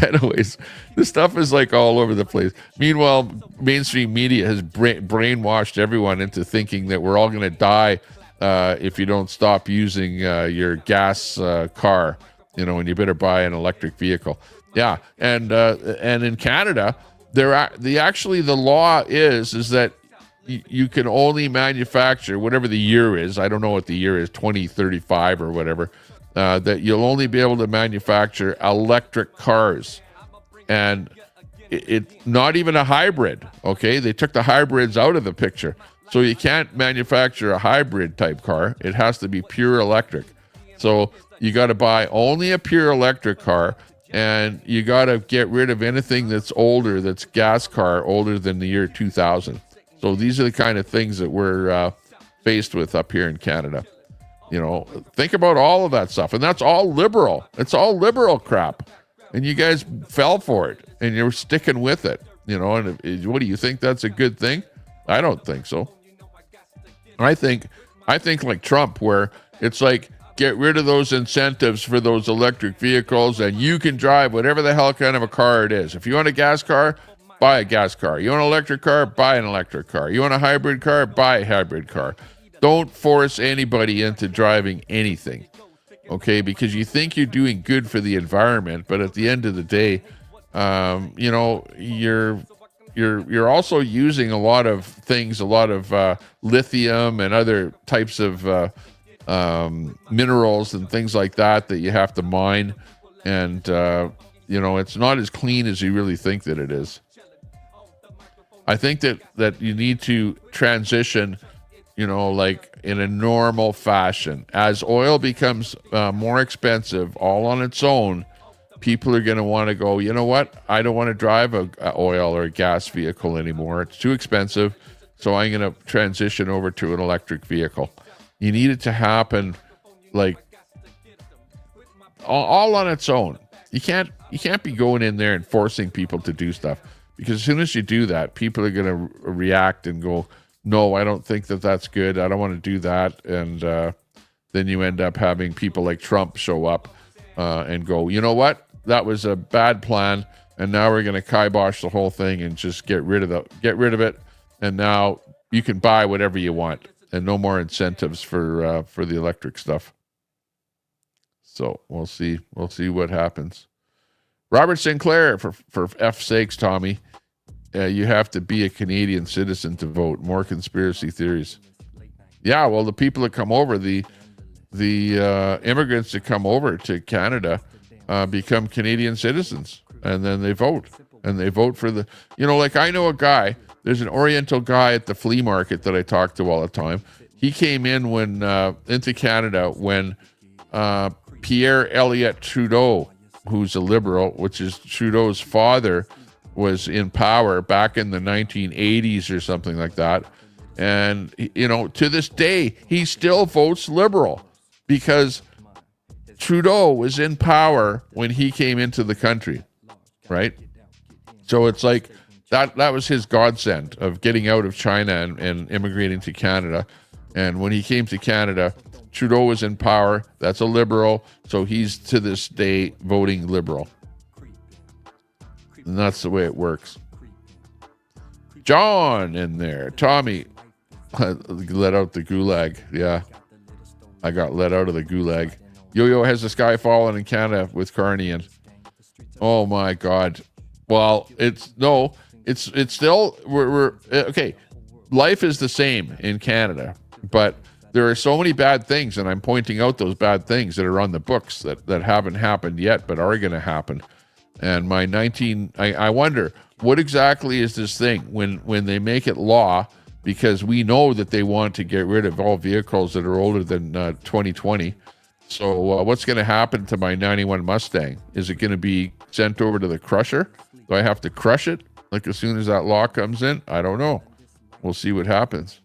anyways, this stuff is like all over the place. Meanwhile, mainstream media has brainwashed everyone into thinking that we're all going to die if you don't stop using your gas car, you know, and you better buy an electric vehicle. Yeah, and in Canada, the law is that you can only manufacture whatever the year is. I don't know what the year is, 2035 or whatever. That you'll only be able to manufacture electric cars, and it's not even a hybrid. Okay, they took the hybrids out of the picture, so you can't manufacture a hybrid type car. It has to be pure electric. So you got to buy only a pure electric car, and you got to get rid of anything that's older, that's gas car, older than the year 2000. So these are the kind of things that we're faced with up here in Canada. You know, think about all of that stuff. And that's all liberal. It's all liberal crap. And you guys fell for it. And you're sticking with it. You know, and what do you think? That's a good thing? I don't think so. I think like Trump, where it's like, get rid of those incentives for those electric vehicles, and you can drive whatever the hell kind of a car it is. If you want a gas car, buy a gas car. You want an electric car, buy an electric car. You want a hybrid car, buy a hybrid car. Don't force anybody into driving anything, okay? Because you think you're doing good for the environment, but at the end of the day, you know, you're also using a lot of things, a lot of lithium and other types of minerals and things like that you have to mine, and you know, it's not as clean as you really think that it is. I think that you need to transition, you know, like in a normal fashion. As oil becomes more expensive all on its own, people are going to want to go, you know what? I don't want to drive a oil or a gas vehicle anymore. It's too expensive. So I'm going to transition over to an electric vehicle. You need it to happen like all on its own. You can't be going in there and forcing people to do stuff, because as soon as you do that, people are going to react and go, no, I don't think that's good. I don't want to do that. And then you end up having people like Trump show up and go, you know what? That was a bad plan. And now we're going to kibosh the whole thing and just get rid of it. And now you can buy whatever you want, and no more incentives for the electric stuff. So we'll see what happens. Robert Sinclair, for F's sakes, Tommy, you have to be a Canadian citizen to vote. More conspiracy theories. Yeah, well, the people that come over, the immigrants that come over to Canada become Canadian citizens, and then they vote. And they vote for the, you know, like I know a guy, there's an Oriental guy at the flea market that I talk to all the time. He came in into Canada when Pierre Elliott Trudeau, who's a liberal, which is Trudeau's father, was in power back in the 1980s or something like that. And, you know, to this day, he still votes liberal because Trudeau was in power when he came into the country, right? So it's like that was his godsend of getting out of China and immigrating to Canada. And when he came to Canada, Trudeau was in power. That's a liberal. So he's to this day voting liberal. And that's the way it works. John in there. Tommy, let out the gulag. Yeah, I got let out of the gulag. Yo-Yo, has the sky fallen in Canada with Carney in? Oh my God. Well, it's still, we're okay. Life is the same in Canada, but there are so many bad things, and I'm pointing out those bad things that are on the books that haven't happened yet, but are going to happen. And I wonder, what exactly is this thing when they make it law, because we know that they want to get rid of all vehicles that are older than 2020. So what's going to happen to my 91 Mustang? Is it going to be sent over to the crusher? Do I have to crush it like as soon as that law comes in? I don't know. We'll see what happens.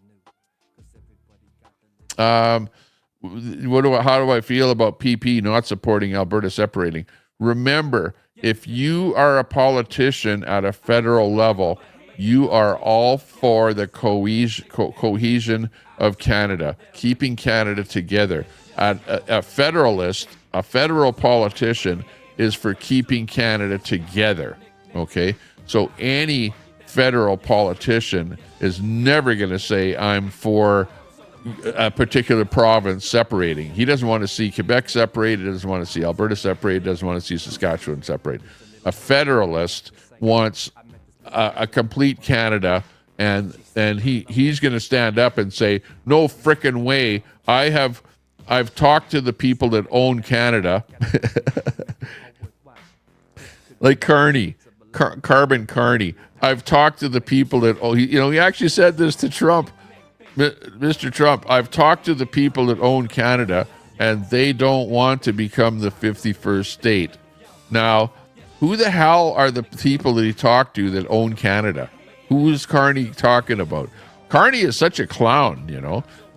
how do I feel about PP not supporting Alberta separating? Remember, if you are a politician at a federal level, you are all for the cohesion of Canada, keeping Canada together. A federalist, a federal politician, is for keeping Canada together. Okay, so any federal politician is never going to say, I'm for a particular province separating. He doesn't want to see Quebec separated, doesn't want to see Alberta separated, doesn't want to see Saskatchewan separated. A federalist wants a complete Canada, and he's going to stand up and say, no frickin' way. I've talked to the people that own Canada, like Carney, Carbon Carney. I've talked to the people that, he actually said this to Trump. Mr. Trump, I've talked to the people that own Canada, and they don't want to become the 51st state. Now, who the hell are the people that he talked to that own Canada? Who is Carney talking about? Carney is such a clown, He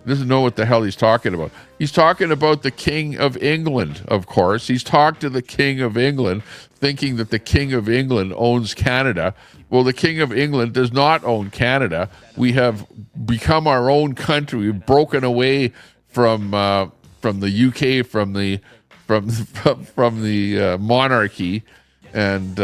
doesn't know what the hell he's talking about. He's talking about the King of England, of course. He's talked to the King of England, thinking that the King of England owns Canada. Well, the King of England does not own Canada. We have become our own country. We've broken away from the UK, from the monarchy, and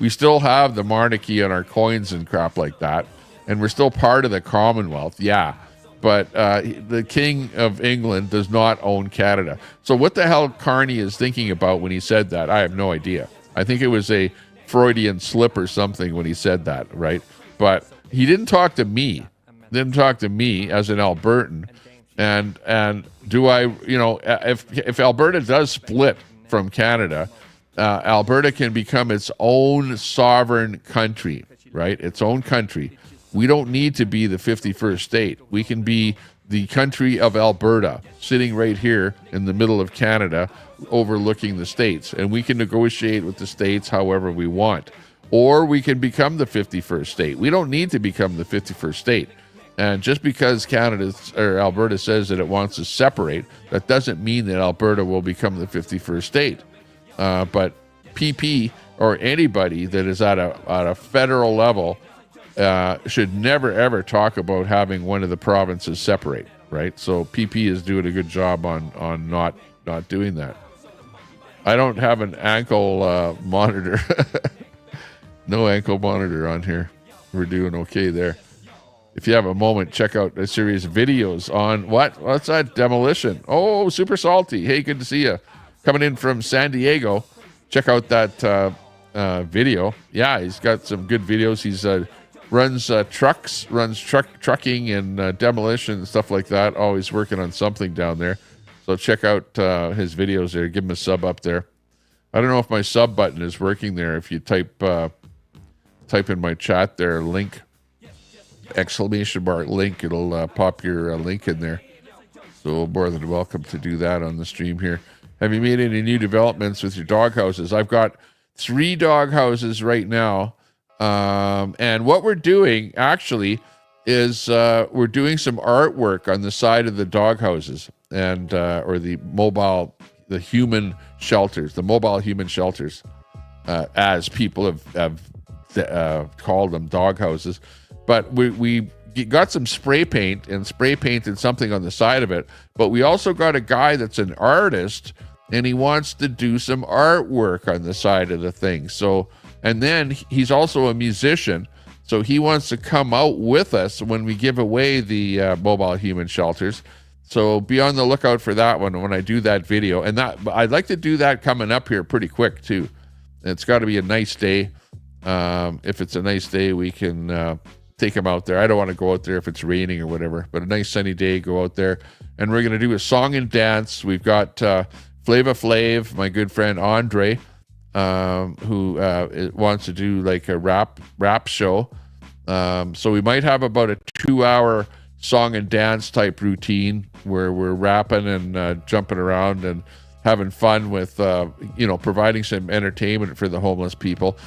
we still have the monarchy on our coins and crap like that, and we're still part of the Commonwealth. Yeah, but the King of England does not own Canada. So what the hell Carney is thinking about when he said that, I have no idea. I think it was a Freudian slip or something when he said that, right? But he didn't talk to me. Didn't talk to me as an Albertan. And do I, if Alberta does split from Canada, Alberta can become its own sovereign country, right? Its own country. We don't need to be the 51st state. We can be the country of Alberta, sitting right here in the middle of Canada, overlooking the states. And we can negotiate with the states however we want. Or we can become the 51st state. We don't need to become the 51st state. And just because Alberta says that it wants to separate, that doesn't mean that Alberta will become the 51st state. But PP or anybody that is at a federal level should never ever talk about having one of the provinces separate, right? So PP is doing a good job on not doing that. I don't have an ankle monitor. No ankle monitor on here. We're doing okay there. If you have a moment, check out a series of videos on what's that? Demolition. Oh, Super Salty. Hey, good to see you. Coming in from San Diego. Check out that video. Yeah, he's got some good videos. He's runs trucking and demolition and stuff like that. Always working on something down there. So check out his videos there. Give him a sub up there. I don't know if my sub button is working there. If you type in my chat there, link, ! link, it'll pop your link in there. So more than welcome to do that on the stream here. Have you made any new developments with your dog houses? I've got 3 dog houses right now. And what we're doing actually is we're doing some artwork on the side of the dog houses and or the mobile human shelters, as people have called them, dog houses. But we got some spray paint and spray painted something on the side of it. But we also got a guy that's an artist, and he wants to do some artwork on the side of the thing. So, and then he's also a musician, so he wants to come out with us when we give away the mobile human shelters. So be on the lookout for that one when I do that video. And that I'd like to do that coming up here pretty quick too. It's got to be a nice day. If it's a nice day, we can take him out there. I don't want to go out there if it's raining or whatever, but a nice sunny day, go out there. And we're going to do a song and dance. We've got Flava Flav, my good friend Andre, who wants to do like a rap show. So we might have about a 2-hour song and dance type routine where we're rapping and jumping around and having fun with, providing some entertainment for the homeless people.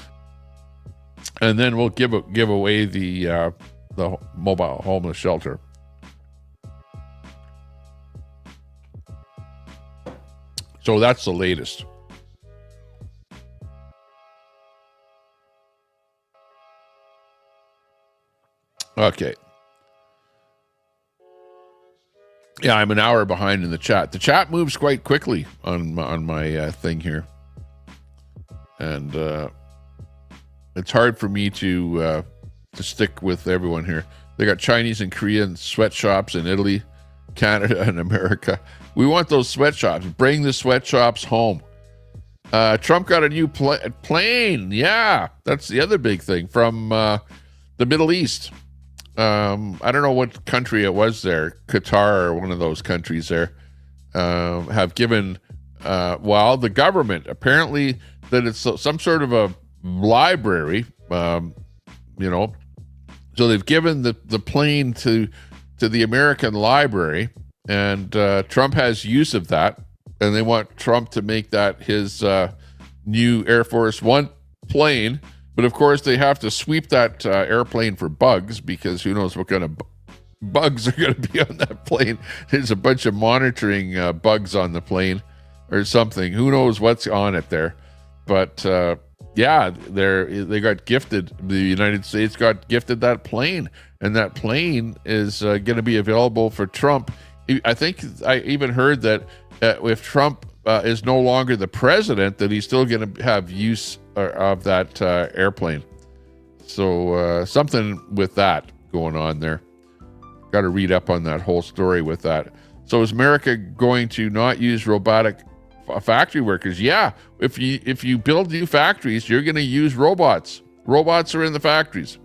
And then we'll give away the mobile homeless shelter. So that's the latest. Okay. Yeah, I'm an hour behind in the chat. The chat moves quite quickly on my thing here, and it's hard for me to stick with everyone here. They got Chinese and Korean sweatshops in Italy, Canada, and America. We want those sweatshops. Bring the sweatshops home. Trump got a new plane. Yeah, that's the other big thing from the Middle East. I don't know what country it was there, Qatar or one of those countries there, have given, the government, apparently that it's some sort of a library, so they've given the plane to the American library, and Trump has use of that, and they want Trump to make that his new Air Force One plane. But of course, they have to sweep that airplane for bugs, because who knows what kind of bugs are going to be on that plane. There's a bunch of monitoring bugs on the plane or something. Who knows what's on it there. But they got gifted. The United States got gifted that plane. And that plane is going to be available for Trump. I think I even heard that if Trump is no longer the president, that he's still going to have use of that airplane. So something with that going on there. Got to read up on that whole story with that. So is America going to not use robotic factory workers? Yeah, if you build new factories, you're going to use robots. Robots are in the factories,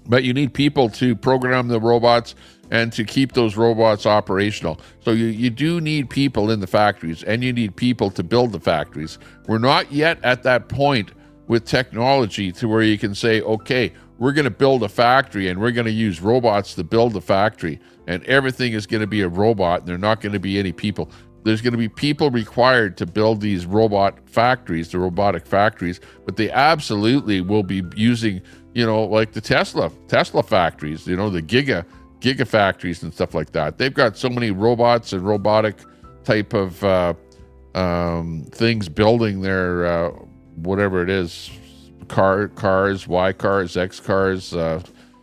but you need people to program the robots and to keep those robots operational. So you do need people in the factories, and you need people to build the factories. We're not yet at that point with technology to where you can say, okay, we're going to build a factory and we're going to use robots to build the factory, and everything is going to be a robot and there are not going to be any people. There's going to be people required to build these robot factories, the robotic factories, but they absolutely will be using, like the Tesla factories, the gigafactories and stuff like that. They've got so many robots and robotic type of things building their whatever it is, cars, Y cars, X cars,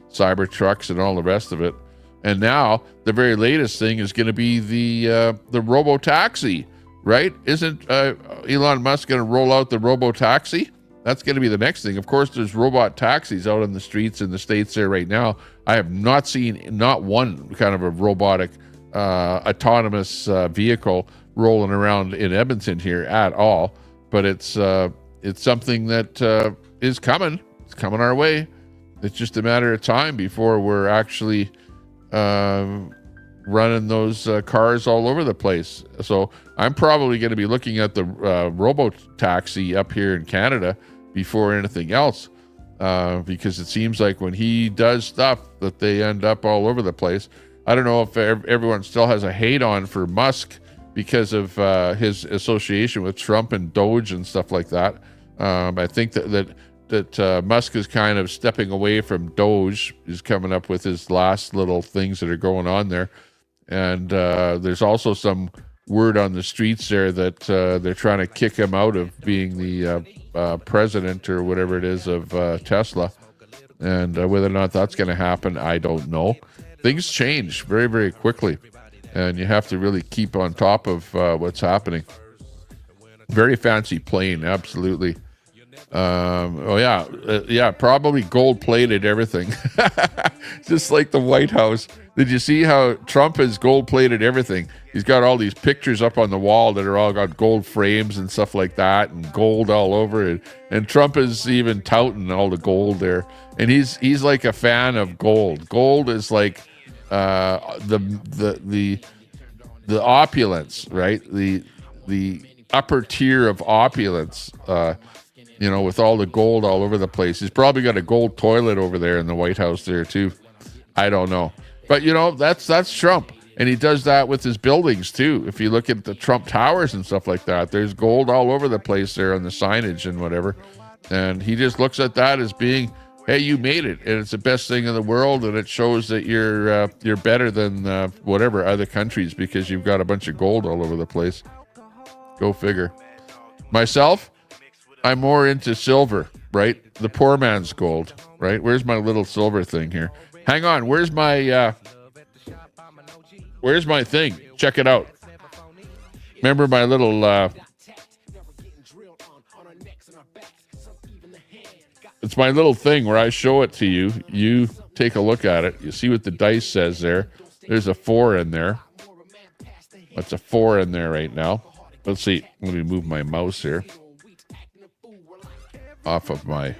cyber trucks, and all the rest of it. And now the very latest thing is going to be the robo taxi, right? Isn't Elon Musk going to roll out the robo taxi? That's going to be the next thing. Of course, there's robot taxis out on the streets in the States there right now. I have not seen not one kind of a robotic autonomous vehicle rolling around in Edmonton here at all. But it's something that is coming. It's coming our way. It's just a matter of time before we're actually running those cars all over the place. So I'm probably going to be looking at the robo taxi up here in Canada before anything else, because it seems like when he does stuff that they end up all over the place. I don't know if everyone still has a hate on for Musk because of his association with Trump and Doge and stuff like that. I think that Musk is kind of stepping away from Doge. He's coming up with his last little things that are going on there. And there's also some word on the streets there that they're trying to kick him out of being the president or whatever it is of Tesla. And whether or not that's going to happen, I don't know. Things change very, very quickly. And you have to really keep on top of what's happening. Very fancy plane, absolutely. Probably gold-plated everything. Just like the White House. Did you see how Trump has gold-plated everything? He's got all these pictures up on the wall that are all got gold frames and stuff like that, and gold all over it. And Trump is even touting all the gold there. And he's like a fan of gold. Gold is like the opulence, right? The upper tier of opulence. With all the gold all over the place. He's probably got a gold toilet over there in the White House there too. I don't know. But that's Trump. And he does that with his buildings too. If you look at the Trump towers and stuff like that, there's gold all over the place there on the signage and whatever. And he just looks at that as being, hey, you made it, and it's the best thing in the world, and it shows that you're better than whatever other countries because you've got a bunch of gold all over the place. Go figure. Myself, I'm more into silver, right? The poor man's gold, right? Where's my little silver thing here? Hang on. Where's my thing? Check it out. Remember my little it's my little thing where I show it to you. You take a look at it. You see what the dice says there. There's a 4 in there. That's a 4 in there right now. Let's see. Let me move my mouse here off of my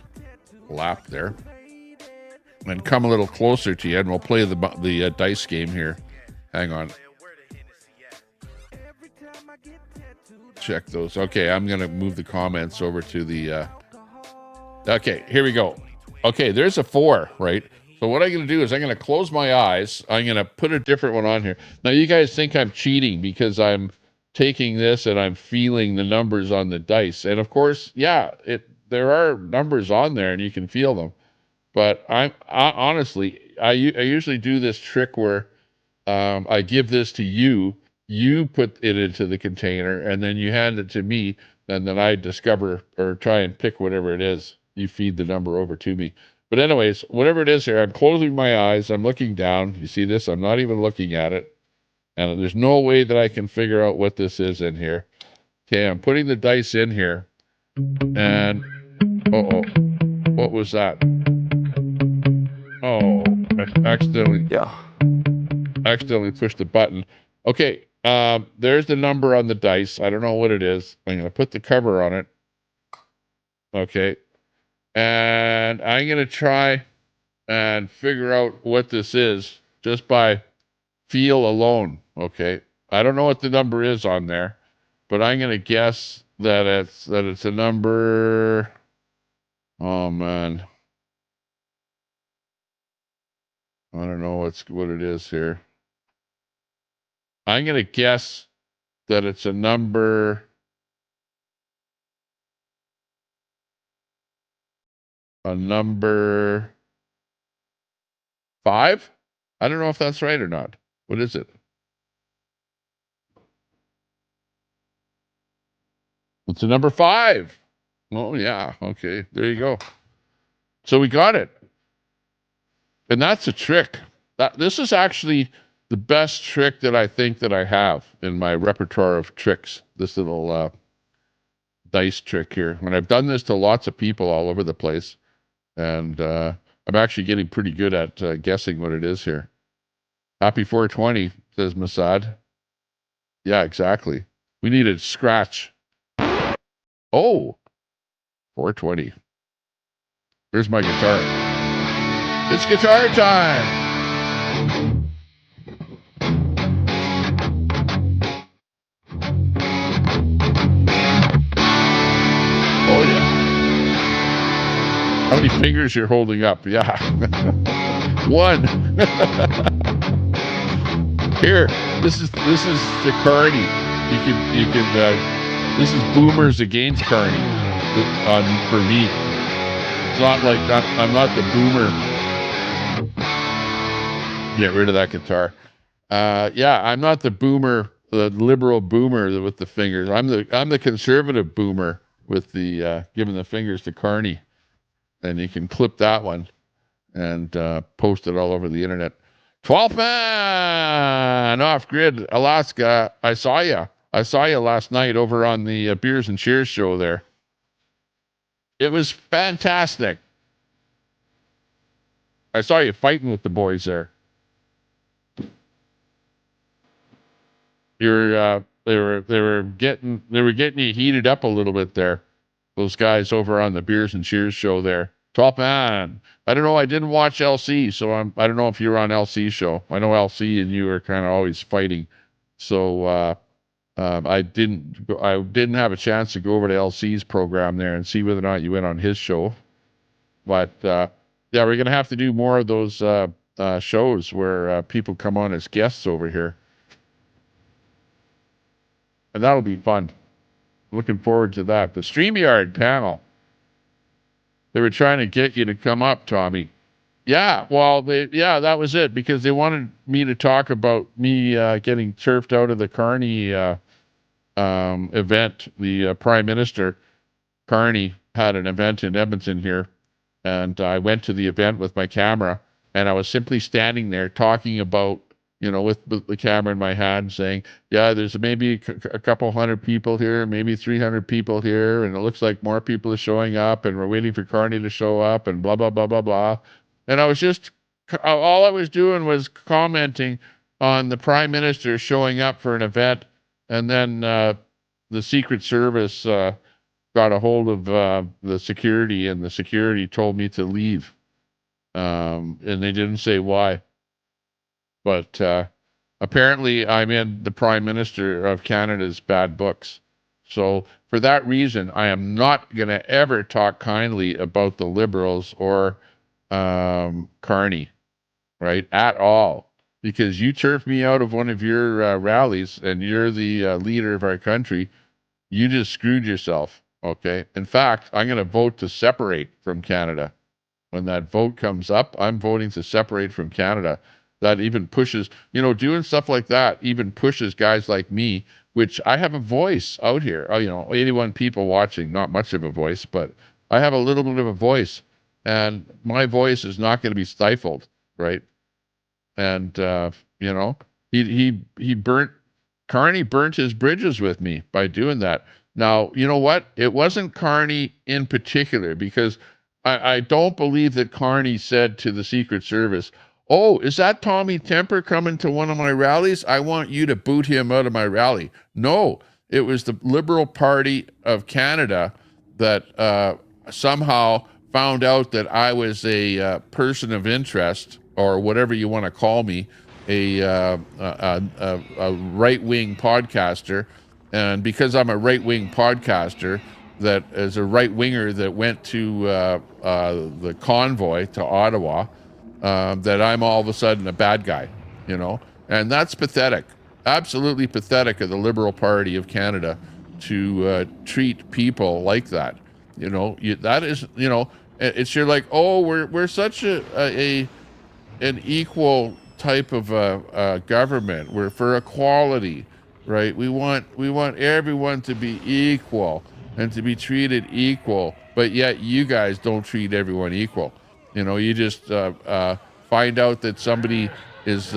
lap there. And come a little closer to you, and we'll play the dice game here. Hang on. Check those. Okay, I'm going to move the comments over to the... Okay, here we go. Okay, there's a 4, right? So what I'm going to do is I'm going to close my eyes. I'm going to put a different one on here. Now, you guys think I'm cheating because I'm taking this and I'm feeling the numbers on the dice. And, of course, yeah, there are numbers on there, and you can feel them. But honestly, I usually do this trick where I give this to you. You put it into the container, and then you hand it to me, and then I discover or try and pick whatever it is. You feed the number over to me. But anyways, whatever it is here, I'm closing my eyes. I'm looking down. You see this? I'm not even looking at it. And there's no way that I can figure out what this is in here. Okay, I'm putting the dice in here. And, uh-oh, what was that? Oh, I accidentally pushed the button. Okay, there's the number on the dice. I don't know what it is. I'm going to put the cover on it. Okay. And I'm going to try and figure out what this is just by feel alone. Okay. I don't know what the number is on there, but I'm going to guess that it's a number. Oh, man. I don't know what it is here. I'm going to guess that it's a number 5. I don't know if that's right or not. What is it? It's a number 5. Oh, yeah. Okay. There you go. So we got it. And that's a trick. This is actually the best trick that I think that I have in my repertoire of tricks. This little dice trick here. And I've done this to lots of people all over the place. And I'm actually getting pretty good at guessing what it is here. Happy 420, says Masad. Yeah, exactly. We need a scratch. Oh, 420. Here's my guitar. It's guitar time. Oh, yeah. How many fingers you're holding up? Yeah. 1. Here, this is the Carney. You can. This is Boomers against Carney. For me, it's not like I'm not the boomer. Get rid of that guitar. Yeah, I'm not the boomer, the liberal boomer with the fingers. I'm the conservative boomer with the giving the fingers to Carney, and you can clip that one and post it all over the internet. 12th man off grid, Alaska. I saw you last night over on the Beers and Cheers show there. It was fantastic. I saw you fighting with the boys there. They were getting you heated up a little bit there. Those guys over on the Beers and Cheers show there. 12th man. I don't know. I didn't watch LC, so I don't know if you were on LC show. I know LC and you were kind of always fighting, so I didn't have a chance to go over to LC's program there and see whether or not you went on his show. But yeah, we're gonna have to do more of those shows where people come on as guests over here, and that'll be fun. Looking forward to that. The StreamYard panel. They were trying to get you to come up, Tommy. Yeah, well, that was it, because they wanted me to talk about me getting turfed out of the Carney event. The Prime Minister, Carney, had an event in Edmonton here, and I went to the event with my camera, and I was simply standing there talking about, with the camera in my hand, saying, yeah, there's maybe a couple hundred people here, maybe 300 people here, and it looks like more people are showing up, and we're waiting for Carney to show up, and blah, blah, blah, blah, blah. And I was just, all I was doing was commenting on the Prime Minister showing up for an event, and then the Secret Service got a hold of the security, and the security told me to leave. And they didn't say why. But apparently I'm in the Prime Minister of Canada's bad books. So for that reason, I am not going to ever talk kindly about the Liberals or Carney, right, at all. Because you turfed me out of one of your rallies, and you're the leader of our country. You just screwed yourself, okay? In fact, I'm going to vote to separate from Canada. When that vote comes up, I'm voting to separate from Canada. That even pushes, doing stuff like that even pushes guys like me, which I have a voice out here. 81 people watching, not much of a voice, but I have a little bit of a voice, and my voice is not going to be stifled, right? And Carney burnt his bridges with me by doing that. Now, you know what? It wasn't Carney in particular, because I don't believe that Carney said to the Secret Service, oh, is that Tommy Temper coming to one of my rallies? I want you to boot him out of my rally. No, it was the Liberal Party of Canada that somehow found out that I was a person of interest, or whatever you want to call me, a right-wing podcaster. And because I'm a right-wing podcaster, that is a right-winger that went to the convoy to Ottawa, that I'm all of a sudden a bad guy, and that's pathetic, absolutely pathetic of the Liberal Party of Canada to treat people like that. That is, it's, you're like, oh, we're such an equal type of government. We're for equality, right? We want everyone to be equal and to be treated equal, but yet you guys don't treat everyone equal. You just find out that somebody is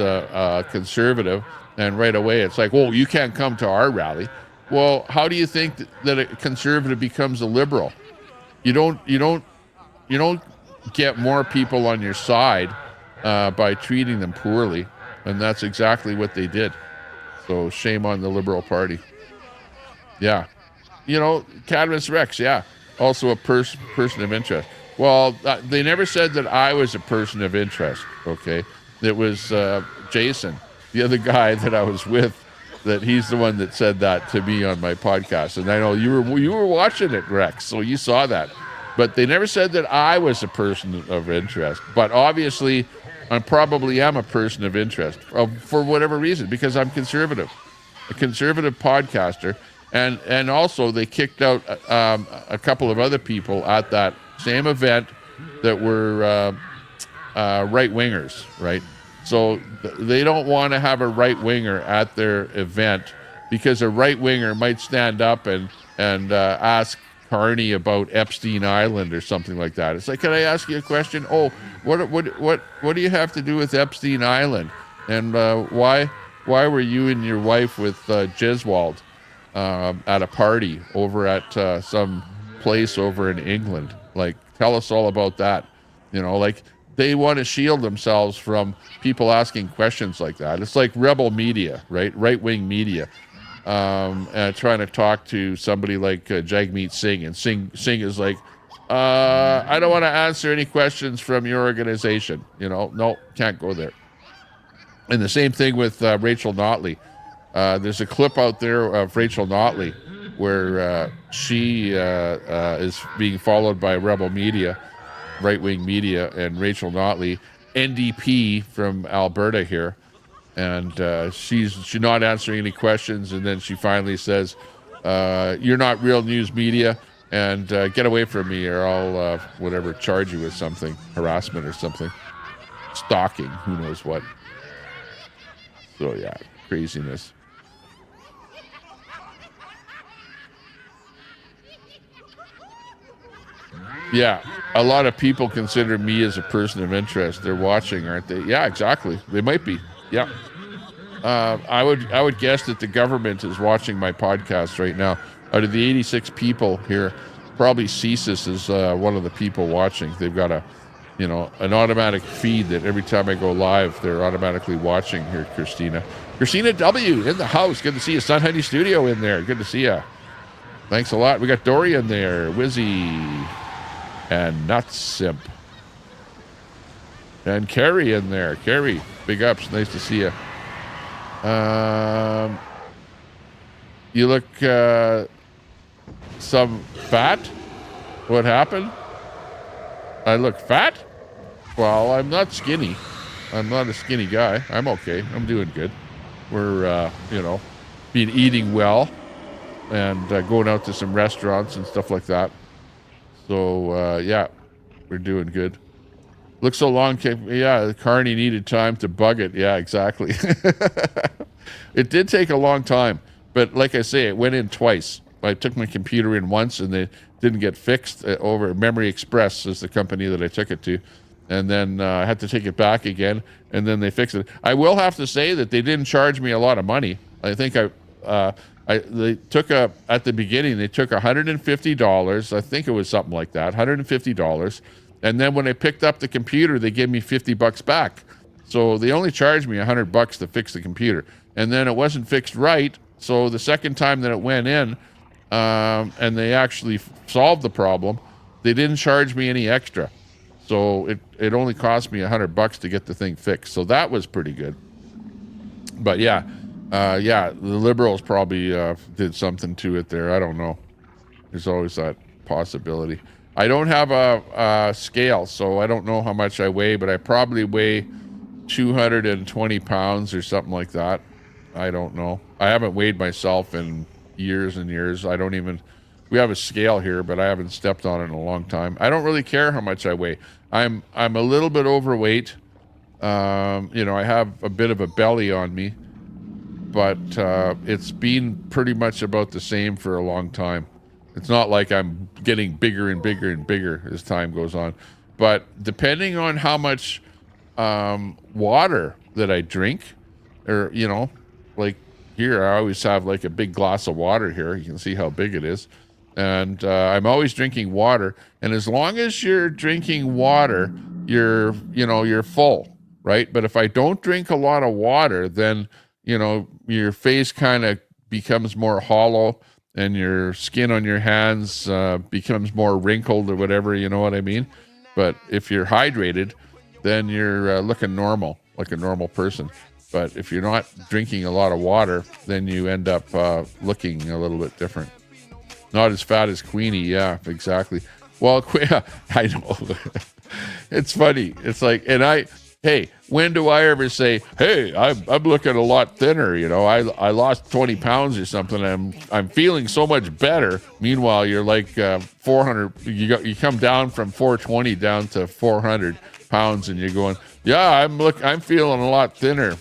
conservative, and right away it's like, well, you can't come to our rally. Well, how do you think that a conservative becomes a liberal? You don't get more people on your side by treating them poorly, and that's exactly what they did. So shame on the Liberal Party. Yeah. Cadmus Rex, yeah, also a person of interest. Well, they never said that I was a person of interest, okay? It was Jason, the other guy that I was with, that he's the one that said that to me on my podcast. And I know you were watching it, Rex, so you saw that. But they never said that I was a person of interest. But obviously, I probably am a person of interest for whatever reason, because I'm conservative, a conservative podcaster. And also they kicked out a couple of other people at that same event that were right-wingers, right? So they don't want to have a right-winger at their event, because a right-winger might stand up and ask Carney about Epstein Island or something like that. It's like, can I ask you a question? Oh, what do you have to do with Epstein Island? And why were you and your wife with Jeswald at a party over at some place over in England? Like, tell us all about that. Like, they want to shield themselves from people asking questions like that. It's like rebel media, right? Right-wing media. Trying to talk to somebody like Jagmeet Singh, and Singh is like, I don't want to answer any questions from your organization. No, can't go there. And the same thing with Rachel Notley. There's a clip out there of Rachel Notley where she is being followed by rebel media, right-wing media, and Rachel Notley, NDP from Alberta here. And she's not answering any questions, and then she finally says, you're not real news media, and get away from me, or I'll whatever, charge you with something, harassment or something, stalking, who knows what. So yeah, craziness. Yeah, a lot of people consider me as a person of interest. They're watching, aren't they? Yeah, exactly. They might be. Yeah. I would guess that the government is watching my podcast right now. Out of the 86 people here, probably CSIS is one of the people watching. They've got an automatic feed that every time I go live, they're automatically watching here. Christina W in the house. Good to see you. Sun Honey Studio in there. Good to see you. Thanks a lot. We got Dory in there, Wizzy, and Nuts Simp, and Carrie in there. Carrie, big ups. Nice to see you. You look some fat. What happened? I look fat? Well, I'm not skinny. I'm not a skinny guy. I'm okay. I'm doing good. We're, been eating well and going out to some restaurants and stuff like that. So, yeah, we're doing good. Looks so long. Yeah, Carney needed time to bug it. Yeah, exactly. It did take a long time. But like I say, it went in twice. I took my computer in once and they didn't get fixed over Memory Express is the company that I took it to. And then I had to take it back again, and then they fixed it. I will have to say that they didn't charge me a lot of money. I think they took at the beginning, they took $150. I think it was something like that, $150. And then when I picked up the computer, they gave me $50 back. So they only charged me $100 to fix the computer. And then it wasn't fixed right. So the second time that it went in, and they actually solved the problem, they didn't charge me any extra. So it only cost me $100 to get the thing fixed. So that was pretty good. But yeah, the Liberals probably did something to it there. I don't know. There's always that possibility. I don't have a scale, so I don't know how much I weigh, but I probably weigh 220 pounds or something like that. I don't know. I haven't weighed myself in years and years. We have a scale here, but I haven't stepped on it in a long time. I don't really care how much I weigh. I'm a little bit overweight. I have a bit of a belly on me, but it's been pretty much about the same for a long time. It's not like I'm getting bigger and bigger and bigger as time goes on. But depending on how much water that I drink, or, like here, I always have like a big glass of water here. You can see how big it is. And I'm always drinking water. And as long as you're drinking water, you're full, right? But if I don't drink a lot of water, then, your face kind of becomes more hollow and your skin on your hands becomes more wrinkled or whatever, you know what I mean? But if you're hydrated, then you're looking normal, like a normal person. But if you're not drinking a lot of water, then you end up looking a little bit different. Not as fat as Queenie. Yeah, exactly. Well, I know. It's funny. It's like, hey, when do I ever say, hey, I'm looking a lot thinner, I lost 20 pounds or something. I'm feeling so much better. Meanwhile, you're like 400, you come down from 420 down to 400 pounds and you're going, yeah, I'm feeling a lot thinner,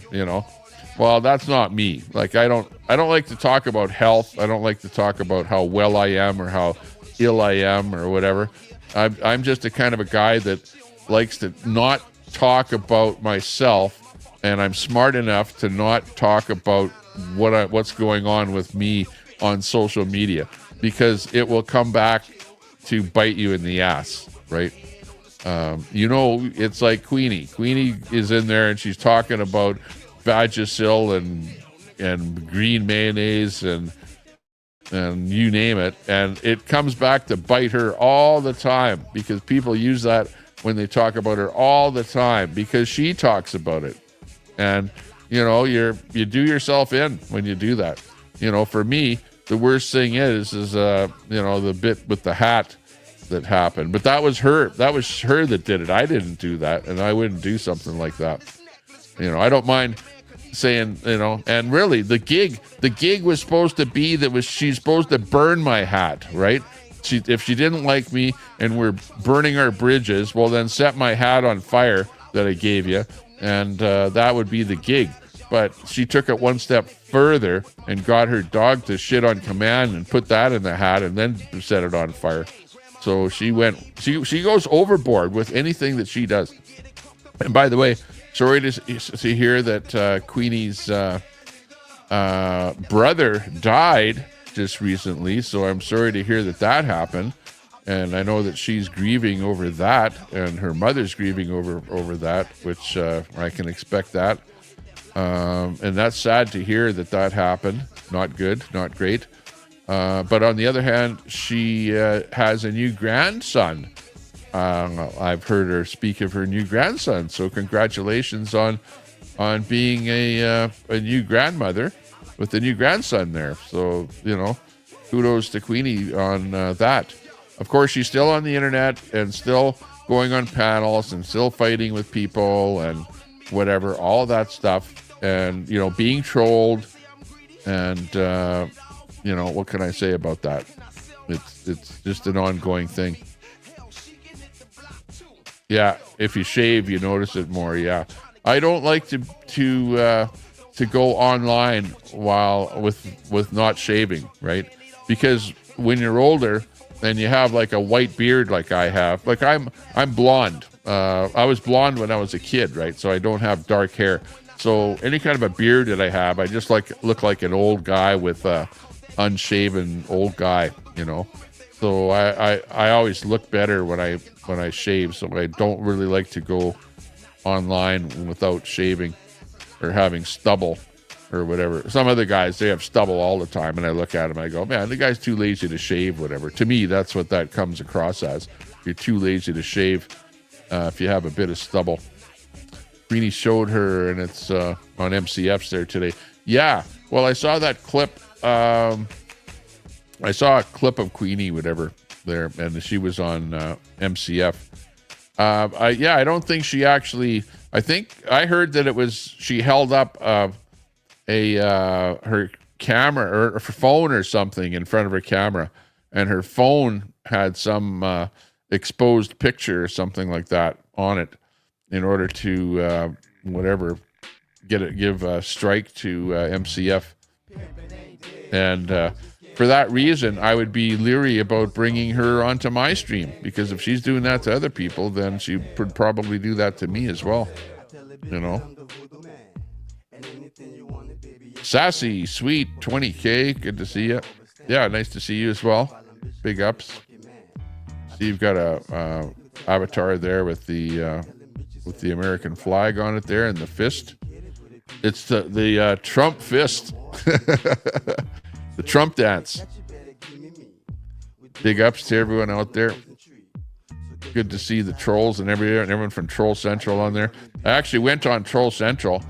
Well, that's not me. Like, I don't like to talk about health. I don't like to talk about how well I am or how ill I am or whatever. I'm just a kind of a guy that likes to not talk about myself, and I'm smart enough to not talk about what's going on with me on social media, because it will come back to bite you in the ass, right? It's like Queenie. Queenie is in there and she's talking about Vagisil and green mayonnaise and you name it, and it comes back to bite her all the time, because people use that when they talk about her all the time, because she talks about it. And you do yourself in when you do that. For me, the worst thing is the bit with the hat that happened, but that was her that did it. I didn't do that, and I wouldn't do something like that. I don't mind saying, and really the gig was supposed to be she's supposed to burn my hat, right? If she didn't like me and we're burning our bridges, well, then set my hat on fire that I gave you, and that would be the gig. But she took it one step further and got her dog to shit on command and put that in the hat and then set it on fire. So she goes overboard with anything that she does. And by the way, sorry to hear that Queenie's brother died just recently. So I'm sorry to hear that happened. And I know that she's grieving over that, and her mother's grieving over that, which I can expect that. And that's sad to hear that happened. Not good, not great. But on the other hand, she has a new grandson. I've heard her speak of her new grandson. So congratulations on being a new grandmother with a new grandson there. So, kudos to Queenie on that. Of course, she's still on the internet and still going on panels and still fighting with people and whatever, all that stuff. And, being trolled. And, what can I say about that? It's just an ongoing thing. Yeah, if you shave, you notice it more. Yeah, I don't like to go online while with not shaving, right? Because when you're older and you have like a white beard like I have, like I'm blonde. I was blonde when I was a kid, right? So I don't have dark hair. So any kind of a beard that I have, I just look like an old guy with a unshaven old guy, So I always look better when I shave. So I don't really like to go online without shaving or having stubble or whatever. Some other guys, they have stubble all the time, and I look at them and I go, man, the guy's too lazy to shave, whatever. To me, that's what that comes across as. You're too lazy to shave if you have a bit of stubble. Queenie showed her, and it's on MCFs there today. Yeah, well, I saw that clip. I saw a clip of Queenie, whatever, there, and she was on MCF. I don't think she actually. I think I heard that it was she held up her camera or her phone or something in front of her camera, and her phone had some exposed picture or something like that on it, in order to give a strike to MCF. And for that reason, I would be leery about bringing her onto my stream, because if she's doing that to other people, then she would probably do that to me as well. Sassy, sweet, 20K, good to see you. Yeah, nice to see you as well. Big ups. See, you've got a avatar there with the American flag on it there and the fist. It's the Trump fist. The Trump dance. Big ups to everyone out there. Good to see the trolls and everyone from Troll Central on there. I actually went on Troll Central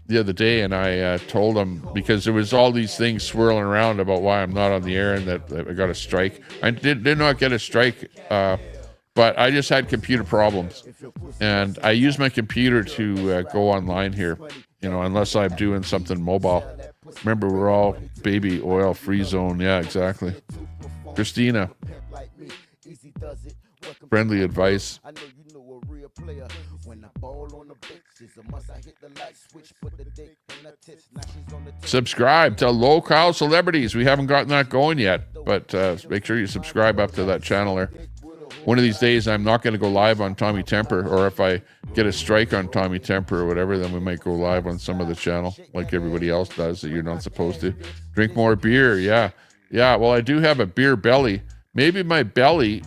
the other day, and I told them, because there was all these things swirling around about why I'm not on the air and that I got a strike. I did not get a strike, but I just had computer problems, and I use my computer to go online here, unless I'm doing something mobile. Remember, we're all baby oil free zone. Yeah, exactly. Christina, friendly advice. Subscribe to Local Celebrities. We haven't gotten that going yet, but make sure you subscribe up to that channel there. One of these days, I'm not going to go live on Tommy Temper, or if I get a strike on Tommy Temper or whatever, then we might go live on some of the channel, like everybody else does that you're not supposed to. Drink more beer, yeah. Well, I do have a beer belly. Maybe my belly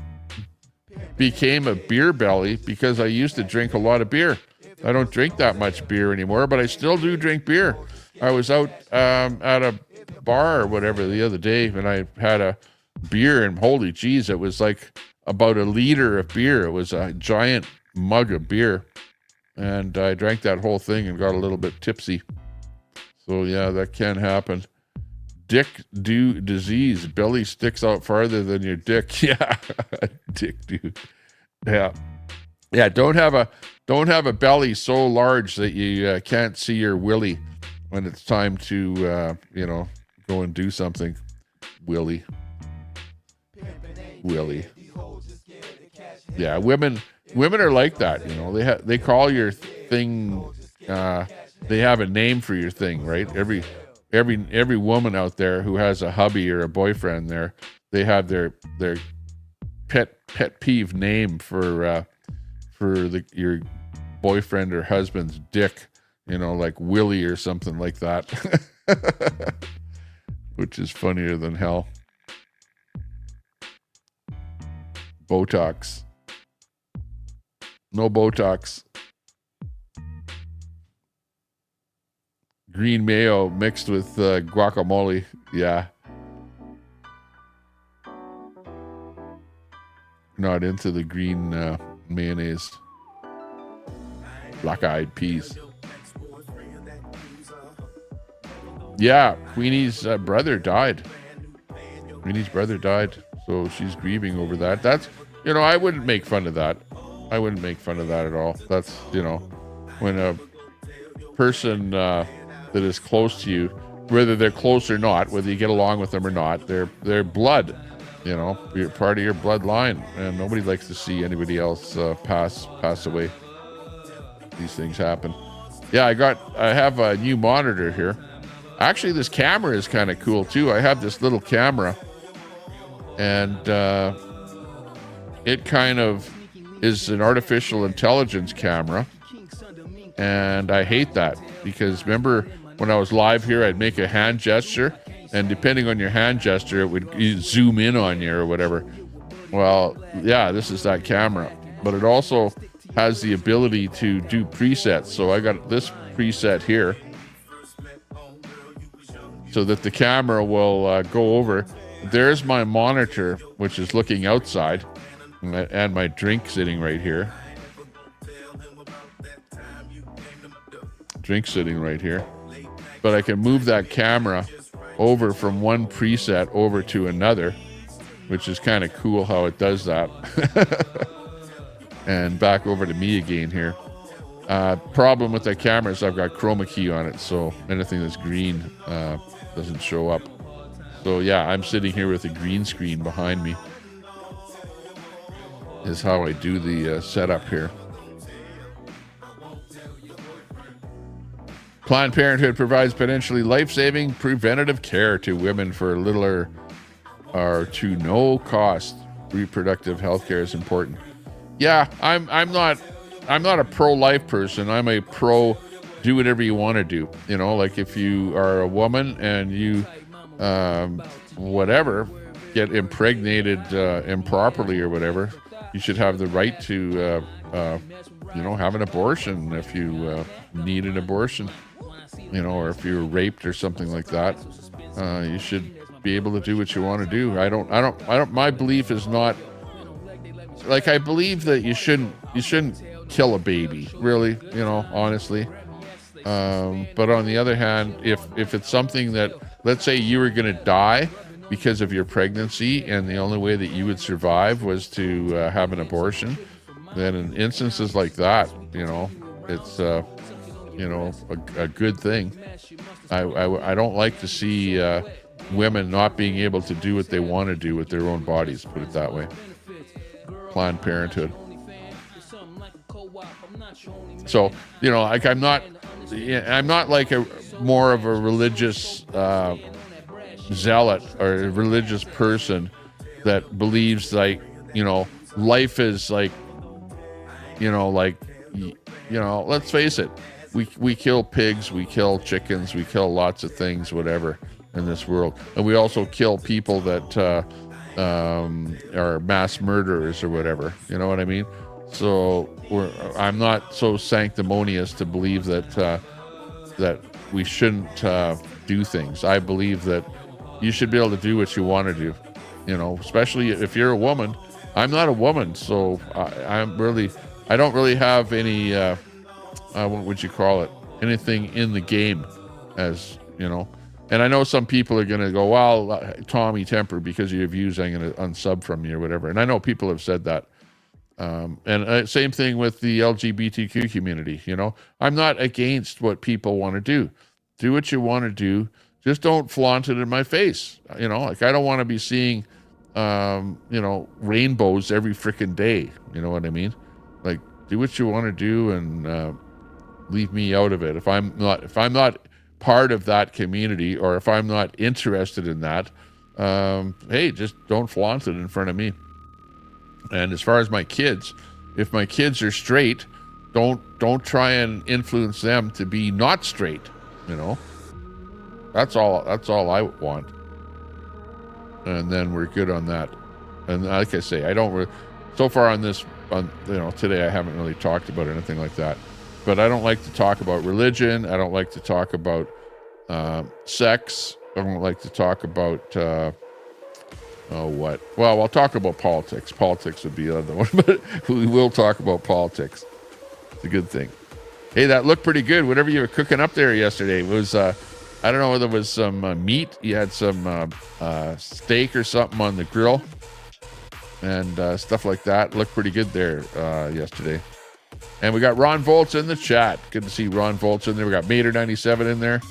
became a beer belly because I used to drink a lot of beer. I don't drink that much beer anymore, but I still do drink beer. I was out at a bar or whatever the other day, and I had a beer, and holy geez, it was like about a liter of beer. It was a giant mug of beer, and I drank that whole thing and got a little bit tipsy. So yeah, that can happen. Dick do disease. Belly sticks out farther than your dick. Yeah, dick do. Yeah. Don't have a belly so large that you can't see your willy when it's time to go and do something. Willy. Yeah, women are like that. They call your thing. They have a name for your thing, right? Every woman out there who has a hubby or a boyfriend there, they have their pet pet peeve name for your boyfriend or husband's dick, like Willie or something like that, which is funnier than hell. Botox. No Botox. Green mayo mixed with guacamole. Yeah. Not into the green mayonnaise. Black-eyed peas. Yeah, Queenie's brother died. Queenie's brother died, so she's grieving over that. That's, I wouldn't make fun of that. I wouldn't make fun of that at all. That's, when a person that is close to you, whether they're close or not, whether you get along with them or not, they're blood. You're part of your bloodline, and nobody likes to see anybody else pass away. These things happen. Yeah, I have a new monitor here. Actually, this camera is kind of cool too. I have this little camera, and it kind of is an artificial intelligence camera, and I hate that because remember when I was live here, I'd make a hand gesture, and depending on your hand gesture, it would zoom in on you or whatever. Well, yeah, this is that camera, but it also has the ability to do presets. So I got this preset here so that the camera will go over. There's my monitor, which is looking outside, and my drink sitting right here. Drink sitting right here. But I can move that camera over from one preset over to another, which is kind of cool how it does that. And back over to me again here. Problem with that camera is I've got chroma key on it, so anything that's green doesn't show up. So yeah, I'm sitting here with a green screen behind me is how I do the setup here. Planned Parenthood provides potentially life-saving preventative care to women for little or to no cost. Reproductive health care is important. Yeah, I'm not a pro-life person. I'm a pro do whatever you want to do. Like if you are a woman and you whatever get impregnated improperly or whatever, you should have the right to have an abortion if you need an abortion. Or if you're raped or something like that, you should be able to do what you want to do. I don't. My belief is not like I believe that you shouldn't kill a baby, really. Honestly. But on the other hand, if it's something that, let's say you were going to die because of your pregnancy, and the only way that you would survive was to have an abortion, then in instances like that, it's a good thing. I don't like to see women not being able to do what they want to do with their own bodies, put it that way. Planned Parenthood. So, like I'm not like more of a religious zealot or a religious person that believes like, life is like, let's face it. We kill pigs, we kill chickens, we kill lots of things, whatever, in this world. And we also kill people that are mass murderers or whatever. You know what I mean? So I'm not so sanctimonious to believe that we shouldn't do things. I believe that you should be able to do what you want to do. Especially if you're a woman. I'm not a woman, so I don't really have any. What would you call it? Anything in the game, as And I know some people are going to go, well, Tommy Temper, because of your views, I'm going to unsub from you or whatever. And I know people have said that. And same thing with the LGBTQ community. I'm not against what people want to do. Do what you want to do. Just don't flaunt it in my face. Like I don't want to be seeing, rainbows every freaking day. You know what I mean? Like do what you want to do and leave me out of it. If I'm not part of that community, or if I'm not interested in that, hey, just don't flaunt it in front of me. And as far as my kids, if my kids are straight, don't try and influence them to be not straight. You know, that's all I want. And then we're good on that. And like I say, I don't so far on this, today I haven't really talked about anything like that. But I don't like to talk about religion. I don't like to talk about sex. I don't like to talk about what? Well, I'll talk about politics. Politics would be another one, but we will talk about politics. It's a good thing. Hey, that looked pretty good. Whatever you were cooking up there yesterday was, I don't know whether it was some meat. You had some steak or something on the grill and stuff like that. Looked pretty good there yesterday. And we got Ron Volts in the chat. Good to see Ron Volts in there. We got Mater97 in there.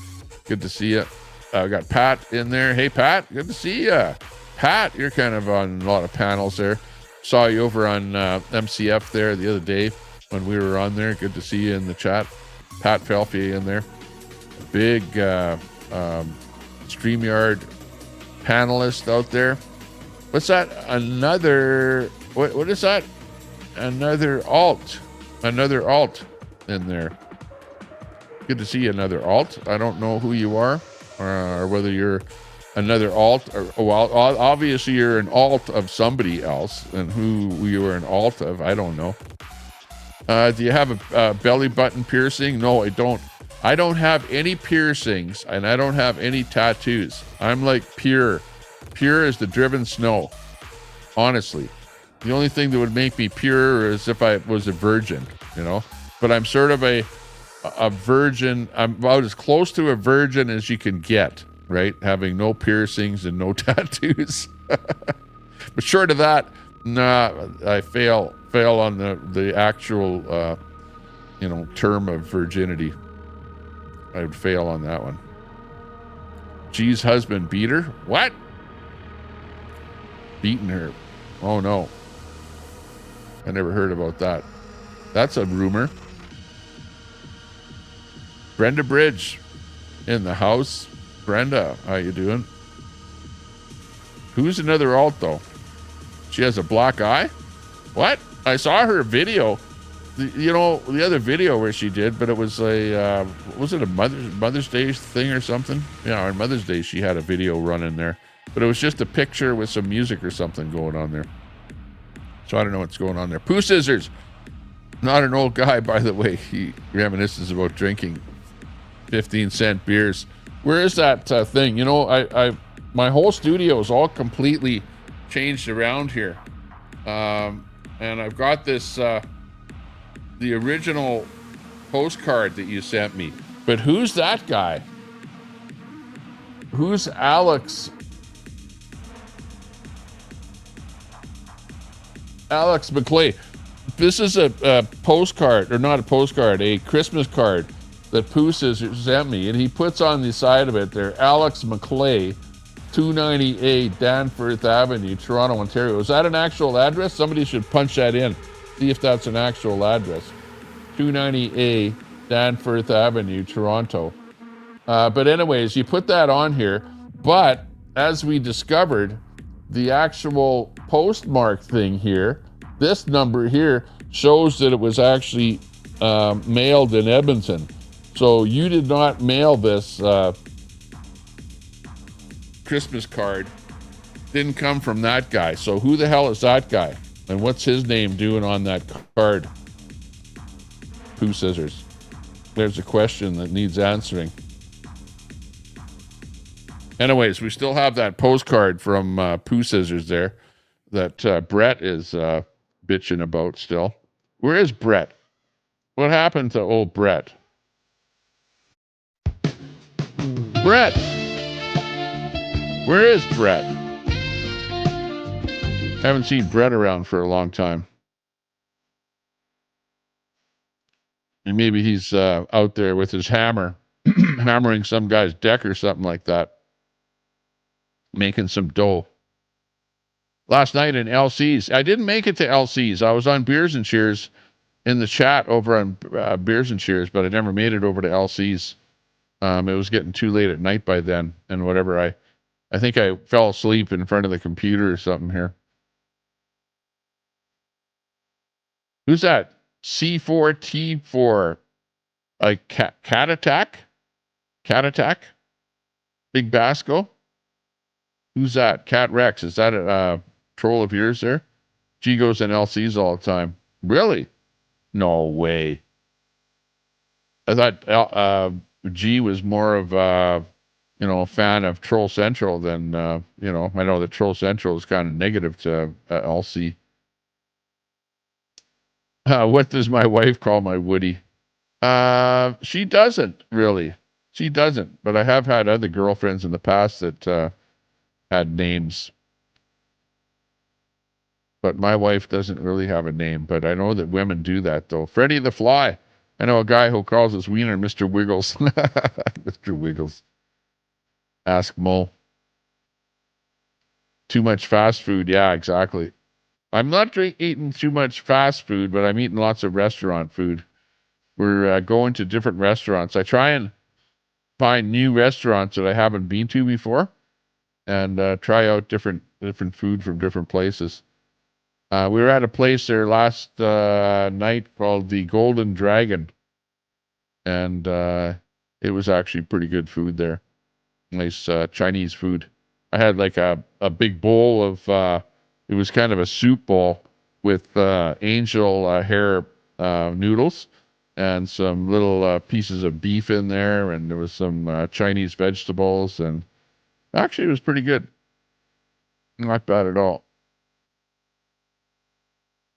Good to see you. We got Pat in there. Hey, Pat. Good to see you. Pat, you're kind of on a lot of panels there. Saw you over on MCF there the other day when we were on there. Good to see you in the chat. Pat Felfie in there. A big StreamYard panelist out there. What's that? What is that? Another alt in there. Good to see another alt. I don't know who you are or whether you're another alt. Well, obviously you're an alt of somebody else, and who you are an alt of, I don't know. Do you have a belly button piercing? No, I don't. I don't have any piercings, and I don't have any tattoos. I'm like pure as the driven snow. Honestly, the only thing that would make me pure is if I was a virgin, you know. But I'm sort of a virgin. I'm about as close to a virgin as you can get, right? Having no piercings and no tattoos. But short of that, nah, I fail on the actual, term of virginity. I would fail on that one. G's husband beat her? What? Beating her? Oh no. I never heard about that. That's a rumor. Brenda Bridge in the house. Brenda, how you doing? Who's another alt though? She has a black eye? What? I saw her video. The other video where she did, but it was was it a Mother's Day thing or something? Yeah, on Mother's Day she had a video running there. But it was just a picture with some music or something going on there. So I don't know what's going on there. Pooh Scissors. Not an old guy, by the way. He reminisces about drinking 15-cent beers. Where is that thing? I my whole studio is all completely changed around here. And I've got this, the original postcard that you sent me. But who's that guy? Who's Alex? Alex McClay. This is a postcard, or not a postcard, a Christmas card that Pooh sent me, and he puts on the side of it there, Alex McClay, 298 Danforth Avenue, Toronto, Ontario. Is that an actual address? Somebody should punch that in, see if that's an actual address. 298 Danforth Avenue, Toronto. But anyways, you put that on here, but as we discovered, the actual postmark thing here, this number here, shows that it was actually mailed in Edmonton. So you did not mail this Christmas card. Didn't come from that guy. So who the hell is that guy? And what's his name doing on that card? Pooh Scissors. There's a question that needs answering. Anyways, we still have that postcard from Pooh Scissors there that Brett is bitching about still. Where is Brett? What happened to old Brett? Brett! Where is Brett? Haven't seen Brett around for a long time. And maybe he's out there with his hammer, hammering some guy's deck or something like that. Making some dough. Last night in LC's. I didn't make it to LC's. I was on Beers and Cheers in the chat over on Beers and Cheers, but I never made it over to LC's. It was getting too late at night by then, and whatever. I think I fell asleep in front of the computer or something here. Who's that? C4T4. Like cat attack? Cat attack? Big Basco? Who's that? Cat Rex. Is that a troll of yours there? G goes in LCs all the time. Really? No way. I thought G was more of a fan of Troll Central than I know that Troll Central is kind of negative to LC. What does my wife call my Woody? She doesn't really. She doesn't. But I have had other girlfriends in the past that had names. But my wife doesn't really have a name. But I know that women do that, though. Freddie the Fly. I know a guy who calls his wiener Mr. Wiggles. Mr. Wiggles. Ask Mo. Too much fast food. Yeah, exactly. I'm not eating too much fast food, but I'm eating lots of restaurant food. We're going to different restaurants. I try and find new restaurants that I haven't been to before and try out different food from different places. We were at a place there last night called the Golden Dragon, and it was actually pretty good food there. Nice Chinese food. I had like a big bowl of, it was kind of a soup bowl with angel hair noodles and some little pieces of beef in there, and there was some Chinese vegetables, and actually it was pretty good. Not bad at all.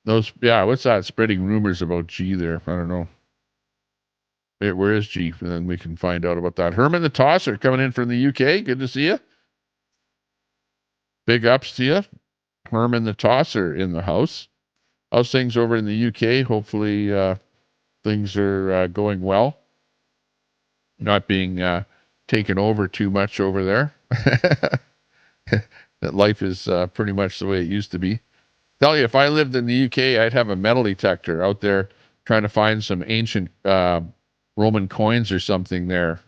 What's that? Spreading rumors about G there. I don't know. Where is G? And then we can find out about that. Herman the Tosser coming in from the UK. Good to see you. Big ups to you. Herman the Tosser in the house. How's things over in the UK? Hopefully things are going well. Not being taken over too much over there. That life is pretty much the way it used to be. Tell you, if I lived in the UK, I'd have a metal detector out there trying to find some ancient Roman coins or something there,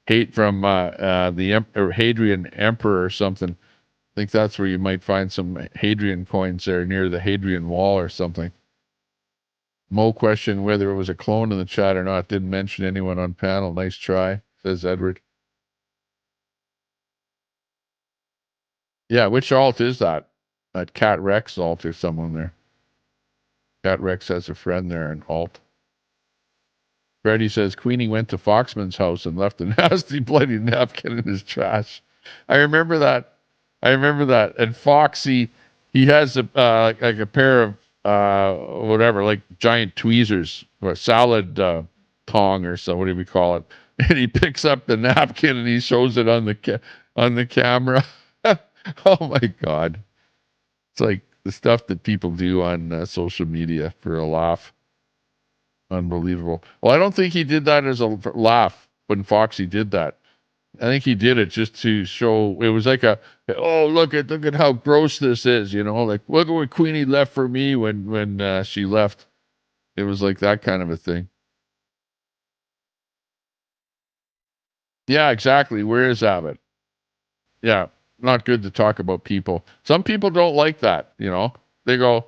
hate from the Hadrian Emperor or something. I think that's where you might find some Hadrian coins there near the Hadrian Wall or something. Mo questioned whether it was a clone in the chat or not. Didn't mention anyone on panel. Nice try, says Edward. Yeah, which alt is that? That Cat Rex alt or someone there. Cat Rex has a friend there in alt. Freddie says Queenie went to Foxman's house and left a nasty bloody napkin in his trash. I remember that. And Foxy, he has like a pair of whatever, like giant tweezers or salad tong or so, whatever you call it. And he picks up the napkin and he shows it on the camera. Oh my God. It's like the stuff that people do on social media for a laugh. Unbelievable. Well, I don't think he did that as a laugh when Foxy did that. I think he did it just to show. It was like look at how gross this is, like look at what Queenie left for me when she left. It was like that kind of a thing. Yeah, exactly. Where is Abbott? Yeah, not good to talk about people. Some people don't like that, They go,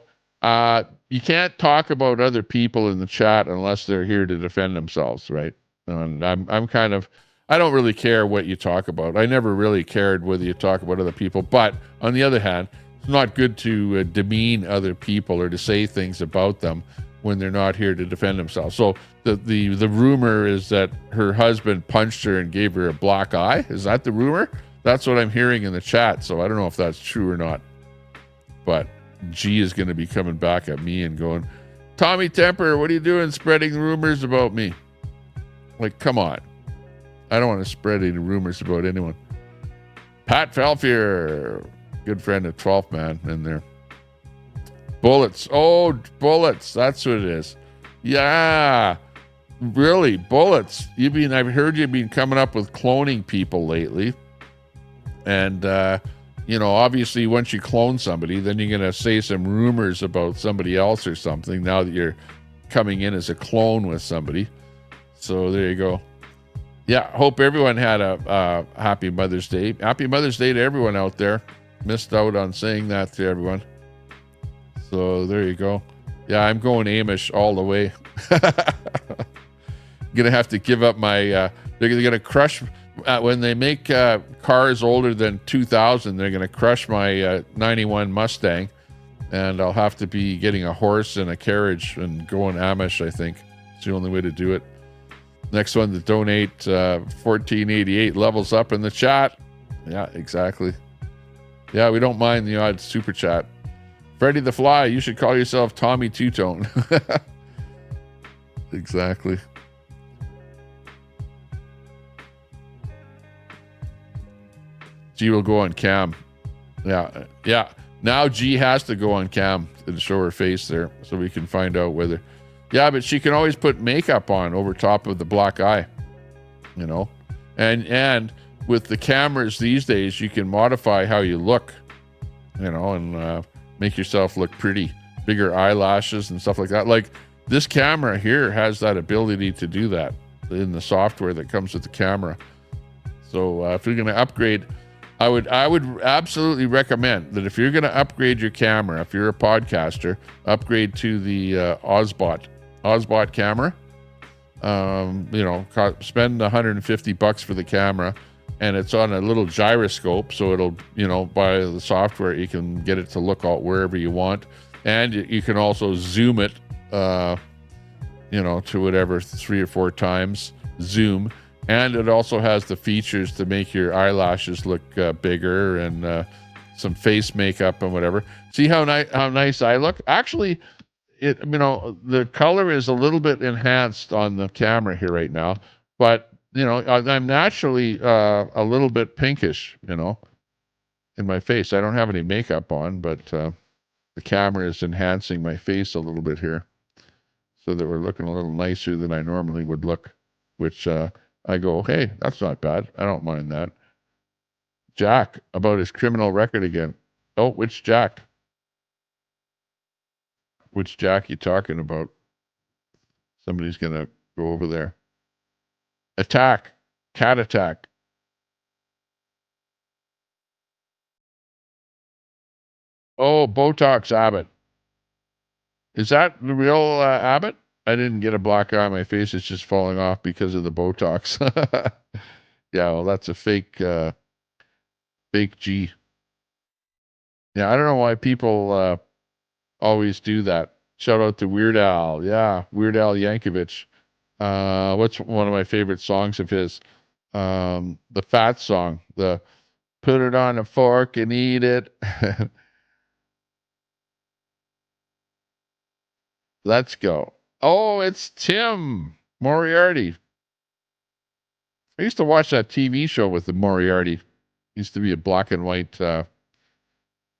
you can't talk about other people in the chat unless they're here to defend themselves, right? And I'm kind of, I don't really care what you talk about. I never really cared whether you talk about other people. But on the other hand, it's not good to demean other people or to say things about them when they're not here to defend themselves. So the rumor is that her husband punched her and gave her a black eye. Is that the rumor? That's what I'm hearing in the chat. So I don't know if that's true or not. But G is going to be coming back at me and going, Tommy Temper, what are you doing spreading rumors about me? Like, come on. I don't want to spread any rumors about anyone. Pat Falfier, good friend of 12th Man in there. Bullets. Oh, bullets. That's what it is. Yeah. Really, bullets. I've heard you've been coming up with cloning people lately. And, obviously once you clone somebody, then you're going to say some rumors about somebody else or something now that you're coming in as a clone with somebody. So there you go. Yeah, hope everyone had a happy Mother's Day. Happy Mother's Day to everyone out there. Missed out on saying that to everyone. So there you go. Yeah, I'm going Amish all the way. Gonna have to give up my. They're gonna crush when they make cars older than 2000. They're gonna crush my '91 Mustang, and I'll have to be getting a horse and a carriage and going Amish. I think it's the only way to do it. Next one to donate 1488 levels up in the chat. Yeah, exactly. Yeah, we don't mind the odd super chat. Freddy the Fly, you should call yourself Tommy Two-Tone. Exactly. G will go on cam. Yeah, yeah. Now G has to go on cam to show her face there so we can find out whether... Yeah, but she can always put makeup on over top of the black eye, you know? And with the cameras these days, you can modify how you look, you know, and make yourself look pretty. Bigger eyelashes and stuff like that. Like this camera here has that ability to do that in the software that comes with the camera. So if you're going to upgrade... I would absolutely recommend that if you're going to upgrade your camera, if you're a podcaster, upgrade to the Ozbot camera. You know, spend $150 for the camera, and it's on a little gyroscope, so it'll, you know, by the software you can get it to look out wherever you want, and you can also zoom it, you know, to whatever 3 or 4 times zoom. And it also has the features to make your eyelashes look bigger and some face makeup and whatever. See how nice I look? Actually, you know, the color is a little bit enhanced on the camera here right now. But, you know, I'm naturally a little bit pinkish, you know, in my face. I don't have any makeup on, but the camera is enhancing my face a little bit here so that we're looking a little nicer than I normally would look, which... I go, hey, that's not bad. I don't mind that. Jack, about his criminal record again. Oh, which Jack? Which Jack you talking about? Somebody's going to go over there. Attack. Cat attack. Oh, Botox Abbott. Is that the real Abbott? I didn't get a black eye on my face. It's just falling off because of the Botox. Yeah, well, that's a fake G. Yeah, I don't know why people always do that. Shout out to Weird Al. Yeah, Weird Al Yankovic. What's one of my favorite songs of his? The Fat song. The Put It on a Fork and Eat It. Let's go. Oh, it's Tim Moriarty. I used to watch that TV show with the Moriarty. Used to be a black and white kind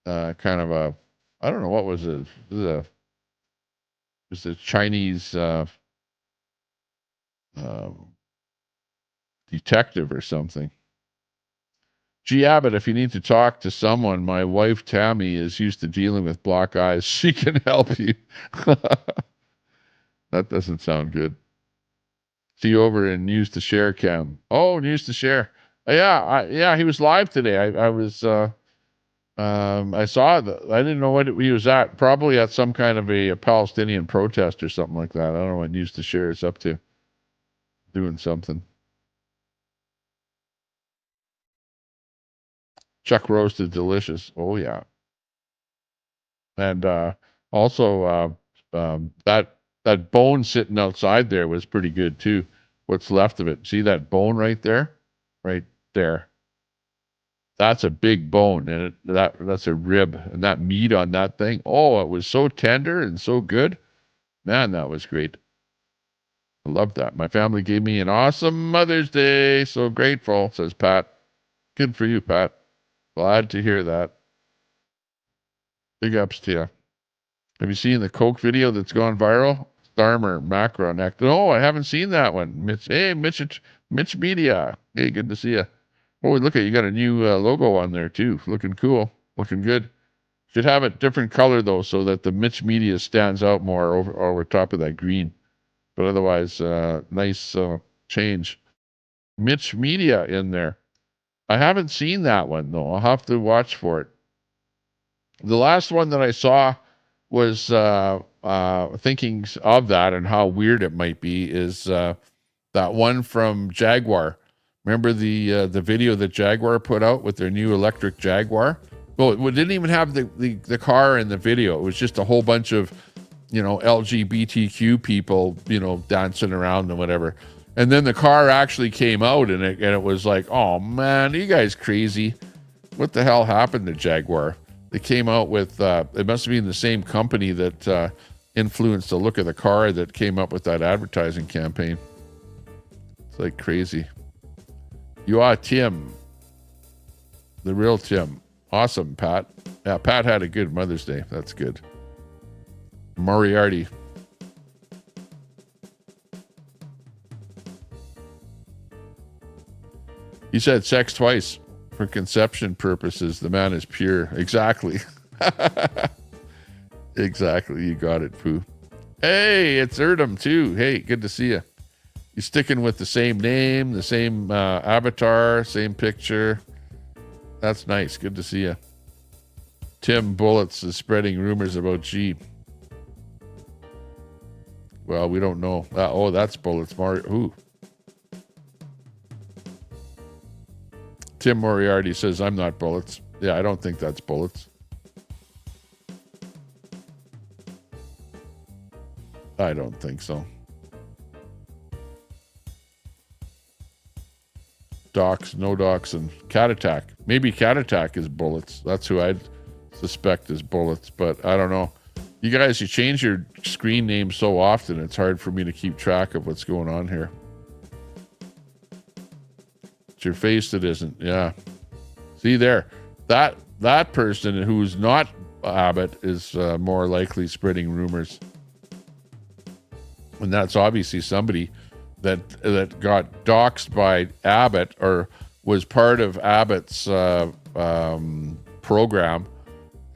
of a, I don't know what was it. It was a Chinese detective or something. Gee Abbott, if you need to talk to someone, my wife Tammy is used to dealing with black eyes. She can help you. That doesn't sound good. See you over in News to Share Cam. Oh, News to Share. Yeah, he was live today. I was I saw that. I didn't know what he was at. Probably at some kind of a Palestinian protest or something like that. I don't know what News to Share is up to. Doing something. Chuck roasted delicious. Oh yeah. And also that bone sitting outside there was pretty good too. What's left of it? See that bone right there? Right there. That's a big bone, and that's a rib, and that meat on that thing. Oh, it was so tender and so good. Man, that was great. I love that. My family gave me an awesome Mother's Day. So grateful, says Pat. Good for you, Pat. Glad to hear that. Big ups to you. Have you seen the Coke video that's gone viral? Starmer, Macro, Neck. No, I haven't seen that one. Mitch Media. Hey, good to see you. Oh, look at you got a new logo on there too. Looking cool. Looking good. Should have a different color though, so that the Mitch Media stands out more over top of that green. But otherwise, nice change. Mitch Media in there. I haven't seen that one though. I'll have to watch for it. The last one that I saw was thinkings of that and how weird it might be is that one from Jaguar. Remember the video that Jaguar put out with their new electric Jaguar? Well, it didn't even have the car in the video. It was just a whole bunch of, LGBTQ people, dancing around and whatever. And then the car actually came out and it was like, oh man, you guys crazy. What the hell happened to Jaguar? They came out with, it must have been the same company that influenced the look of the car that came up with that advertising campaign. It's like crazy. You are Tim. The real Tim. Awesome, Pat. Yeah, Pat had a good Mother's Day. That's good. Moriarty. He said sex twice for conception purposes. The man is pure. Exactly. Exactly. You got it, Pooh. Hey, it's Erdem too. Hey, good to see you. You sticking with the same name, the same avatar, same picture. That's nice. Good to see you. Tim Bullets is spreading rumors about G. Well, we don't know. That's Bullets. Who? Tim Moriarty says, I'm not Bullets. Yeah, I don't think that's Bullets. I don't think so. Docs, no docs, and Cat Attack. Maybe Cat Attack is Bullets. That's who I'd suspect is Bullets, but I don't know. You guys, you change your screen name so often, it's hard for me to keep track of what's going on here. It's your face that isn't. Yeah. See there. That person who's not Abbott is more likely spreading rumors. And that's obviously somebody that got doxxed by Abbott or was part of Abbott's program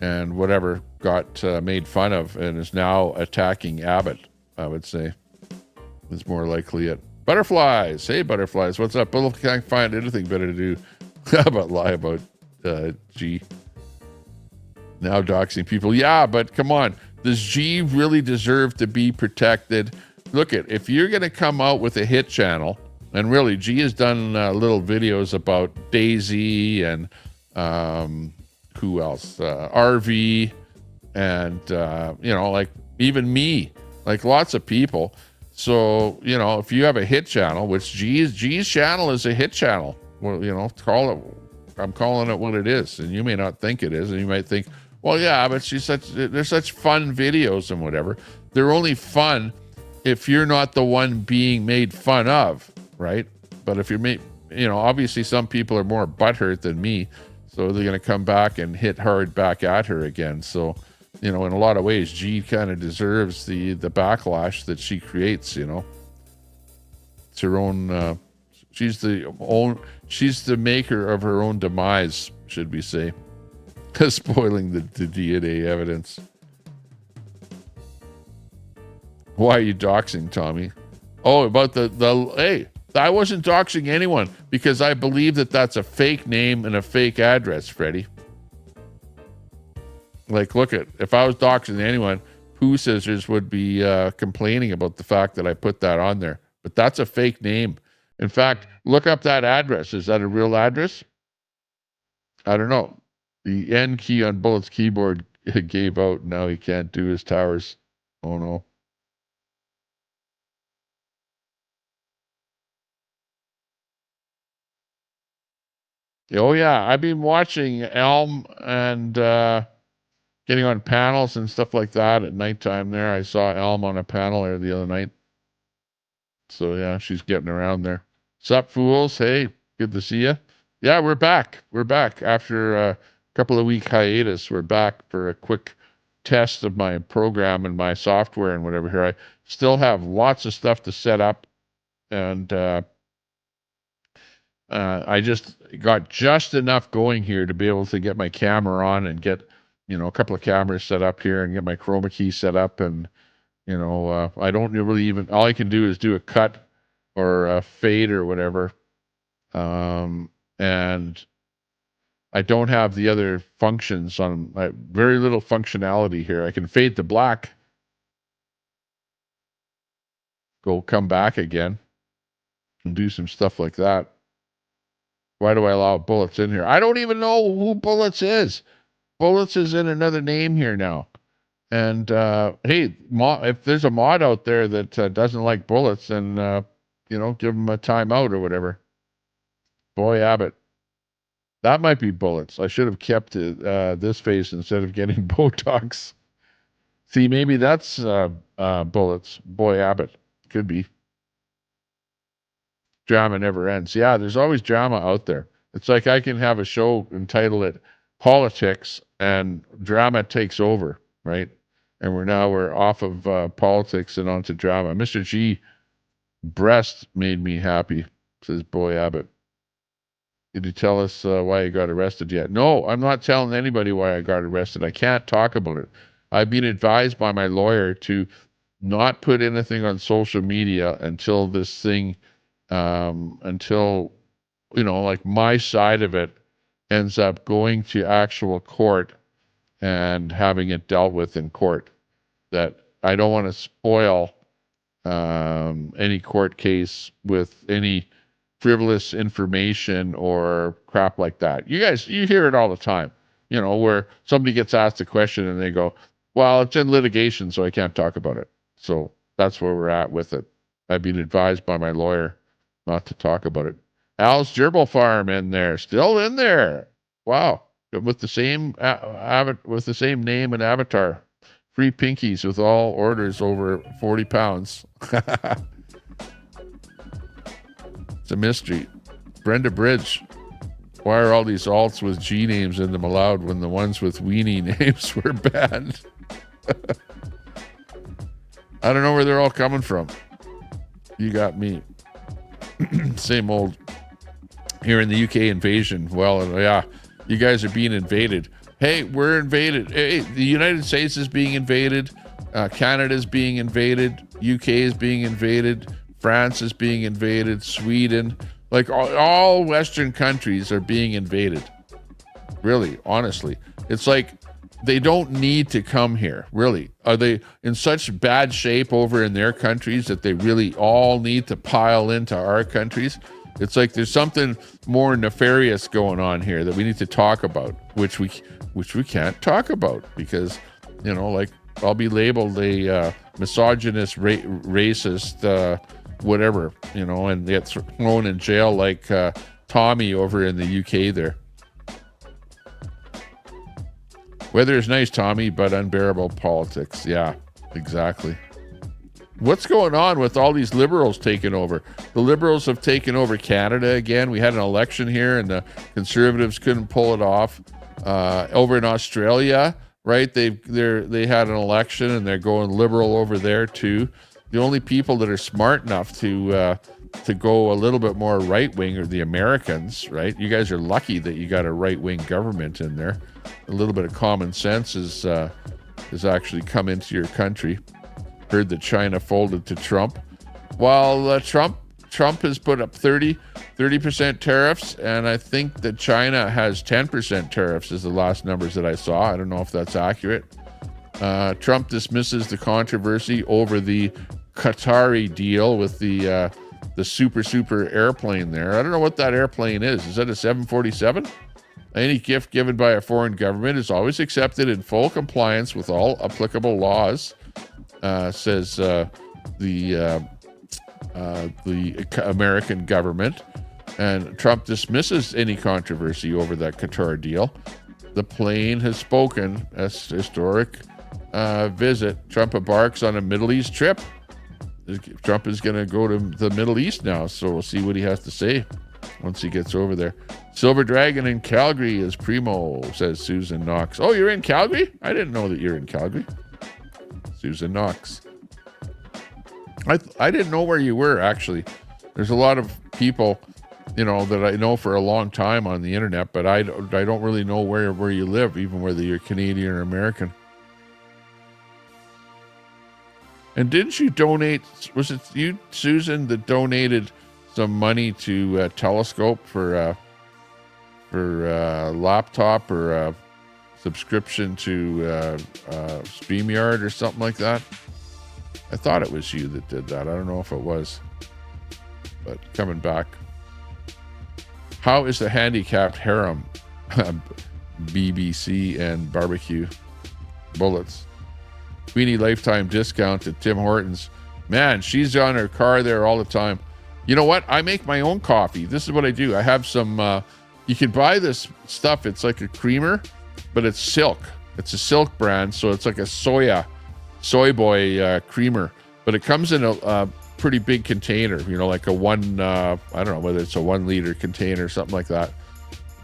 and whatever got made fun of and is now attacking Abbott, I would say. Is more likely it. Butterflies. Hey, Butterflies. What's up? Well, can't find anything better to do about lie about G. Now doxing people. Yeah, but come on. Does G really deserve to be protected? Look if you're going to come out with a hit channel, and really G has done little videos about Daisy and who else? RV and, like even me, like lots of people. So, if you have a hit channel, which G's channel is a hit channel, well, I'm calling it what it is. And you may not think it is. And you might think, well, yeah, but they're such fun videos and whatever. They're only fun if you're not the one being made fun of, right? But if you're obviously some people are more butthurt than me. So they're going to come back and hit hard back at her again. So, in a lot of ways, G kind of deserves the backlash that she creates, It's her own, she's the maker of her own demise, should we say. Spoiling the DNA evidence. Why are you doxing, Tommy? Oh, about hey, I wasn't doxing anyone because I believe that that's a fake name and a fake address, Freddie. Like, if I was doxing anyone, Pooh Scissors would be complaining about the fact that I put that on there. But that's a fake name. In fact, look up that address. Is that a real address? I don't know. The N key on Bullet's keyboard gave out. Now he can't do his towers. Oh, no. Oh, yeah. I've been watching Elm and getting on panels and stuff like that at nighttime there. I saw Elm on a panel there the other night. So, yeah, she's getting around there. Sup, fools? Hey, good to see you. Yeah, we're back. We're back after a couple of week hiatus. We're back for a quick test of my program and my software and whatever here. I still have lots of stuff to set up, and I just got just enough going here to be able to get my camera on and get, a couple of cameras set up here and get my chroma key set up. And, I don't really even, all I can do is do a cut or a fade or whatever. And I don't have the other functions on very little functionality here. I can fade to black come back again and do some stuff like that. Why do I allow Bullets in here? I don't even know who Bullets is. Bullets is in another name here now. And hey, if there's a mod out there that doesn't like Bullets, then give them a timeout or whatever. Boy Abbott, that might be Bullets. I should have kept this face instead of getting Botox. See, maybe that's Bullets. Boy Abbott could be. Drama never ends. Yeah, there's always drama out there. It's like I can have a show entitled it Politics, and drama takes over, right? And we're off of politics and onto drama. Mr. G, breast made me happy, says Boy Abbott. Did you tell us why you got arrested yet? No, I'm not telling anybody why I got arrested. I can't talk about it. I've been advised by my lawyer to not put anything on social media until this thing, until, like my side of it ends up going to actual court and having it dealt with in court. That I don't want to spoil any court case with any frivolous information or crap like that. You guys, you hear it all the time, where somebody gets asked a question and they go, well, it's in litigation, so I can't talk about it. So that's where we're at with it. I've been advised by my lawyer not to talk about it. Al's Gerbil Farm in there, still in there. Wow. With the same with the same name and avatar. Free pinkies with all orders over 40 pounds. It's a mystery. Brenda Bridge. Why are all these alts with G names in them allowed when the ones with weenie names were banned? I don't know where they're all coming from. You got me. Same old. Here in the UK invasion. Well, yeah, you guys are being invaded. Hey, we're invaded. Hey, the United States is being invaded. Canada's being invaded. UK is being invaded. France is being invaded. Sweden. Like all Western countries are being invaded. Really, honestly. It's like they don't need to come here. Really. Are they in such bad shape over in their countries that they really all need to pile into our countries? It's like there's something more nefarious going on here that we need to talk about, which we can't talk about because, like I'll be labeled a misogynist, racist, whatever, and get thrown in jail like Tommy over in the UK there. Weather is nice, Tommy, but unbearable politics. Yeah, exactly. What's going on with all these liberals taking over? The liberals have taken over Canada again. We had an election here and the conservatives couldn't pull it off. Over in Australia, right? They had an election and they're going liberal over there too. The only people that are smart enough to go a little bit more right wing are the Americans, right? You guys are lucky that you got a right wing government in there. A little bit of common sense has actually come into your country. Heard that China folded to Trump. While Trump has put up 30% tariffs, and I think that China has 10% tariffs is the last numbers that I saw. I don't know if that's accurate. Trump dismisses the controversy over the Qatari deal with the super airplane there. I don't know what that airplane is. Is that a 747? Any gift given by a foreign government is always accepted in full compliance with all applicable laws, says the American government. And Trump dismisses any controversy over that Qatar deal. The plane has spoken. As historic visit. Trump embarks on a Middle East trip. Trump is going to go to the Middle East now, so we'll see what he has to say once he gets over there. Silver Dragon in Calgary is primo, says Susan Knox. Oh, you're in Calgary? I didn't know that you're in Calgary. Susan Knox. I didn't know where you were, actually. There's a lot of people, that I know for a long time on the internet, but I don't really know where you live, even whether you're Canadian or American. And didn't you donate, was it you, Susan, that donated some money to Telescope for laptop or a subscription to StreamYard or something like that? I thought it was you that did that. I don't know if it was, but coming back. How is the handicapped harem? BBC and barbecue bullets. Queenie lifetime discount at Tim Hortons. Man, she's on her car there all the time. You know what? I make my own coffee. This is what I do. I have some, you can buy this stuff. It's like a creamer, but it's silk. It's a silk brand. So it's like a soy boy creamer, but it comes in a pretty big container, you know, like a I don't know whether it's a 1 liter container or something like that.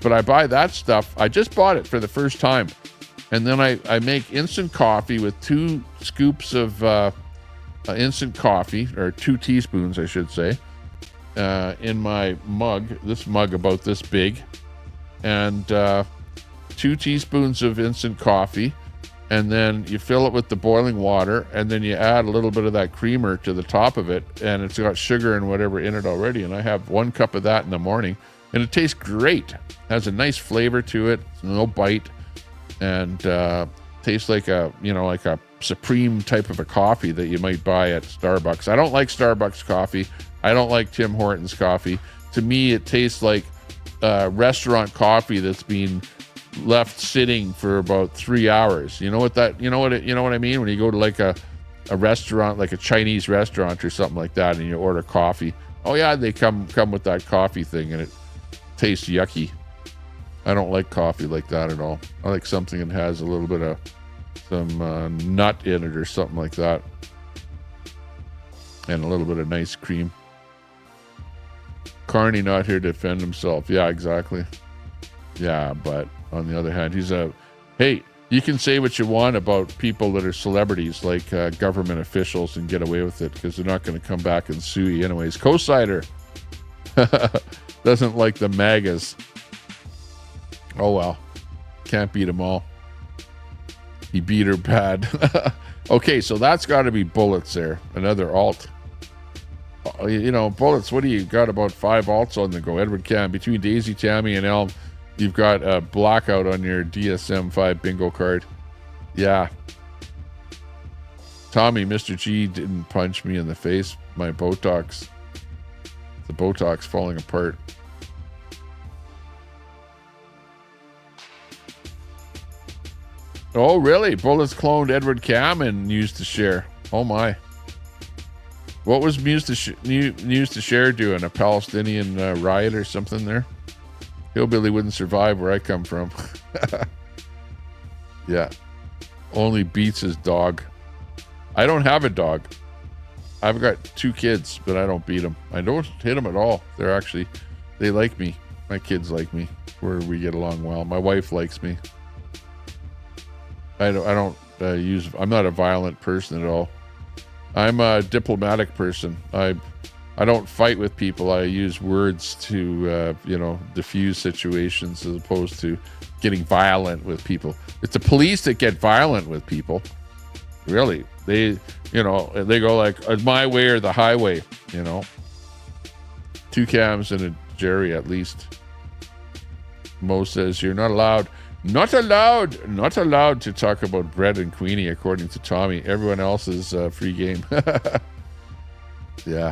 But I buy that stuff. I just bought it for the first time. And then I make instant coffee with 2 scoops of instant coffee, or 2 teaspoons, I should say, in my mug. This mug about this big. And 2 teaspoons of instant coffee. And then you fill it with the boiling water. And then you add a little bit of that creamer to the top of it. And it's got sugar and whatever in it already. And I have 1 cup of that in the morning. And it tastes great. Has a nice flavor to it. No bite. And tastes like a supreme type of a coffee that you might buy at Starbucks. I don't like Starbucks coffee. I don't like Tim Hortons coffee. To me, it tastes like restaurant coffee that's been left sitting for about 3 hours. You know what I mean? When you go to like a restaurant, like a Chinese restaurant or something like that, and you order coffee. Oh yeah, they come with that coffee thing, and it tastes yucky. I don't like coffee like that at all. I like something that has a little bit of some nut in it or something like that. And a little bit of nice cream. Carney not here to defend himself. Yeah, exactly. Yeah, but on the other hand, hey, you can say what you want about people that are celebrities, like government officials, and get away with it, because they're not going to come back and sue you anyways. Co-sider doesn't like the MAGAs. Oh well, can't beat them all. He beat her bad. Okay, so that's got to be bullets there. Another alt. You know, bullets. What do you got? About 5 alts on the go. Edward Cam, between Daisy, Tammy, and Elm, you've got a blackout on your DSM-5 bingo card. Yeah. Tommy, Mr. G didn't punch me in the face. My Botox. The Botox falling apart. Oh, really? Bullets cloned Edward Cam and used to share. Oh, my. What was News to Share doing? A Palestinian riot or something there? Hillbilly wouldn't survive where I come from. Yeah. Only beats his dog. I don't have a dog. I've got 2 kids, but I don't beat them. I don't hit them at all. They like me. My kids like me. We get along well. My wife likes me. I'm not a violent person at all. I'm a diplomatic person. I don't fight with people. I use words to, diffuse situations as opposed to getting violent with people. It's the police that get violent with people. Really. They go like, my way or the highway, 2 Cams and a Jerry at least. Mo says, you're not allowed to talk about bread and Queenie, according to Tommy. Everyone else is free game. Yeah.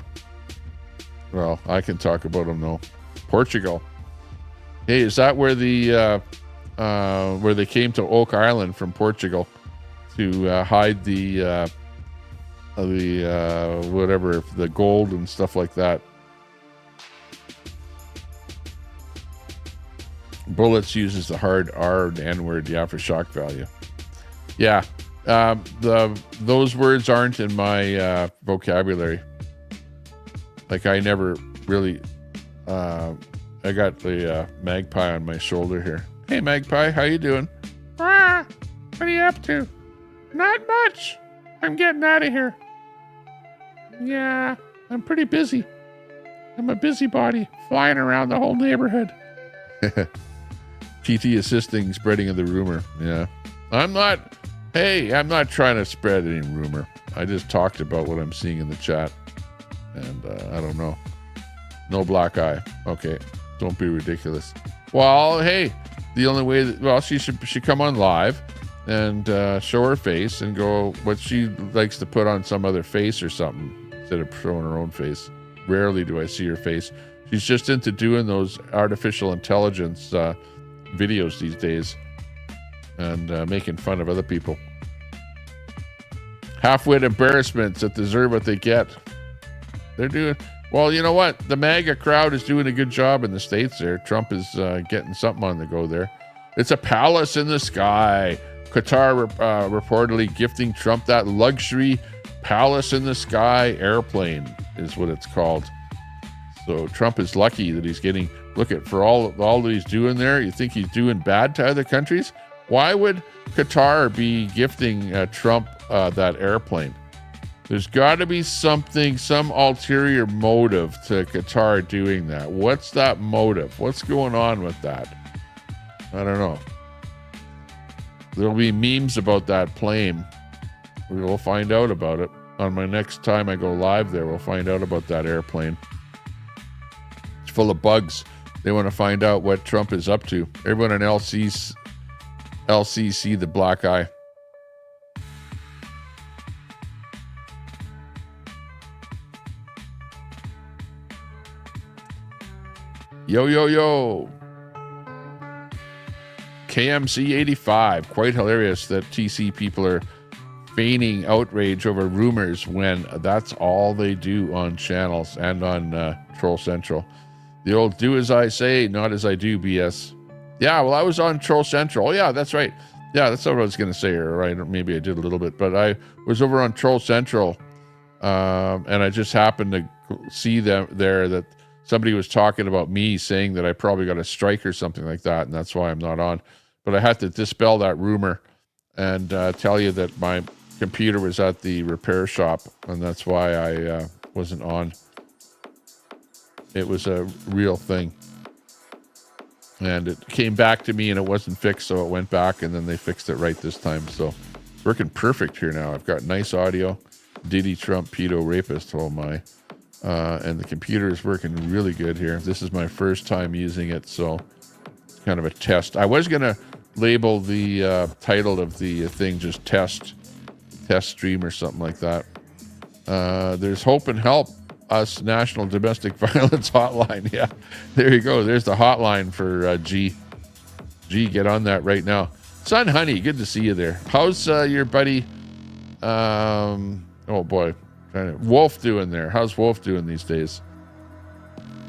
Well, I can talk about them though. Portugal. Hey, is that where where they came to Oak Island from Portugal to hide the gold and stuff like that? Bullets uses the hard R and N word, yeah, for shock value. Yeah, those words aren't in my vocabulary. Like I never really. I got the magpie on my shoulder here. Hey, magpie, how you doing? What are you up to? Not much. I'm getting out of here. Yeah, I'm pretty busy. I'm a busybody, flying around the whole neighborhood. TT assisting spreading of the rumor. Yeah. I'm not trying to spread any rumor. I just talked about what I'm seeing in the chat. And I don't know. No black eye. Okay. Don't be ridiculous. Well, hey, the only way she should come on live and show her face and go what she likes to put on some other face or something instead of showing her own face. Rarely do I see her face. She's just into doing those artificial intelligence videos these days and making fun of other people. Half-wit embarrassments that deserve what they get. They're doing... Well, you know what? The MAGA crowd is doing a good job in the States there. Trump is getting something on the go there. It's a palace in the sky. Qatar reportedly gifting Trump that luxury palace in the sky airplane is what it's called. So Trump is lucky that he's getting... Look at, for all that he's doing there, you think he's doing bad to other countries? Why would Qatar be gifting Trump that airplane? There's got to be something, some ulterior motive to Qatar doing that. What's that motive? What's going on with that? I don't know. There'll be memes about that plane. We will find out about it. On my next time I go live there, we'll find out about that airplane. It's full of bugs. They want to find out what Trump is up to. Everyone in LCC the black eye. Yo. KMC 85. Quite hilarious that TC people are feigning outrage over rumors when that's all they do on channels and on Troll Central. The old do as I say, not as I do BS. Yeah, well, I was on Troll Central. Oh, yeah, that's right. Yeah, that's what I was going to say. Or maybe I did a little bit. But I was over on Troll Central, and I just happened to see them there that somebody was talking about me, saying that I probably got a strike or something like that, and that's why I'm not on. But I had to dispel that rumor and tell you that my computer was at the repair shop, and that's why I wasn't on. It was a real thing. And it came back to me, and it wasn't fixed, so it went back, and then they fixed it right this time. So it's working perfect here now. I've got nice audio. Diddy Trump pedo rapist, oh my. And the computer is working really good here. This is my first time using it, so it's kind of a test. I was going to label the title of the thing just test stream or something like that. There's Hope and Help Us National Domestic Violence Hotline. Yeah, there you go. There's the hotline for G. Get on that right now. Son Honey, good to see you there. How's your buddy? Oh boy. Wolf doing there? How's Wolf doing these days?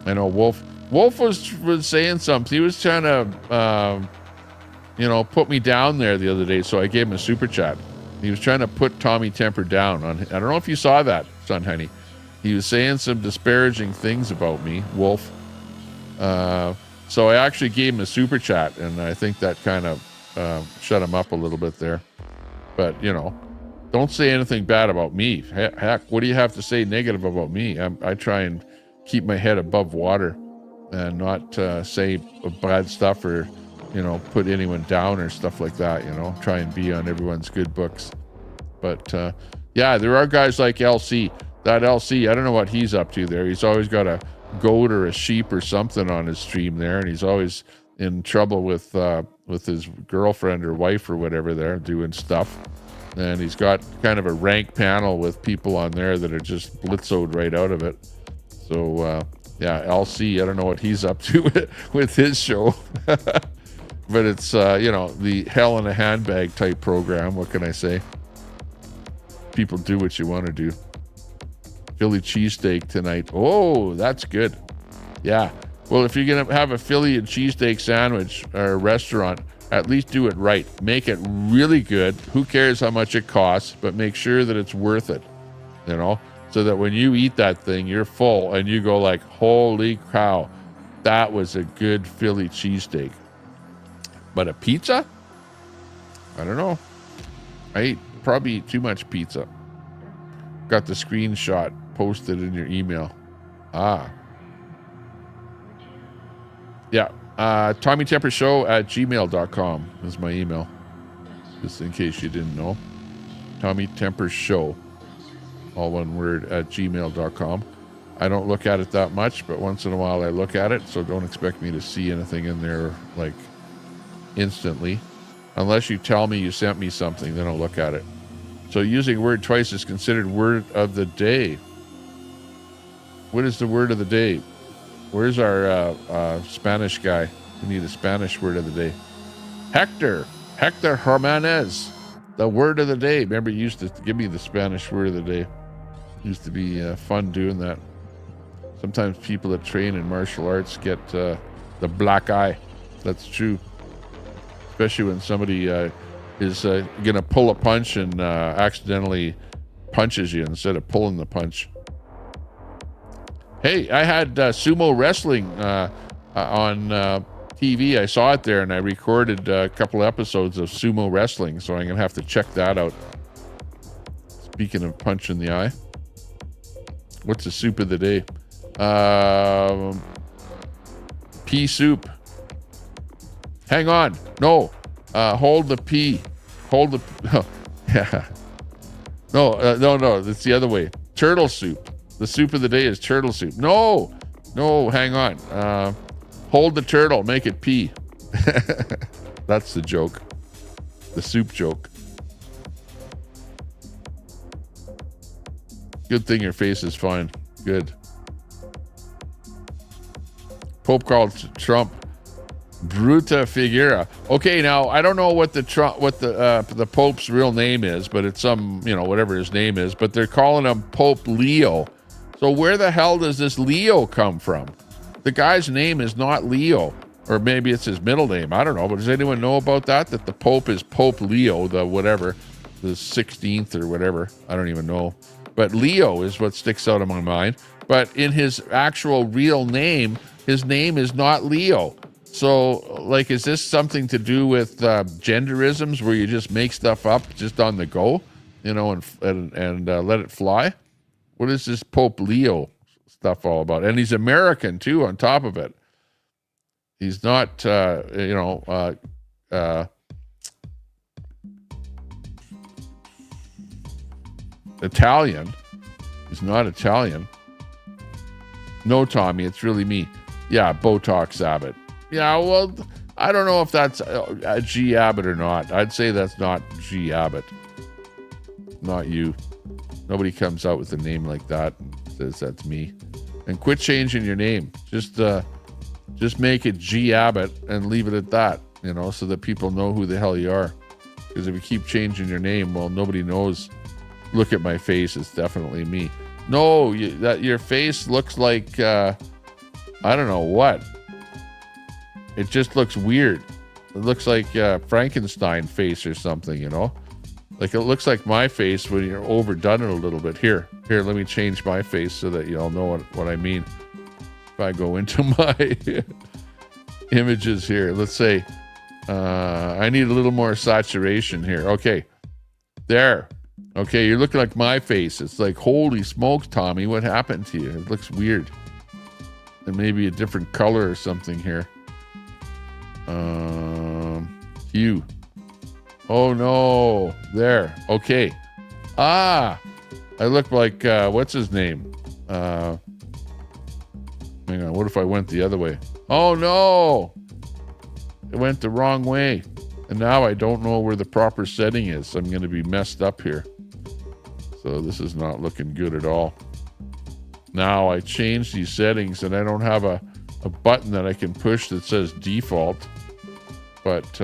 I know Wolf was saying something. He was trying to put me down there the other day, so I gave him a super chat. He was trying to put Tommy Temper down on. I don't know if you saw that, Son Honey. He was saying some disparaging things about me, Wolf. So I actually gave him a super chat, and I think that kind of shut him up a little bit there. But don't say anything bad about me. Heck, what do you have to say negative about me? I try and keep my head above water and not say bad stuff or, put anyone down or stuff like that, Try and be on everyone's good books. But, yeah, there are guys like LC. That LC, I don't know what he's up to there. He's always got a goat or a sheep or something on his stream there, and he's always in trouble with his girlfriend or wife or whatever there doing stuff. And he's got kind of a rank panel with people on there that are just blitzoed right out of it. So, yeah, LC, I don't know what he's up to with his show. But it's, the hell in a handbag type program. What can I say? People do what you want to do. Philly cheesesteak tonight. Oh, that's good. Yeah. Well, if you're going to have a Philly and cheesesteak sandwich or a restaurant, at least do it right. Make it really good. Who cares how much it costs, but make sure that it's worth it, so that when you eat that thing, you're full and you go like, holy cow, that was a good Philly cheesesteak. But a pizza? I don't know. I probably eat too much pizza. Got the screenshot posted in your email. Yeah. Tommy Temper Show at gmail.com is my email. Just in case you didn't know. Tommy Temper Show, all one word, at gmail.com. I don't look at it that much, but once in a while I look at it, so don't expect me to see anything in there like instantly. Unless you tell me you sent me something, then I'll look at it. So using a word twice is considered word of the day. What is the word of the day? Where's our Spanish guy? We need a Spanish word of the day. Hector Jimenez. The word of the day. Remember, you used to give me the Spanish word of the day. Used to be fun doing that. Sometimes people that train in martial arts get the black eye. That's true. Especially when somebody is going to pull a punch and accidentally punches you instead of pulling the punch. Hey, I had sumo wrestling on TV. I saw it there, and I recorded a couple episodes of sumo wrestling, so I'm going to have to check that out. Speaking of punch in the eye. What's the soup of the day? Pea soup. Hang on. No. Hold the pea. Hold the... Oh, yeah. No. It's the other way. Turtle soup. The soup of the day is turtle soup. No, hang on. Hold the turtle, make it pee. That's the joke. The soup joke. Good thing your face is fine. Good. Pope called Trump Bruta Figura. Okay, now I don't know what the Pope's real name is, but it's some, whatever his name is, but they're calling him Pope Leo. So where the hell does this Leo come from? The guy's name is not Leo, or maybe it's his middle name. I don't know, but does anyone know about that? That the Pope is Pope Leo, the 16th or whatever. I don't even know. But Leo is what sticks out of my mind. But in his actual real name, his name is not Leo. So, is this something to do with genderisms where you just make stuff up just on the go, and let it fly? What is this Pope Leo stuff all about? And he's American, too, on top of it. He's not, Italian. He's not Italian. No, Tommy, it's really me. Yeah, Botox Abbott. Yeah, well, I don't know if that's G. Abbott or not. I'd say that's not G. Abbott. Not you. Nobody comes out with a name like that and says that's me. And quit changing your name. Just make it G. Abbott and leave it at that, so that people know who the hell you are. Because if you keep changing your name, well, nobody knows. Look at my face. It's definitely me. No, your face looks like, I don't know what. It just looks weird. It looks like Frankenstein face or something, Like it looks like my face when you're overdone it a little bit. Here, let me change my face so that y'all know what I mean. If I go into my images here, let's say I need a little more saturation here. Okay, there. Okay, you're looking like my face. It's like, holy smokes, Tommy, what happened to you? It looks weird. And maybe a different color or something here. Hue. Oh no, there. Okay. I look like, what's his name? Hang on, what if I went the other way? Oh no! It went the wrong way. And now I don't know where the proper setting is. I'm going to be messed up here. So this is not looking good at all. Now I changed these settings and I don't have a button that I can push that says default. But,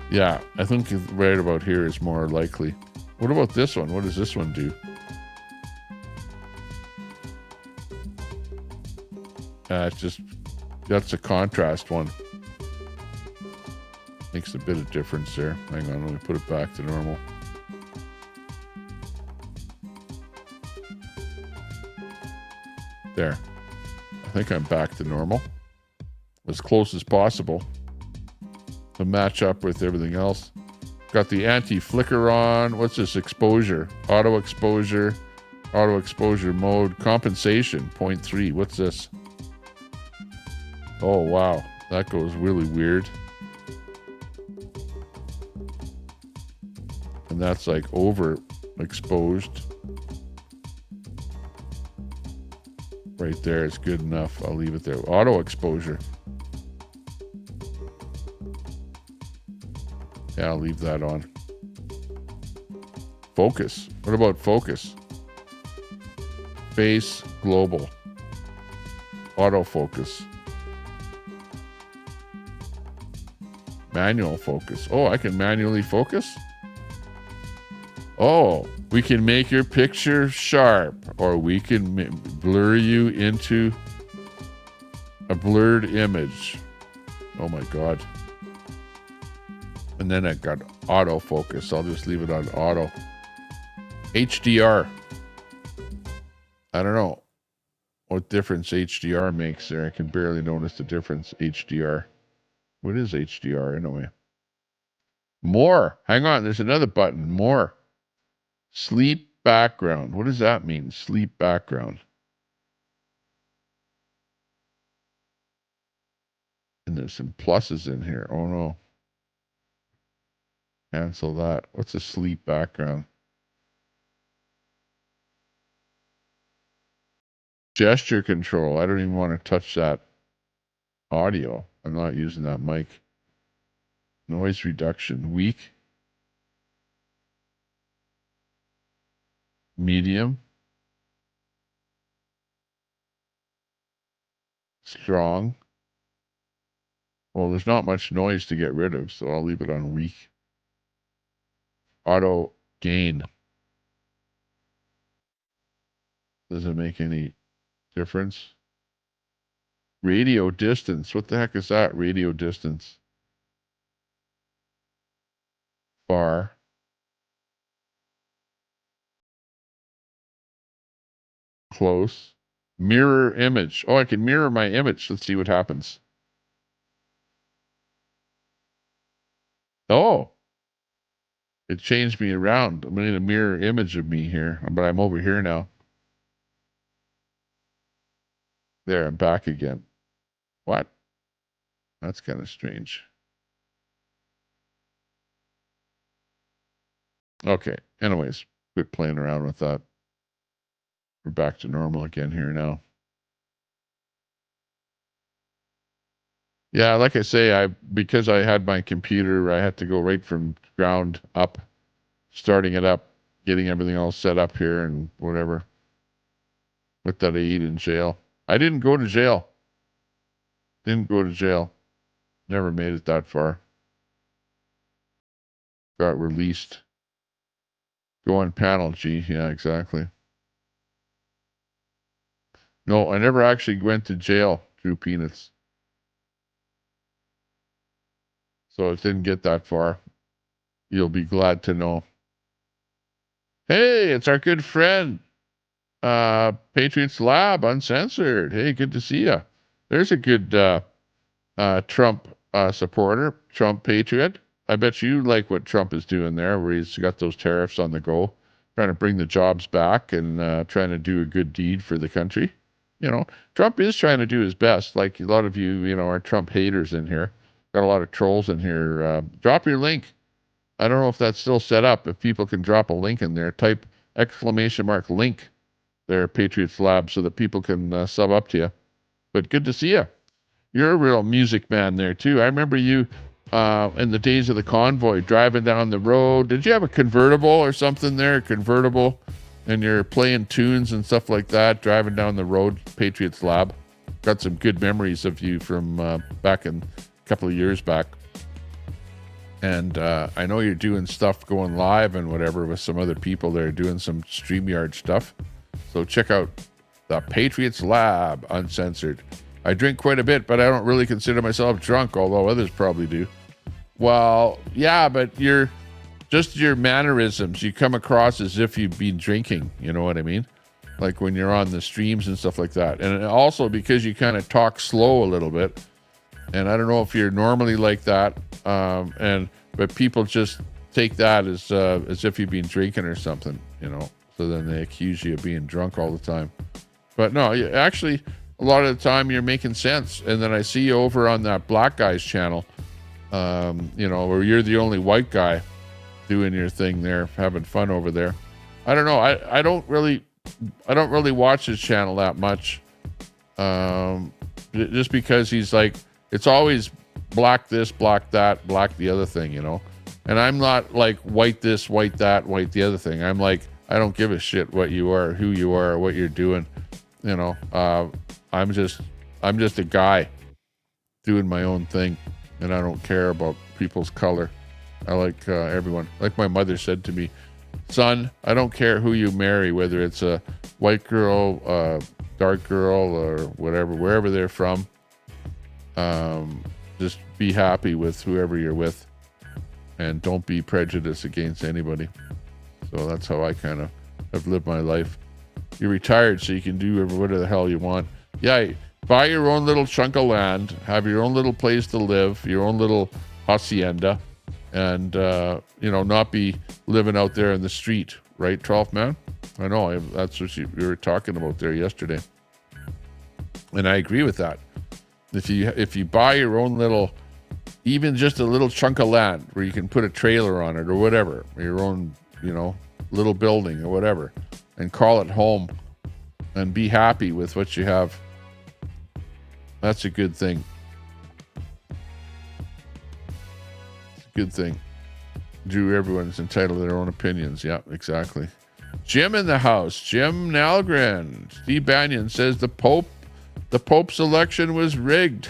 yeah, I think right about here is more likely. What about this one? What does this one do? That's a contrast one. Makes a bit of difference there. Hang on, let me put it back to normal. There. I think I'm back to normal. As close as possible to match up with everything else. Got the anti-flicker on. What's this? Exposure. Auto exposure mode. Compensation. 0.3. What's this? Oh, wow. That goes really weird. And that's like overexposed. Right there. It's good enough. I'll leave it there. Auto exposure. Yeah, I'll leave that on. Focus. What about focus? Face global. Autofocus. Manual focus. Oh, I can manually focus? Oh, we can make your picture sharp, or we can blur you into a blurred image. Oh my God. And then I got autofocus. I'll just leave it on auto. HDR. I don't know what difference HDR makes there. I can barely notice the difference. HDR. What is HDR anyway? More. Hang on. There's another button. More. Sleep background. What does that mean? Sleep background. And there's some pluses in here. Oh no. Cancel that. What's a sleep background? Gesture control. I don't even want to touch that audio. I'm not using that mic. Noise reduction. Weak. Medium. Strong. Well, there's not much noise to get rid of, so I'll leave it on weak. Auto gain. Does it make any difference? Radio distance. What the heck is that? Radio distance. Far. Close. Mirror image. Oh, I can mirror my image. Let's see what happens. Oh. It changed me around. I'm in a mirror image of me here, but I'm over here now. There, I'm back again. What? That's kind of strange. Okay. Anyways, quit playing around with that. We're back to normal again here now. Yeah, like I say, because I had my computer, I had to go right from ground up, starting it up, getting everything all set up here and whatever. Looked that I eat in jail. I didn't go to jail. Didn't go to jail. Never made it that far. Got released. Go on panel G. Yeah, exactly. No, I never actually went to jail through peanuts. So it didn't get that far. You'll be glad to know. Hey, it's our good friend, Patriots Lab Uncensored. Hey, good to see you. There's a good Trump supporter, Trump patriot. I bet you like what Trump is doing there, where he's got those tariffs on the go, trying to bring the jobs back and trying to do a good deed for the country. You know, Trump is trying to do his best. Like a lot of you, are Trump haters in here. Got a lot of trolls in here. Drop your link. I don't know if that's still set up. If people can drop a link in there, type !link there, Patriots Lab, so that people can sub up to you. But good to see you. You're a real music man there, too. I remember you in the days of the convoy driving down the road. Did you have a convertible or something there? Convertible, and you're playing tunes and stuff like that, driving down the road, Patriots Lab. Got some good memories of you from back in a couple of years back. And I know you're doing stuff going live and whatever with some other people that are doing some StreamYard stuff. So check out the Patriots Lab Uncensored. I drink quite a bit, but I don't really consider myself drunk, although others probably do. Well, yeah, but your mannerisms, you come across as if you've been drinking, you know what I mean? Like when you're on the streams and stuff like that. And also because you kind of talk slow a little bit. And I don't know if you're normally like that, but people just take that as if you've been drinking or something, So then they accuse you of being drunk all the time. But no, actually, a lot of the time you're making sense. And then I see you over on that Black Guy's channel, where you're the only white guy doing your thing there, having fun over there. I don't know. I don't really watch his channel that much, just because he's like. It's always black this, black that, black the other thing, And I'm not like white this, white that, white the other thing. I'm like, I don't give a shit what you are, who you are, what you're doing. You know, I'm just a guy doing my own thing, and I don't care about people's color. I like everyone. Like my mother said to me, son, I don't care who you marry, whether it's a white girl, dark girl, or whatever, wherever they're from. Just be happy with whoever you're with, and don't be prejudiced against anybody. So that's how I kind of have lived my life. You're retired, so you can do whatever the hell you want. Yeah, buy your own little chunk of land, have your own little place to live, your own little hacienda, and not be living out there in the street, right, 12th man? I know, that's what you were talking about there yesterday, and I agree with that. If you buy your own little, even just a little chunk of land where you can put a trailer on it or whatever, your own, little building or whatever, and call it home and be happy with what you have, that's a good thing. It's a good thing. Everyone's entitled to their own opinions. Yeah, exactly. Jim in the house. Jim Nalgren. Steve Banyan says the Pope's election was rigged.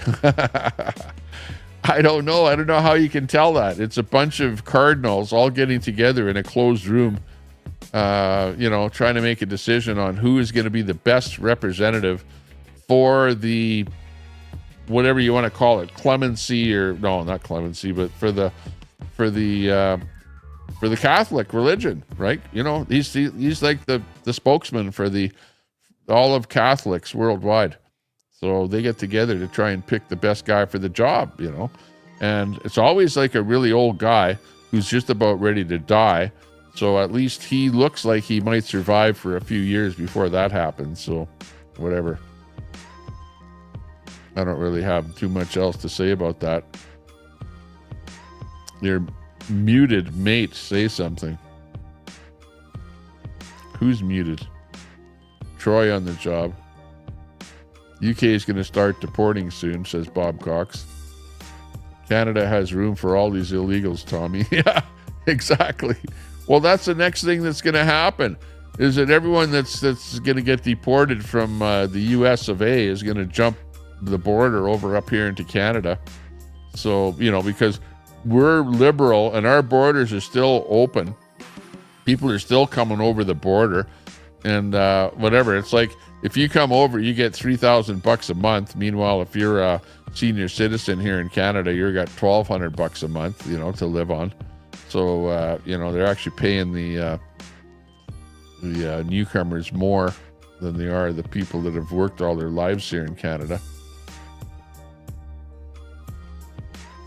I don't know. I don't know how you can tell that. It's a bunch of cardinals all getting together in a closed room, trying to make a decision on who is going to be the best representative for the, whatever you want to call it, clemency, or no, not clemency, but for the Catholic religion, right? He's like the spokesman for all of Catholics worldwide. So they get together to try and pick the best guy for the job, and it's always like a really old guy who's just about ready to die. So at least he looks like he might survive for a few years before that happens. So whatever. I don't really have too much else to say about that. You're muted, mate. Say something. Who's muted? Troy on the job. UK is going to start deporting soon, says Bob Cox. Canada has room for all these illegals, Tommy. Yeah, exactly. Well, that's the next thing that's going to happen, is that everyone that's going to get deported from the US of A is going to jump the border over up here into Canada. So, because we're liberal and our borders are still open. People are still coming over the border, and whatever. It's like, if you come over, you get $3,000 a month. Meanwhile, if you're a senior citizen here in Canada, you got $1,200 a month, to live on. So, they're actually paying the newcomers more than they are the people that have worked all their lives here in Canada.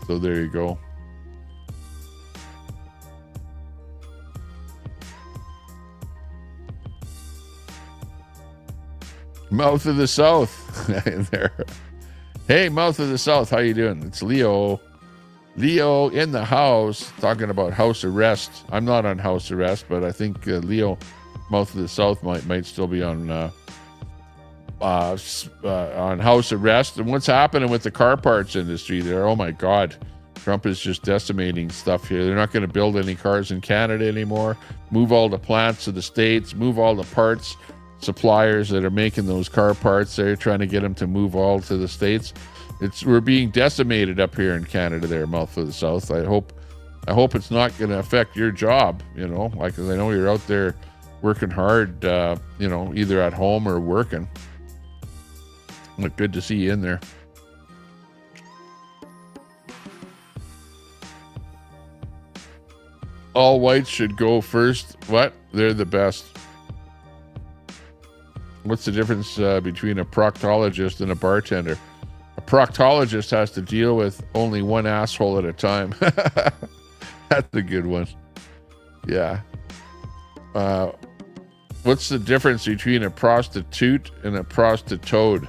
So there you go. Mouth of the South. There. Hey, Mouth of the South, how you doing? It's Leo. Leo in the house, talking about house arrest. I'm not on house arrest, but I think Leo, Mouth of the South, might still be on house arrest. And what's happening with the car parts industry there? Oh my God, Trump is just decimating stuff here. They're not going to build any cars in Canada anymore. Move all the plants to the States. Move all the parts suppliers that are making those car parts. They're trying to get them to move all to the States. We're being decimated up here in Canada there, Mouth of the South. I hope it's not going to affect your job, like, I know you're out there working hard, either at home or working. But good to see you in there. All whites should go first. What? They're the best. What's the difference between a proctologist and a bartender? A proctologist has to deal with only one asshole at a time. That's a good one. Yeah. What's the difference between a prostitute and a prostitute?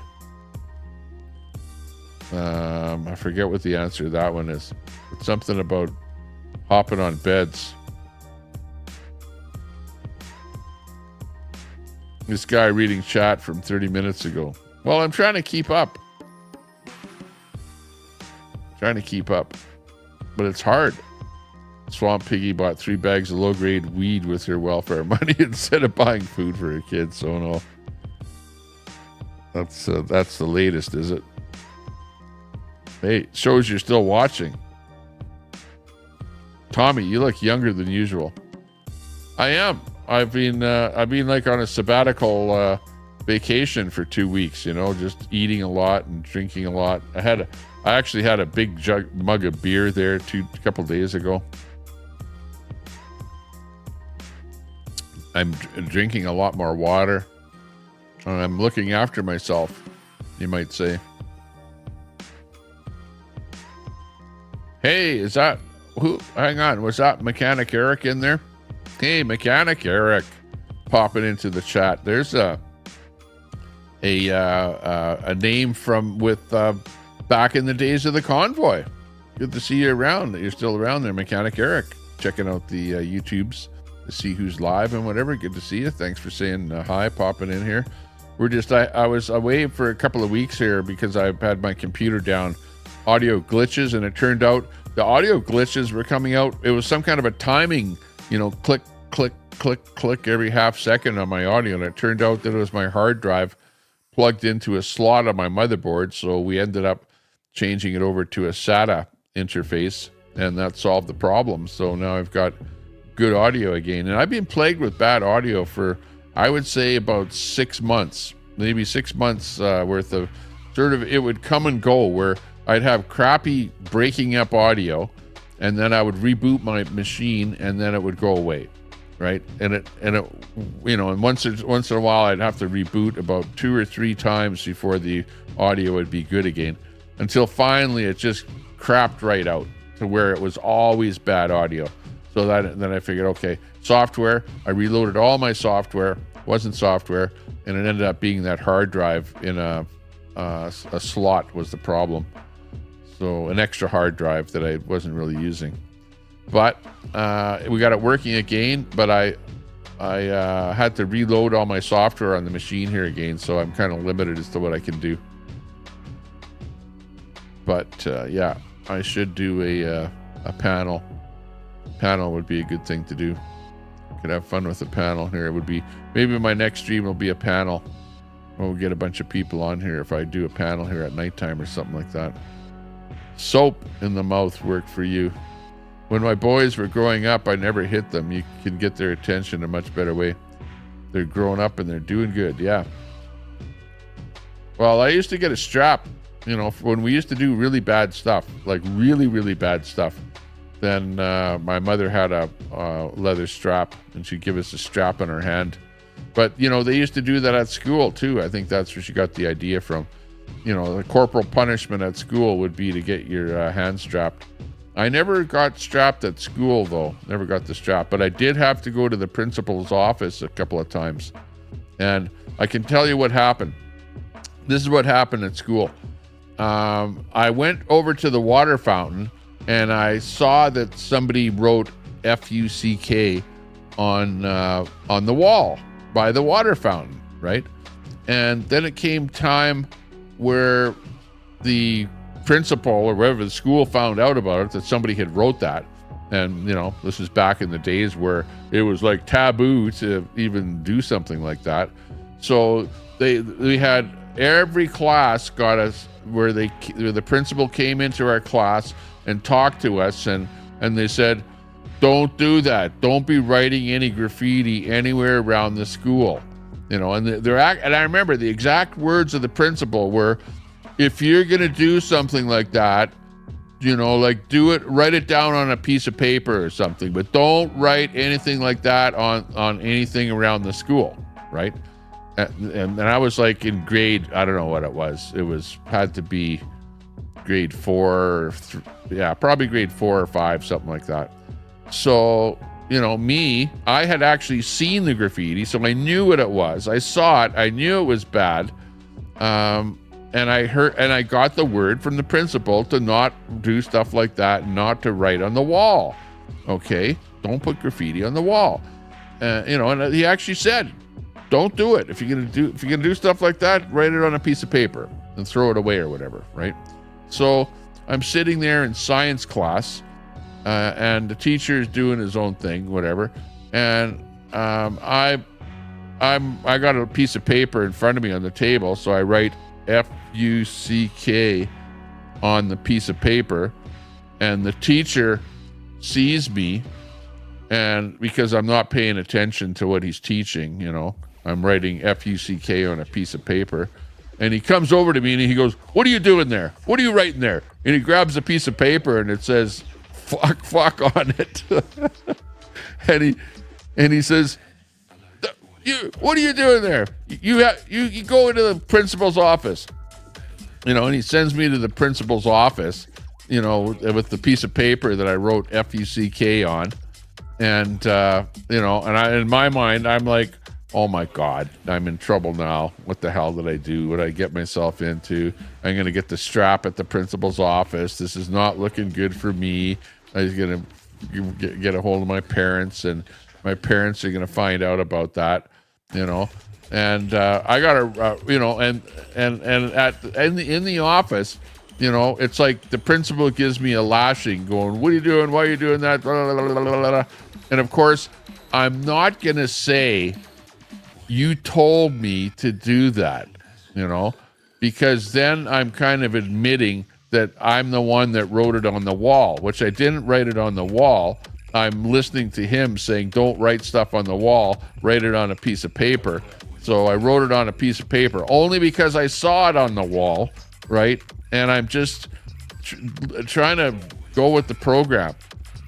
I forget what the answer to that one is. It's something about hopping on beds. This guy reading chat from 30 minutes ago. Well, I'm trying to keep up. But it's hard. Swamp Piggy bought 3 bags of low-grade weed with her welfare money instead of buying food for her kids. So no, that's the latest, is it? Hey, shows you're still watching. Tommy, you look younger than usual. I am. I've been like on a sabbatical vacation for 2 weeks. You know, just eating a lot and drinking a lot. I actually had a big mug of beer there a couple days ago. I'm drinking a lot more water. I'm looking after myself, you might say. Hey, is that who? Hang on, was that Mechanic Eric in there? Hey, Mechanic Eric, popping into the chat. There's a name from back in the days of the convoy. Good to see you around. That you're still around there, Mechanic Eric. Checking out the YouTubes to see who's live and whatever. Good to see you. Thanks for saying hi, popping in here. We're just I was away for a couple of weeks here because I've had my computer down, audio glitches, and it turned out the audio glitches were coming out. It was some kind of a timing, you know, click, click, click, click every half second on my audio, and it turned out that it was my hard drive plugged into a slot on my motherboard. So we ended up changing it over to a SATA interface, and that solved the problem. So now I've got good audio again. And I've been plagued with bad audio for, I would say, about 6 months, maybe 6 months worth of sort of, it would come and go where I'd have crappy breaking up audio, and then I would reboot my machine, and then it would go away, right? And it, you know, and once in a while I'd have to reboot about 2 or 3 times before the audio would be good again, until finally it just crapped right out to where it was always bad audio. So then I figured, okay, software. I reloaded all my software. Wasn't software, and it ended up being that hard drive in a slot was the problem. So an extra hard drive that I wasn't really using. But we got it working again, but I had to reload all my software on the machine here again, so I'm kind of limited as to what I can do. But yeah, I should do a panel. Panel would be a good thing to do. Could have fun with a panel here. It would be, maybe my next stream will be a panel. We'll get a bunch of people on here if I do a panel here at nighttime or something like that. Soap in the mouth worked for you. When my boys were growing up, I never hit them. You can get their attention a much better way. They're growing up and they're doing good. Yeah. Well, I used to get a strap, you know, when we used to do really bad stuff, like really, really bad stuff. Then my mother had a leather strap, and she'd give us a strap on her hand. But, you know, they used to do that at school, too. I think that's where she got the idea from. You know, the corporal punishment at school would be to get your hand strapped. I never got strapped at school, though. Never got the strap. But I did have to go to the principal's office a couple of times. And I can tell you what happened. This is what happened at school. I went over to the water fountain, and I saw that somebody wrote F-U-C-K on the wall by the water fountain, right? And then it came time where the principal or wherever the school found out about it, that somebody had wrote that. And, you know, this is back in the days where it was like taboo to even do something like that. So we had every class got us where the principal came into our class and talked to us, and they said, don't do that. Don't be writing any graffiti anywhere around the school. You know, and I remember the exact words of the principal were, if you're going to do something like that, you know, like write it down on a piece of paper or something, but don't write anything like that on anything around the school, right? And I was like in grade, I don't know what it was. Had to be grade 4, probably grade 4 or 5, something like that. So, you know, I had actually seen the graffiti, so I knew what it was. I saw it. I knew it was bad. And I got the word from the principal to not do stuff like that, not to write on the wall. Okay, don't put graffiti on the wall. You know, and he actually said, don't do it. If you're gonna do stuff like that, write it on a piece of paper and throw it away or whatever, right? So I'm sitting there in science class, and the teacher's doing his own thing, whatever. And I got a piece of paper in front of me on the table, so I write FUCK on the piece of paper, and the teacher sees me, and because I'm not paying attention to what he's teaching, I'm writing FUCK on a piece of paper, and he comes over to me and he goes, "What are you doing there? What are you writing there?" And he grabs a piece of paper and it says fuck on it. and he says, "What are you doing there? You go into the principal's office." And he sends me to the principal's office, with the piece of paper that I wrote FUCK on. And, in my mind, I'm like, oh my God, I'm in trouble now. What the hell did I do? What did I get myself into? I'm going to get the strap at the principal's office. This is not looking good for me. I was going to get a hold of my parents, and my parents are going to find out about that, And I got to, and in the office, it's like the principal gives me a lashing, going, "What are you doing? Why are you doing that?" Blah, blah, blah, blah, blah. And of course, I'm not going to say, "You told me to do that," because then I'm kind of admitting that I'm the one that wrote it on the wall, which I didn't write it on the wall. I'm listening to him saying, "Don't write stuff on the wall, write it on a piece of paper." So I wrote it on a piece of paper only because I saw it on the wall, right? And I'm just trying to go with the program.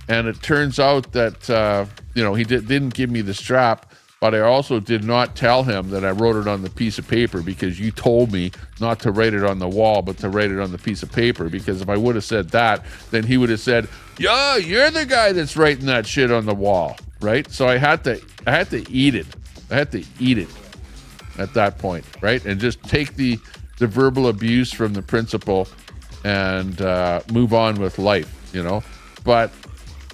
And it turns out that, he didn't give me the strap, but I also did not tell him that I wrote it on the piece of paper, because you told me not to write it on the wall, but to write it on the piece of paper. Because if I would have said that, then he would have said, "Yeah, you're the guy that's writing that shit on the wall," right? So I had to eat it. I had to eat it at that point, right? And just take the verbal abuse from the principal and move on with life, But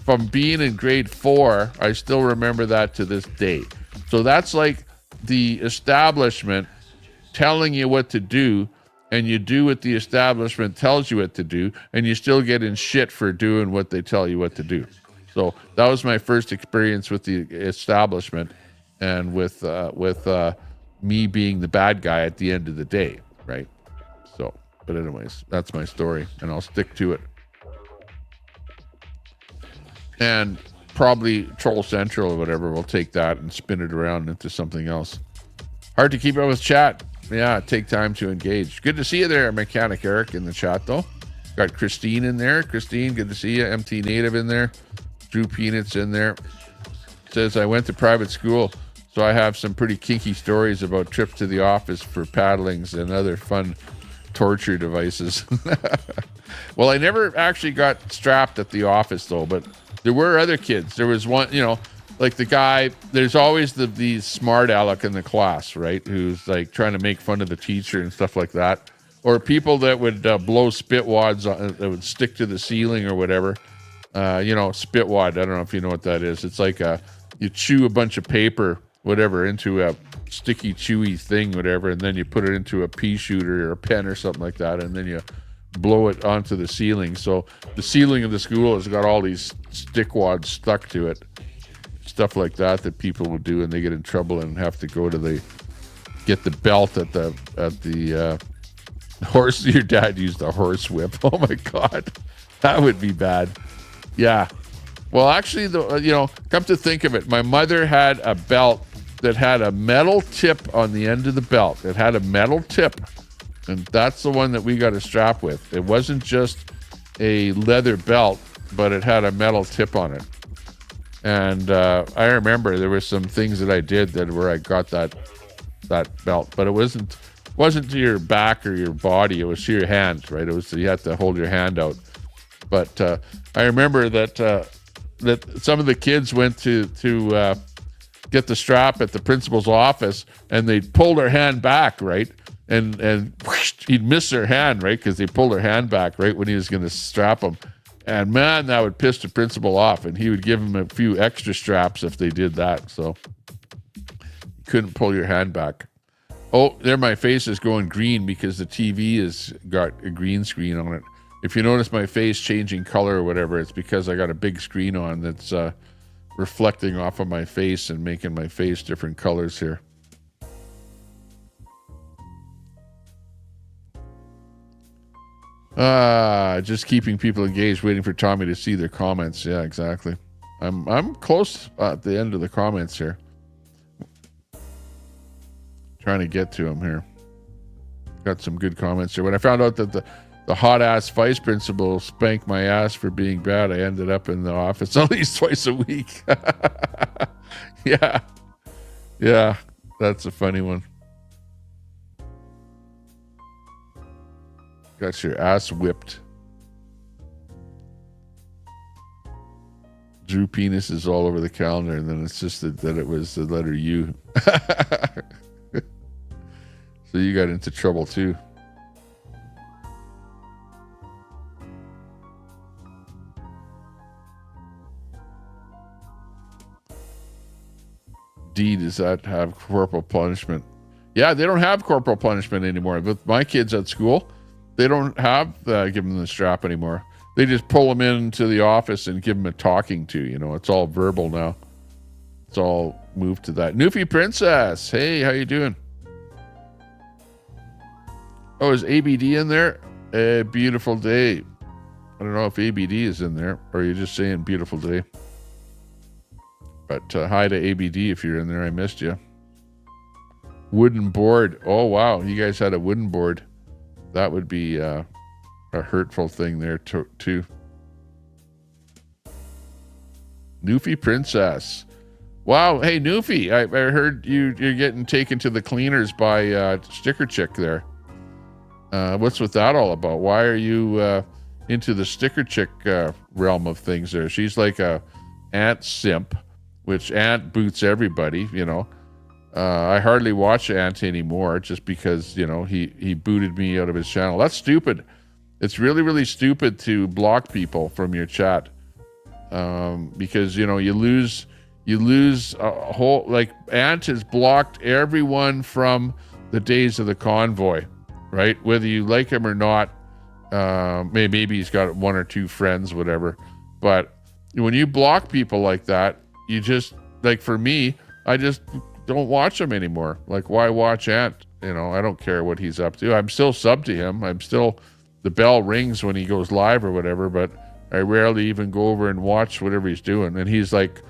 from being in grade 4, I still remember that to this day. So that's like the establishment telling you what to do, and you do what the establishment tells you what to do, and you still get in shit for doing what they tell you what to do. So that was my first experience with the establishment, and with me being the bad guy at the end of the day, right? So, but anyways, that's my story, and I'll stick to it. And probably Troll Central or whatever will take that and spin it around into something else. Hard to keep up with chat. Yeah, take time to engage. Good to see you there, Mechanic Eric, in the chat, though. Got Christine in there. Christine, good to see you. MT Native in there. Drew Peanuts in there. Says, "I went to private school, so I have some pretty kinky stories about trips to the office for paddlings and other fun torture devices." Well, I never actually got strapped at the office, though, but there were other kids. There was one, like the guy, there's always the smart aleck in the class, right? Who's like trying to make fun of the teacher and stuff like that. Or people that would blow spit wads that would stick to the ceiling or whatever. Spit wad, I don't know if you know what that is. It's like you chew a bunch of paper, whatever, into a sticky, chewy thing, whatever, and then you put it into a pea shooter or a pen or something like that, and then you blow it onto the ceiling. So the ceiling of the school has got all these stick wads stuck to it, stuff like that people will do, and they get in trouble and have to go to get the belt at the horse. Your dad used a horse whip. Oh my God, that would be bad. Yeah. Well, actually, come to think of it, my mother had a belt that had a metal tip on the end of the belt. It had a metal tip. And that's the one that we got a strap with. It wasn't just a leather belt, but it had a metal tip on it. And I remember there were some things that I did where I got that belt, but it wasn't to your back or your body. It was to your hand, right? You had to hold your hand out. But I remember that some of the kids went to get the strap at the principal's office, and they pulled their hand back, right? And whoosh, he'd miss their hand, right? Because they pulled their hand back right when he was going to strap them. And man, that would piss the principal off, and he would give them a few extra straps if they did that. So you couldn't pull your hand back. Oh, there my face is going green because the TV has got a green screen on it. If you notice my face changing color or whatever, it's because I got a big screen on that's reflecting off of my face and making my face different colors here. Just keeping people engaged, waiting for Tommy to see their comments. Yeah, exactly. I'm close at the end of the comments here. Trying to get to them here. Got some good comments here. When I found out that the hot ass vice principal spanked my ass for being bad, I ended up in the office at least twice a week. Yeah, that's a funny one. Got your ass whipped. Drew penis is all over the calendar, and then it's just that it was the letter U. So you got into trouble too. D, does that have corporal punishment? Yeah, they don't have corporal punishment anymore. With my kids at school, they don't have give them the strap anymore. They just pull them into the office and give them a talking to. You know, it's all verbal now. It's all moved to that. Newfie Princess, hey, how you doing? Oh, is ABD in there? A beautiful day. I don't know if ABD is in there, or you're just saying beautiful day. But hi to ABD if you're in there. I missed you. Wooden board. Oh, wow. You guys had a wooden board. That would be a hurtful thing there too. Newfie Princess. Wow. Hey, Newfie. I heard you're getting taken to the cleaners by Sticker Chick there. What's with that all about? Why are you into the Sticker Chick realm of things there? She's like a Ant simp, which Ant boots everybody, you know. I hardly watch Ant anymore just because, you know, he booted me out of his channel. That's stupid. It's really, really stupid to block people from your chat because, you know, you lose a whole, like Ant has blocked everyone from the days of the convoy, right? Whether you like him or not, maybe he's got one or two friends, whatever. But when you block people like that, you just, like for me, I just don't watch him anymore. Like, why watch Ant? You know, I don't care what he's up to. I'm still sub to him. The bell rings when he goes live or whatever, but I rarely even go over and watch whatever he's doing. And he's like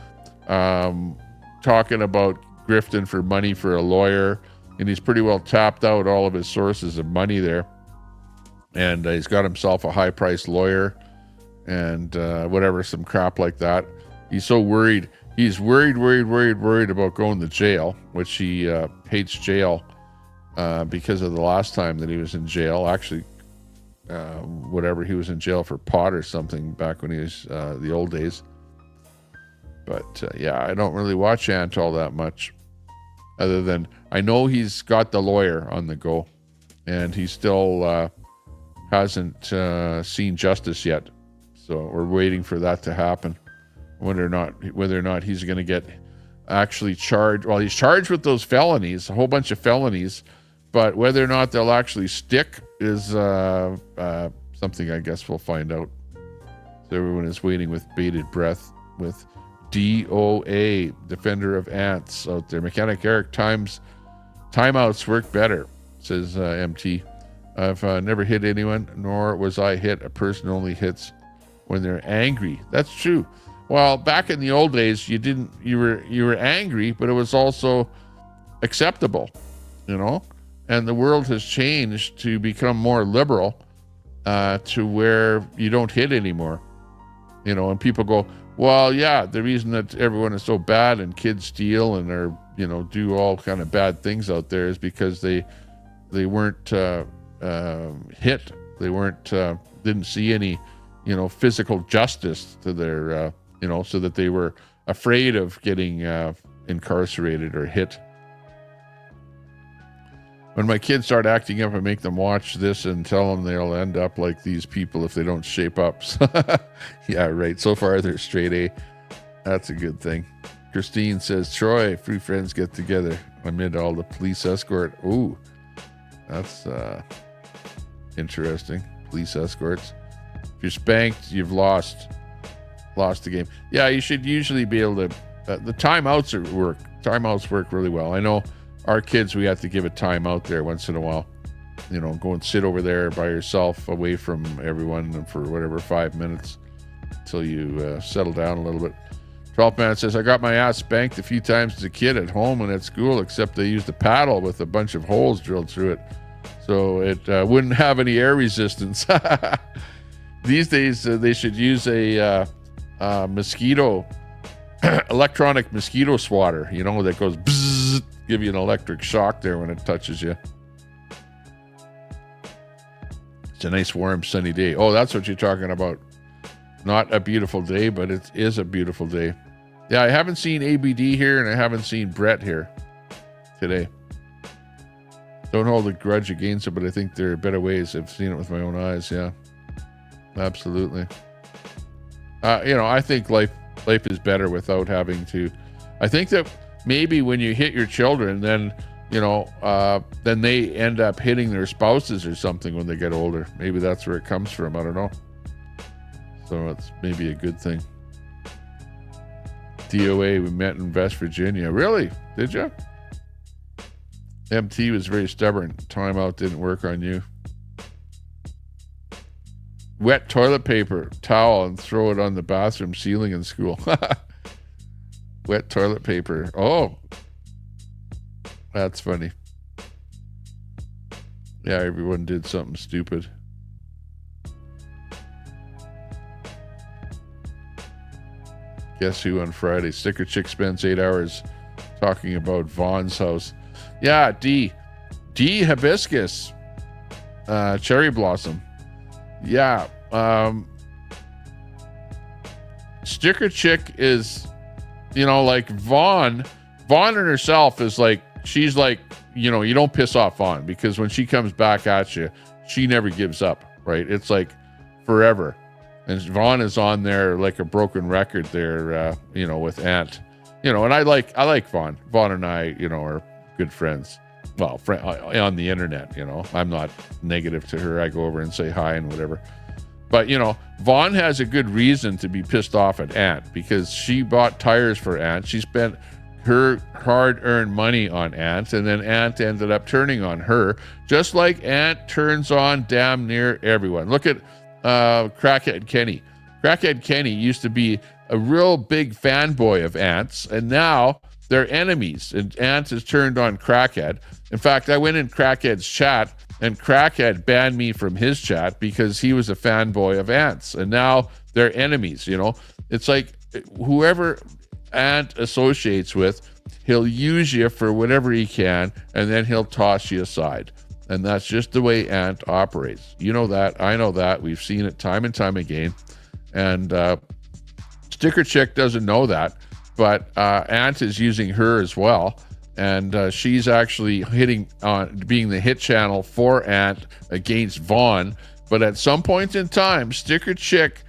talking about grifting for money for a lawyer, and he's pretty well tapped out all of his sources of money there. And he's got himself a high-priced lawyer and whatever, some crap like that. He's so worried. He's worried about going to jail, which he hates jail because of the last time that he was in jail. Actually, whatever, he was in jail for pot or something back when he was the old days. But yeah, I don't really watch Ant all that much, other than I know he's got the lawyer on the go, and he still hasn't seen justice yet. So we're waiting for that to happen. Whether or not he's going to get actually charged. Well, he's charged with those felonies, a whole bunch of felonies, but whether or not they'll actually stick is something I guess we'll find out. So everyone is waiting with bated breath with DOA, Defender of Ants out there. Mechanic Eric, timeouts work better, says MT. I've never hit anyone, nor was I hit. A person only hits when they're angry. That's true. Well, back in the old days, you were angry, but it was also acceptable, you know? And the world has changed to become more liberal to where you don't hit anymore, you know? And people go, well, yeah, the reason that everyone is so bad and kids steal and are, you know, do all kind of bad things out there is because they weren't hit. They weren't didn't see any, you know, physical justice to their you know, so that they were afraid of getting incarcerated or hit. When my kids start acting up, I make them watch this and tell them they'll end up like these people if they don't shape up. Yeah, right. So far, they're straight A. That's a good thing. Christine says, Troy, free friends get together amid all the police escort. Ooh, that's interesting. Police escorts. you're spanked, you've lost the game. Yeah, you should usually be able to. The timeouts work. Timeouts work really well. I know our kids, we have to give a timeout there once in a while. You know, go and sit over there by yourself, away from everyone, and for whatever 5 minutes until you settle down a little bit. 12th Man says, I got my ass spanked a few times as a kid at home and at school, except they used a paddle with a bunch of holes drilled through it, so it wouldn't have any air resistance. These days, they should use a mosquito, electronic mosquito swatter, you know, that goes bzzz, give you an electric shock there when it touches you. It's a nice, warm, sunny day. Oh, that's what you're talking about. Not a beautiful day, but it is a beautiful day. Yeah, I haven't seen ABD here, and I haven't seen Brett here today. Don't hold a grudge against it, but I think there are better ways. I've seen it with my own eyes. Yeah, absolutely. You know, I think life is better without having to. I think that maybe when you hit your children, then, you know, then they end up hitting their spouses or something when they get older. Maybe that's where it comes from. I don't know. So it's maybe a good thing. DOA, we met in West Virginia. Really? Did you? MT was very stubborn. Timeout didn't work on you. Wet toilet paper, towel, and throw it on the bathroom ceiling in school. Wet toilet paper. Oh, that's funny. Yeah, everyone did something stupid. Guess who on Friday? Sticker Chick spends 8 hours talking about Vaughn's house. Yeah, D hibiscus, cherry blossom. Yeah, Sticker Chick is, you know, like Vaughn in herself is like, she's like, you know, you don't piss off Vaughn, because when she comes back at you, she never gives up, right? It's like forever. And Vaughn is on there like a broken record there, you know, with Ant, you know, and I like Vaughn. Vaughn and I, you know, are good friends. Well, on the internet, you know, I'm not negative to her. I go over and say hi and whatever. But, you know, Vaughn has a good reason to be pissed off at Ant, because she bought tires for Ant. She spent her hard-earned money on Ant, and then Ant ended up turning on her, just like Ant turns on damn near everyone. Look at Crackhead Kenny. Crackhead Kenny used to be a real big fanboy of Ant's, and now they're enemies, and Ant has turned on Crackhead. In fact, I went in Crackhead's chat, and Crackhead banned me from his chat because he was a fanboy of Ant's, and now they're enemies. You know, it's like whoever Ant associates with, he'll use you for whatever he can, and then he'll toss you aside. And that's just the way Ant operates. You know that. I know that. We've seen it time and time again. And Sticker Chick doesn't know that, but Ant is using her as well. And she's actually hitting on being the hit channel for Ant against Vaughn. But at some point in time, Sticker Chick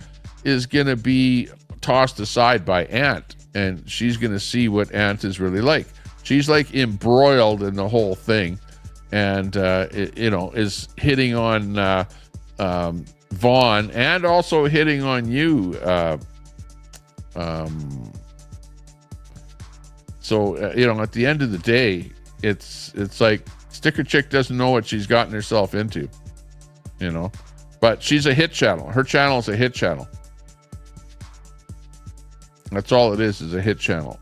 is going to be tossed aside by Ant. And she's going to see what Ant is really like. She's like embroiled in the whole thing. And, you know, is hitting on Vaughn, and also hitting on you. So, you know, at the end of the day, it's like Sticker Chick doesn't know what she's gotten herself into, you know. But she's a hit channel. Her channel is a hit channel. That's all it is a hit channel.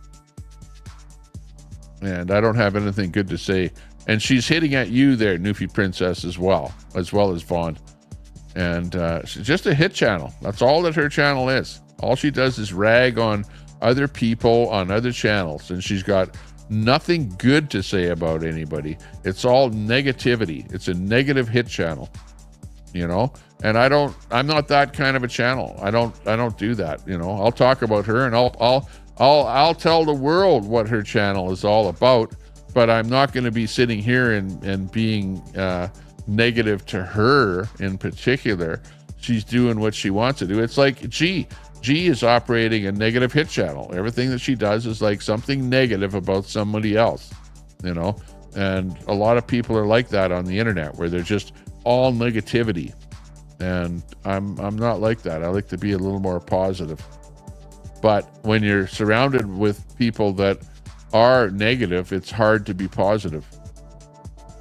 And I don't have anything good to say. And she's hitting at you there, Newfie Princess, as well as Vaughn. And she's just a hit channel. That's all that her channel is. All she does is rag on other people on other channels. And she's got nothing good to say about anybody. It's all negativity. It's a negative hit channel, you know? And I'm not that kind of a channel. I don't do that, you know? I'll talk about her, and I'll tell the world what her channel is all about. But I'm not going to be sitting here and being negative to her in particular. She's doing what she wants to do. It's like G is operating a negative hit channel. Everything that she does is like something negative about somebody else, you know? And a lot of people are like that on the internet, where they're just all negativity. And I'm not like that. I like to be a little more positive. But when you're surrounded with people that are negative, it's hard to be positive.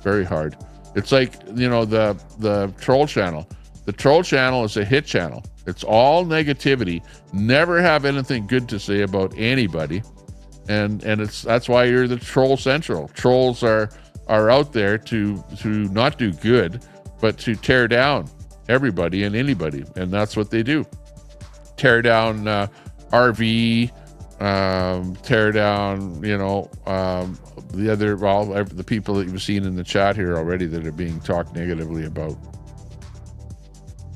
Very hard. It's like, the troll channel. The troll channel is a hit channel. It's all negativity. Never have anything good to say about anybody. And that's why you're the troll central. Trolls are out there to not do good, but to tear down everybody and anybody. And that's what they do. Tear down RV, tear down, the people that you've seen in the chat here already that are being talked negatively about.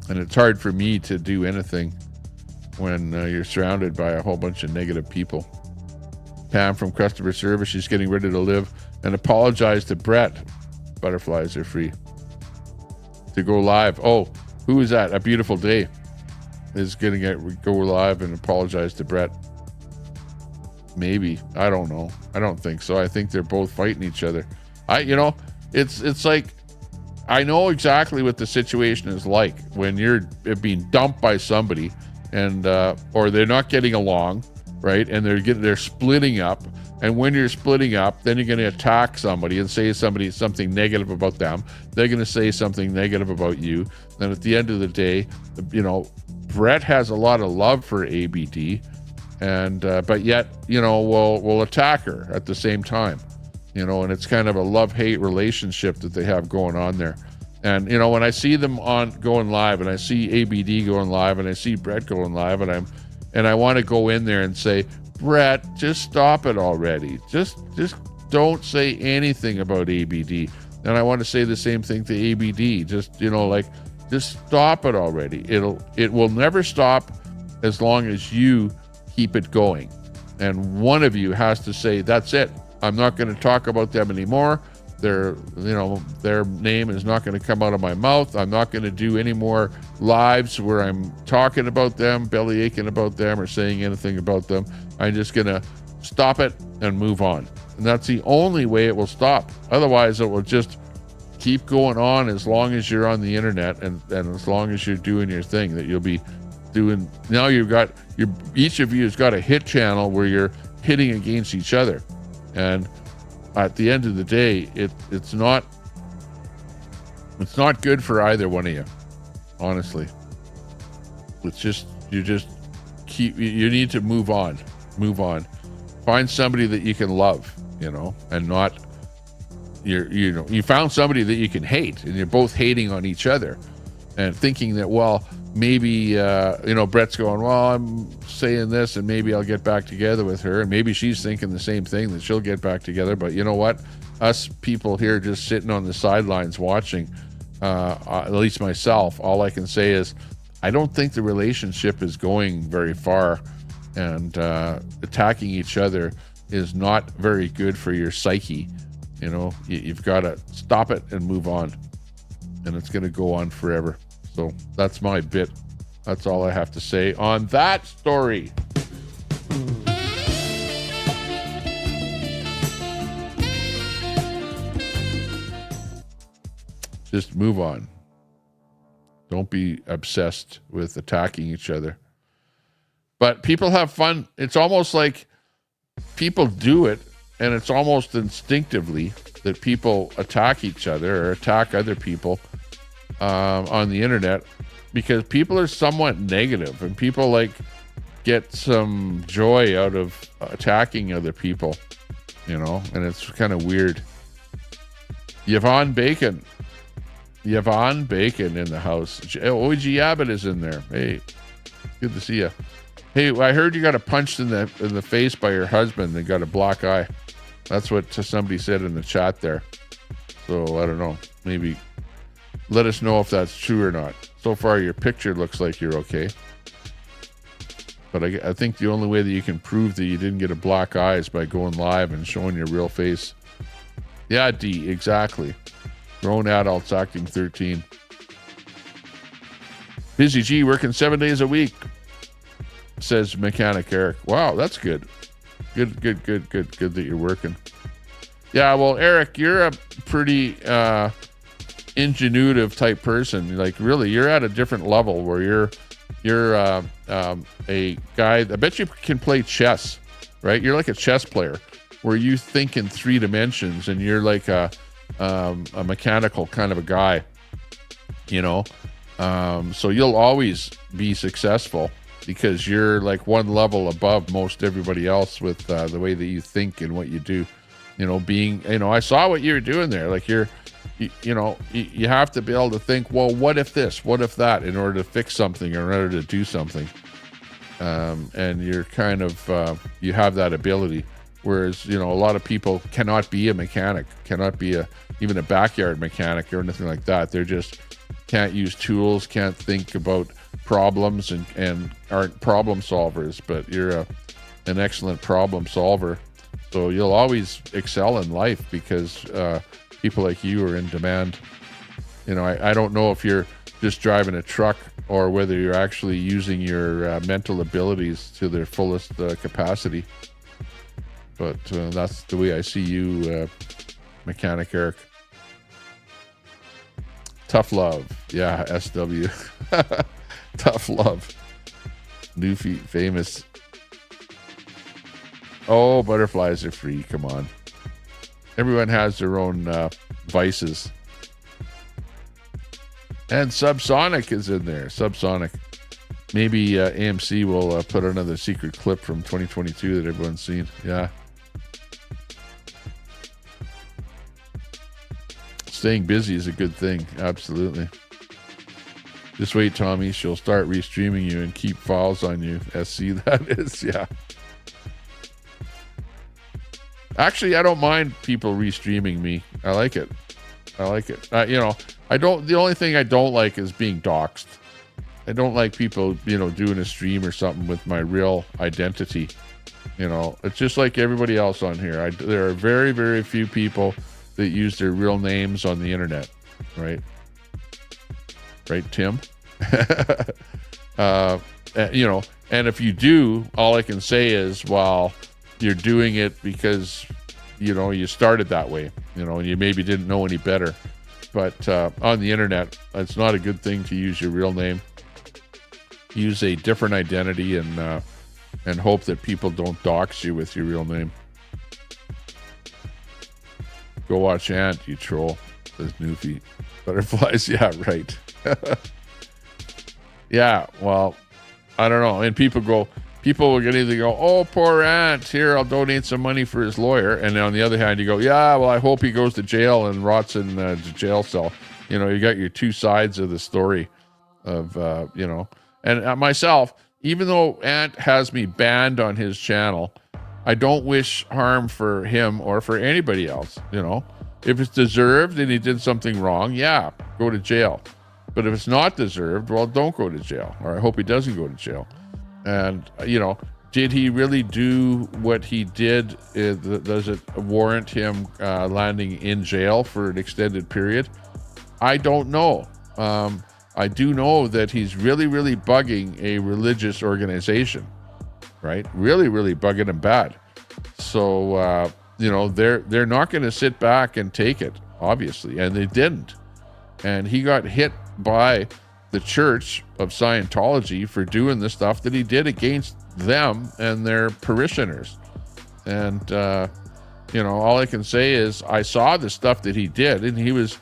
And it's hard for me to do anything when you're surrounded by a whole bunch of negative people. Pam from customer service, she's getting ready to live and apologize to Brett. Butterflies are free to go live. Oh, who is that? A Beautiful Day is going to go live and apologize to Brett. Maybe. I don't know. I don't think so. I think they're both fighting each other. It's like, I know exactly what the situation is like when you're being dumped by somebody and or they're not getting along, right? And they're splitting up. And when you're splitting up, then you're going to attack somebody and say something negative about them. They're going to say something negative about you. And at the end of the day, Brett has a lot of love for ABD, and but yet, we'll attack her at the same time, and it's kind of a love-hate relationship that they have going on there. And when I see them going live, and I see ABD going live, and I see Brett going live, and I want to go in there and say, Brett, just stop it already. Just don't say anything about ABD. And I want to say the same thing to ABD. Just stop it already. It will never stop as long as you keep it going. And one of you has to say, that's it. I'm not going to talk about them anymore. Their name is not going to come out of my mouth. I'm not going to do any more lives where I'm talking about them, belly aching about them, or saying anything about them. I'm just going to stop it and move on. And that's the only way it will stop. Otherwise, it will just keep going on as long as you're on the internet and as long as you're doing your thing that you'll be doing. Now each of you has got a hit channel where you're hitting against each other. And at the end of the day, it's not good for either one of you, honestly. It's just, you need to move on. Find somebody that you can love, and not, you found somebody that you can hate, and you're both hating on each other and thinking that, well, maybe, Brett's going, well, I'm saying this and maybe I'll get back together with her. And maybe she's thinking the same thing, that she'll get back together. But you know what? Us people here just sitting on the sidelines watching, at least myself, all I can say is I don't think the relationship is going very far, and attacking each other is not very good for your psyche. You've got to stop it and move on, and it's going to go on forever. So that's my bit. That's all I have to say on that story. Just move on. Don't be obsessed with attacking each other. But people have fun. It's almost like people do it, and it's almost instinctively that people attack each other or attack other people on the internet, because people are somewhat negative, and people get some joy out of attacking other people, and it's kind of weird. Yvonne Bacon in the house. OG Abbott is in there. Hey, good to see you. Hey, I heard you got a punched in the face by your husband and got a black eye. That's what somebody said in the chat there. So I don't know. Maybe let us know if that's true or not. So far, your picture looks like you're okay. But I think the only way that you can prove that you didn't get a black eye is by going live and showing your real face. Yeah, D, exactly. Grown adults acting 13. Busy G, working 7 days a week, says Mechanic Eric. Wow, that's good. Good that you're working. Yeah, well, Eric, you're a pretty ingenuitive type person. Like really, you're at a different level where you're a guy. I bet you can play chess, right? You're like a chess player where you think in 3 dimensions, and you're like a mechanical kind of a guy, you know. So you'll always be successful because you're like one level above most everybody else with the way that you think and what you do. You know, being, you know, I saw what you were doing there. Like you have to be able to think, well, what if this, what if that, in order to fix something or in order to do something. And you're kind of, you have that ability. Whereas, you know, a lot of people cannot be a mechanic, cannot be even a backyard mechanic or anything like that. They're just can't use tools, can't think about problems, and aren't problem solvers. But you're an excellent problem solver. So you'll always excel in life because people like you are in demand. You know, I don't know if you're just driving a truck or whether you're actually using your mental abilities to their fullest capacity. But that's the way I see you, Mechanic Eric. Tough love. Yeah, SW. Tough love. Newfie, famous. Oh, butterflies are free. Come on. Everyone has their own vices. And Subsonic is in there. Subsonic. Maybe AMC will put another secret clip from 2022 that everyone's seen. Yeah. Staying busy is a good thing. Absolutely. Just wait, Tommy. She'll start restreaming you and keep files on you. SC, that is. Yeah. Actually, I don't mind people restreaming me. I like it. I like it. You know, the only thing I don't like is being doxxed. I don't like people, you know, doing a stream or something with my real identity. You know, it's just like everybody else on here. There are very, very few people that use their real names on the internet, right? Right, Tim? You know, and if you do, all I can say is, well, you're doing it because, you know, you started that way, you know, and you maybe didn't know any better. But on the internet, it's not a good thing to use your real name. Use a different identity and hope that people don't dox you with your real name. Go watch Ant, you troll, says Newfie. Butterflies, yeah, right. Yeah, well, I don't know. And people will either go, oh, poor Ant, here, I'll donate some money for his lawyer. And on the other hand, you go, yeah, well, I hope he goes to jail and rots in the jail cell. You know, you got your two sides of the story of, you know. And myself, even though Ant has me banned on his channel, I don't wish harm for him or for anybody else, you know. If it's deserved and he did something wrong, yeah, go to jail. But if it's not deserved, well, don't go to jail. Or I hope he doesn't go to jail. And, you know, did he really do what he did? Does it warrant him landing in jail for an extended period? I don't know. I do know that he's really, really bugging a religious organization, right? Really, really bugging him bad. So, you know, they're not going to sit back and take it, obviously, and they didn't. And he got hit by the Church of Scientology for doing the stuff that he did against them and their parishioners. And, you know, all I can say is I saw the stuff that he did, and he was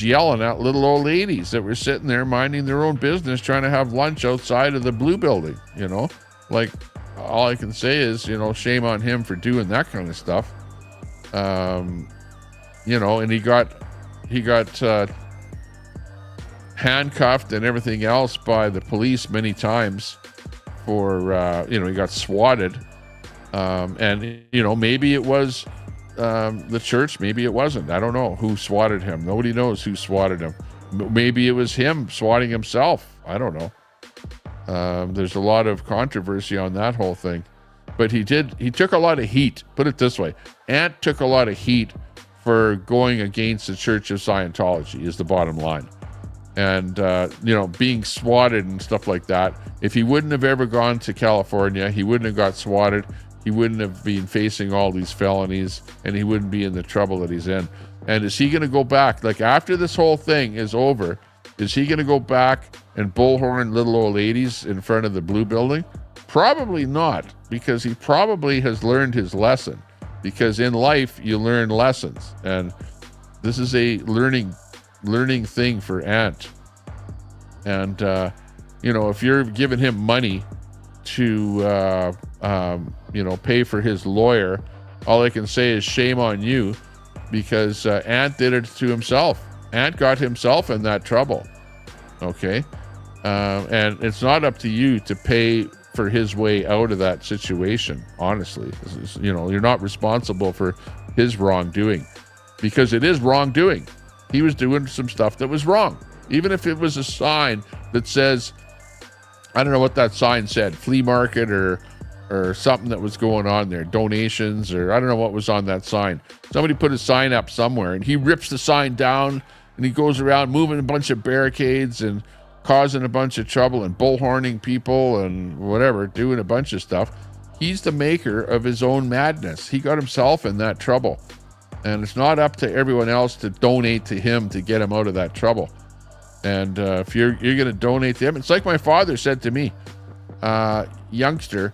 yelling at little old ladies that were sitting there minding their own business, trying to have lunch outside of the Blue Building, you know? Like, all I can say is, you know, shame on him for doing that kind of stuff. You know, and he got handcuffed and everything else by the police many times for, you know, he got swatted. And, you know, maybe it was the church, maybe it wasn't. I don't know who swatted him. Nobody knows who swatted him. Maybe it was him swatting himself. I don't know. There's a lot of controversy on that whole thing. But he took a lot of heat. Put it this way. Ant took a lot of heat for going against the Church of Scientology is the bottom line. And, you know, being swatted and stuff like that. If he wouldn't have ever gone to California, he wouldn't have got swatted. He wouldn't have been facing all these felonies, and he wouldn't be in the trouble that he's in. And is he going to go back? Like, after this whole thing is over, is he going to go back and bullhorn little old ladies in front of the blue building? Probably not, because he probably has learned his lesson. Because in life, you learn lessons. And this is a learning thing for Ant. And, if you're giving him money to, pay for his lawyer, all I can say is shame on you, because Ant did it to himself. Ant got himself in that trouble. Okay? And it's not up to you to pay for his way out of that situation, honestly. You're not responsible for his wrongdoing, because it is wrongdoing. He was doing some stuff that was wrong. Even if it was a sign that says, I don't know what that sign said, flea market or something that was going on there, donations, or I don't know what was on that sign. Somebody put a sign up somewhere, and he rips the sign down, and he goes around moving a bunch of barricades and causing a bunch of trouble and bullhorning people and whatever, doing a bunch of stuff. He's the maker of his own madness. He got himself in that trouble. And it's not up to everyone else to donate to him to get him out of that trouble. And if you're going to donate to him, it's like my father said to me, youngster,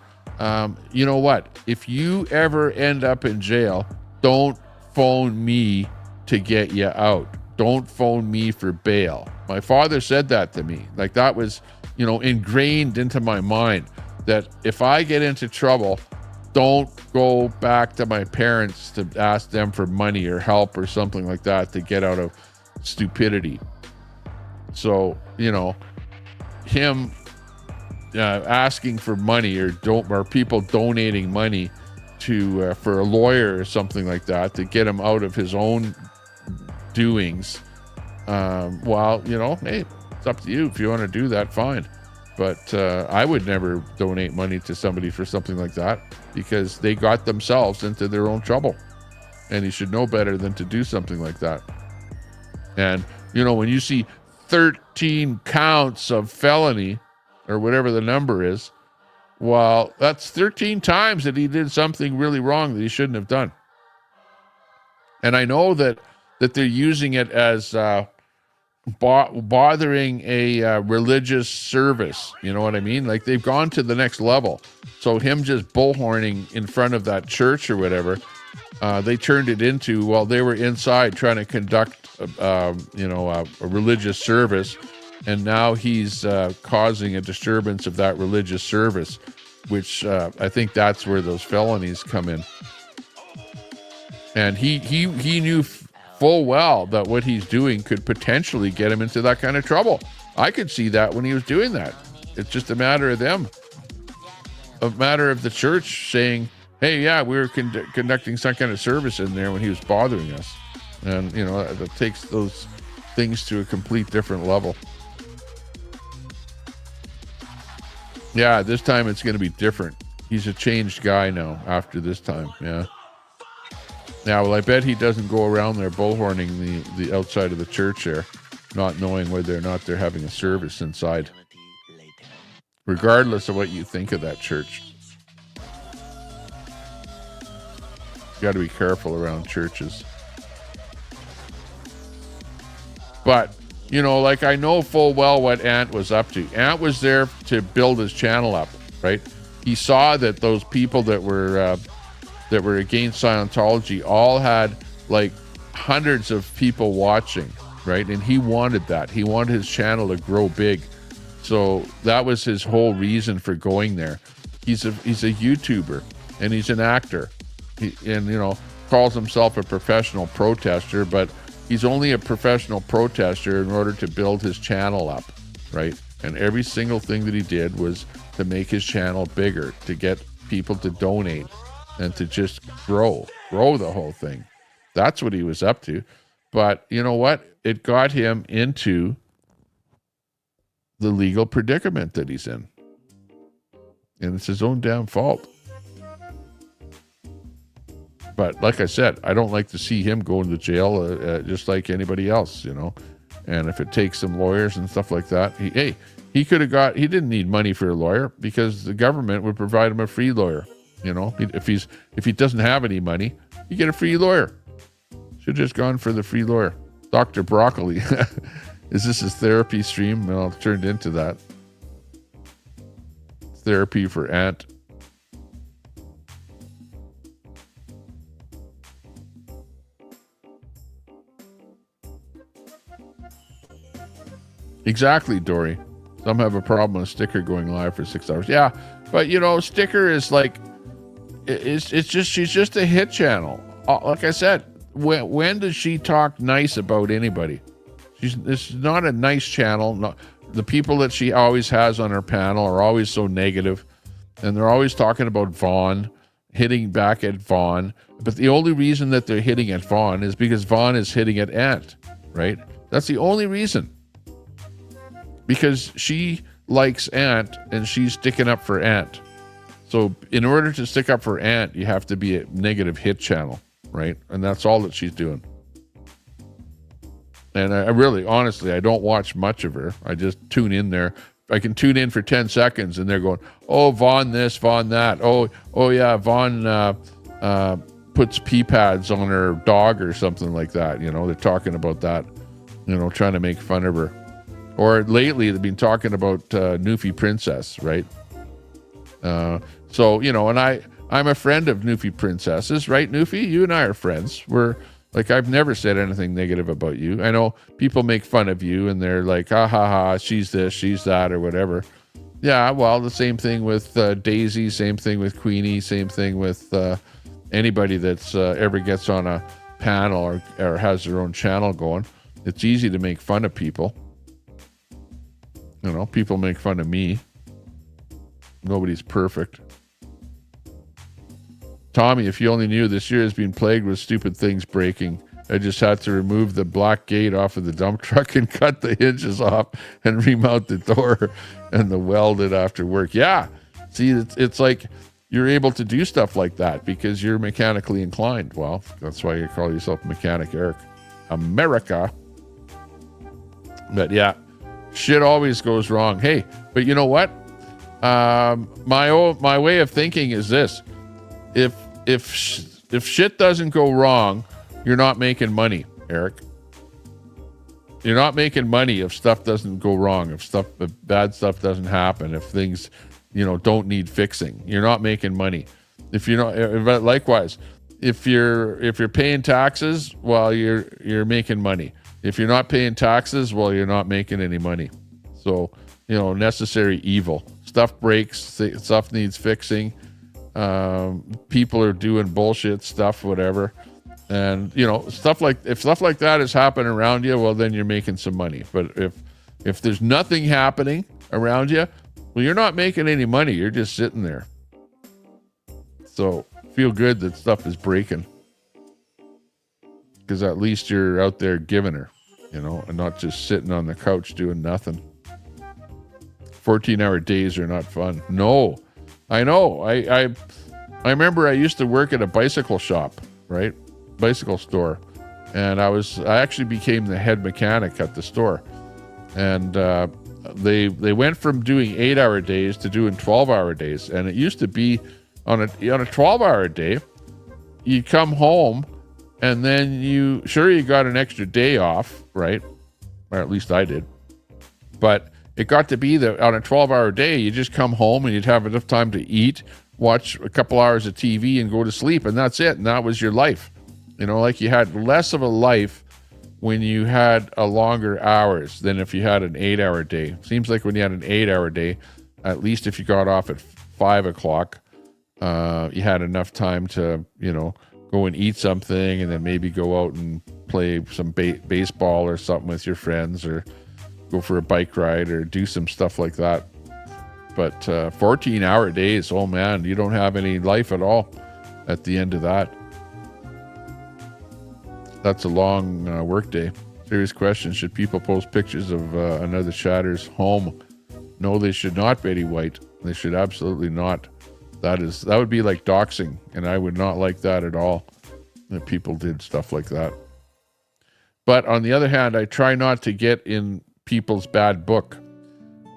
you know what? If you ever end up in jail, don't phone me to get you out. Don't phone me for bail. My father said that to me. Like, that was, ingrained into my mind, that if I get into trouble, don't go back to my parents to ask them for money or help or something like that to get out of stupidity. So, him asking for money or people donating money to for a lawyer or something like that to get him out of his own doings. Hey, it's up to you. If you want to do that, fine. But I would never donate money to somebody for something like that, because they got themselves into their own trouble. And you should know better than to do something like that. And, when you see 13 counts of felony, or whatever the number is, well, that's 13 times that he did something really wrong that he shouldn't have done. And I know that they're using it as bothering a religious service. You know what I mean? Like, they've gone to the next level. So him just bullhorning in front of that church or whatever, they turned it into, well, they were inside trying to conduct, a religious service. And now he's causing a disturbance of that religious service, which I think that's where those felonies come in. And he knew full well that what he's doing could potentially get him into that kind of trouble. I could see that when he was doing that. It's just a matter of the church saying, hey, yeah, we were conducting some kind of service in there when he was bothering us. And, that takes those things to a complete different level. Yeah, this time it's going to be different. He's a changed guy now after this time, yeah. Yeah, well, I bet he doesn't go around there bullhorning the outside of the church there, not knowing whether or not they're having a service inside. Regardless of what you think of that church. You got to be careful around churches. But, I know full well what Ant was up to. Ant was there to build his channel up, right? He saw that those people that were against Scientology all had like hundreds of people watching, right? And he wanted that. He wanted his channel to grow big. So that was his whole reason for going there. He's a YouTuber and he's an actor. He calls himself a professional protester, but he's only a professional protester in order to build his channel up, right? And every single thing that he did was to make his channel bigger, to get people to donate and to just grow the whole thing. That's what he was up to. But you know what? It got him into the legal predicament that he's in. And it's his own damn fault. But like I said, I don't like to see him going to jail just like anybody else, And if it takes some lawyers and stuff like that, he didn't need money for a lawyer because the government would provide him a free lawyer. If he doesn't have any money, you get a free lawyer. Should have just gone for the free lawyer. Dr. Broccoli. Is this his therapy stream? Well, it turned into that. Therapy for Ant. Exactly, Dory. Some have a problem with Sticker going live for 6 hours. Yeah, but you know, Sticker is like, she's just a hit channel. Like I said, when does she talk nice about anybody? It's not a nice channel. No, the people that she always has on her panel are always so negative, and they're always talking about Vaughn, hitting back at Vaughn. But the only reason that they're hitting at Vaughn is because Vaughn is hitting at Ant, right? That's the only reason. Because she likes Ant and she's sticking up for Ant. So in order to stick up for Ant, you have to be a negative hit channel, right? And that's all that she's doing. And I really, honestly, I don't watch much of her. I just tune in there. I can tune in for 10 seconds and they're going, oh, Vaughn this, Vaughn that. Oh yeah, Vaughn puts pee pads on her dog or something like that. You know, they're talking about that, you know, trying to make fun of her. Or lately, they've been talking about Newfie Princess, right? So, you know, and I'm a friend of Newfie Princess's, right, Newfie? You and I are friends. I've never said anything negative about you. I know people make fun of you, and they're like, ha, ha, ha, she's this, she's that, or whatever. Yeah, well, the same thing with Daisy, same thing with Queenie, same thing with anybody that's ever gets on a panel or has their own channel going. It's easy to make fun of people. You know, people make fun of me. Nobody's perfect. Tommy, if you only knew, this year has been plagued with stupid things breaking. I just had to remove the black gate off of the dump truck and cut the hinges off and remount the door and the welded after work. Yeah. See, it's like you're able to do stuff like that because you're mechanically inclined. Well, that's why you call yourself Mechanic Eric. America. But yeah. Shit always goes wrong. Hey, but you know what? My way of thinking is this: if shit doesn't go wrong, you're not making money, Eric. You're not making money if stuff doesn't go wrong, if bad stuff doesn't happen, if things, you know, don't need fixing. You're not making money. If you're not, likewise, if you're paying taxes, well, you're making money. If you're not paying taxes, well, you're not making any money. So, you know, necessary evil. Stuff breaks, stuff needs fixing. People are doing bullshit stuff, whatever. And, you know, if stuff like that is happening around you, well, then you're making some money. But if there's nothing happening around you, well, you're not making any money. You're just sitting there. So feel good that stuff is breaking. Because at least you're out there giving her, you know, and not just sitting on the couch doing nothing. 14-hour days are not fun. No, I know. I remember I used to work at a bicycle shop, right? Bicycle store. And I actually became the head mechanic at the store. And they went from doing 8-hour days to doing 12-hour days. And it used to be on a 12-hour day, you come home and then you got an extra day off, right? Or at least I did. But it got to be that on a 12-hour day, you just come home and you'd have enough time to eat, watch a couple hours of TV and go to sleep. And that's it. And that was your life. You know, like you had less of a life when you had a longer hours than if you had an 8-hour day. Seems like when you had an 8-hour day, at least if you got off at 5 o'clock, you had enough time to, you know, go and eat something and then maybe go out and play some baseball or something with your friends or go for a bike ride or do some stuff like that. But 14-hour days, oh man, you don't have any life at all at the end of that. That's a long work day. Serious question. Should people post pictures of another chatter's home? No, they should not, Betty White. They should absolutely not. That would be like doxing, and I would not like that at all if people did stuff like that. But on the other hand, I try not to get in people's bad book,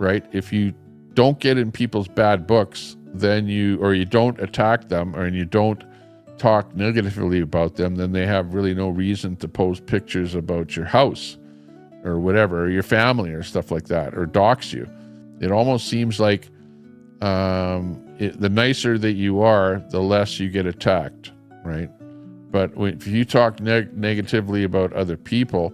right? If you don't get in people's bad books, then you don't attack them, or you don't talk negatively about them, then they have really no reason to post pictures about your house or whatever, or your family or stuff like that, or dox you. It almost seems like the nicer that you are, the less you get attacked, right? But if you talk negatively about other people,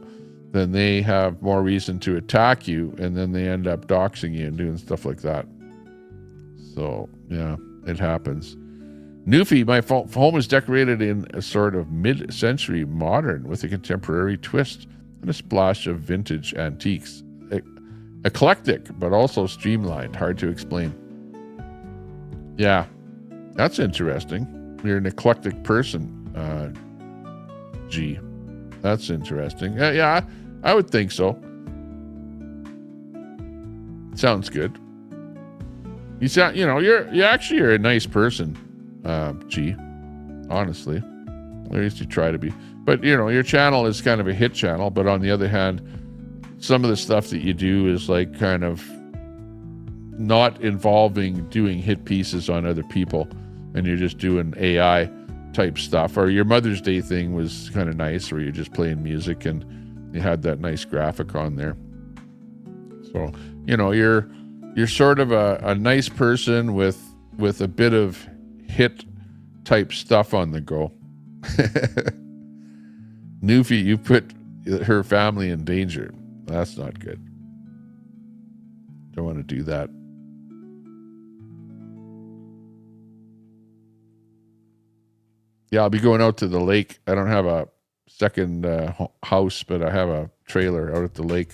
then they have more reason to attack you, and then they end up doxing you and doing stuff like that. So, yeah, it happens. Newfie, my home is decorated in a sort of mid-century modern with a contemporary twist and a splash of vintage antiques. Eclectic, but also streamlined. Hard to explain. Yeah, that's interesting. You're an eclectic person, G. That's interesting. Yeah, I would think so. Sounds good. You sound, you're a nice person, G. Honestly, at least you try to be. But your channel is kind of a hit channel. But on the other hand, some of the stuff that you do is like kind of not involving doing hit pieces on other people, and you're just doing AI type stuff. Or your Mother's Day thing was kind of nice, where you're just playing music and you had that nice graphic on there. So you're sort of a nice person with a bit of hit type stuff on the go. Newfie, you put her family in danger. That's not good. Don't want to do that. Yeah, I'll be going out to the lake. I don't have a second house, but I have a trailer out at the lake.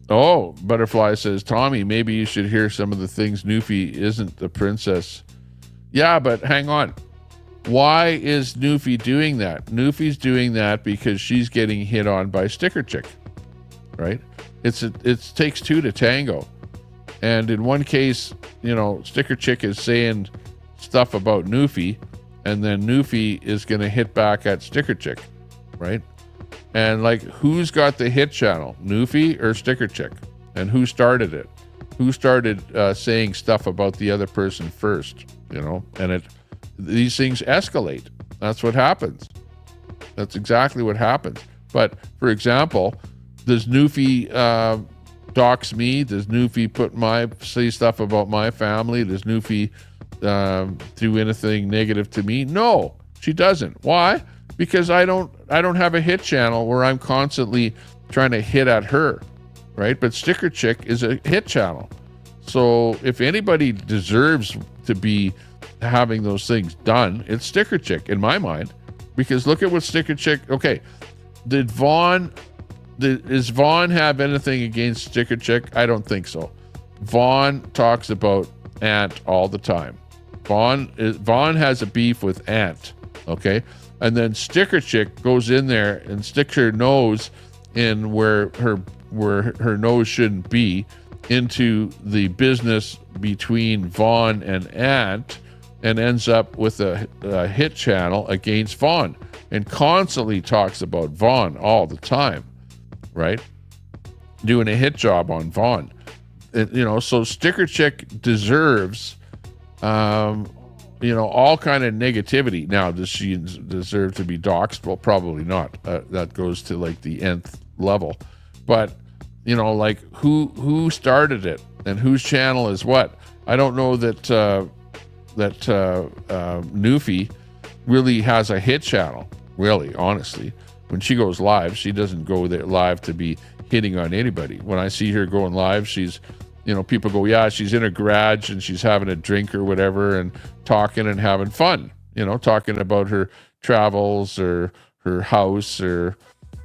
Oh, Butterfly says, Tommy, maybe you should hear some of the things Newfie isn't the princess. Yeah, but hang on. Why is Newfie doing that? Newfie's doing that because she's getting hit on by Sticker Chick, right? It takes two to tango. And in one case, Sticker Chick is saying stuff about Newfie, and then Newfie is going to hit back at Sticker Chick, right? And like, who's got the hit channel, Newfie or Sticker Chick? And who started it? Who started saying stuff about the other person first? And these things escalate. That's what happens. That's exactly what happens. But for example, does Newfie dox me? Does Newfie say stuff about my family? Does Newfie do anything negative to me? No, she doesn't. Why? Because I don't have a hit channel where I'm constantly trying to hit at her, right? But Sticker Chick is a hit channel. So if anybody deserves to be having those things done, it's Sticker Chick in my mind. Because look at what Sticker Chick, okay, does Vaughn have anything against Sticker Chick? I don't think so. Vaughn talks about Ant all the time. Vaughn has a beef with Ant, okay? And then Sticker Chick goes in there and sticks her nose in where her nose shouldn't be, into the business between Vaughn and Ant, and ends up with a hit channel against Vaughn, and constantly talks about Vaughn all the time, right? Doing a hit job on Vaughn. So Sticker Chick deserves all kind of negativity. Now, does she deserve to be doxxed? Well, probably not. That goes to like the nth level. But, like who started it and whose channel is what? I don't know that Newfie really has a hit channel, really, honestly. When she goes live, she doesn't go there live to be hitting on anybody. When I see her going live, she's, people go, yeah, she's in a garage and she's having a drink or whatever and talking and having fun, talking about her travels or her house or,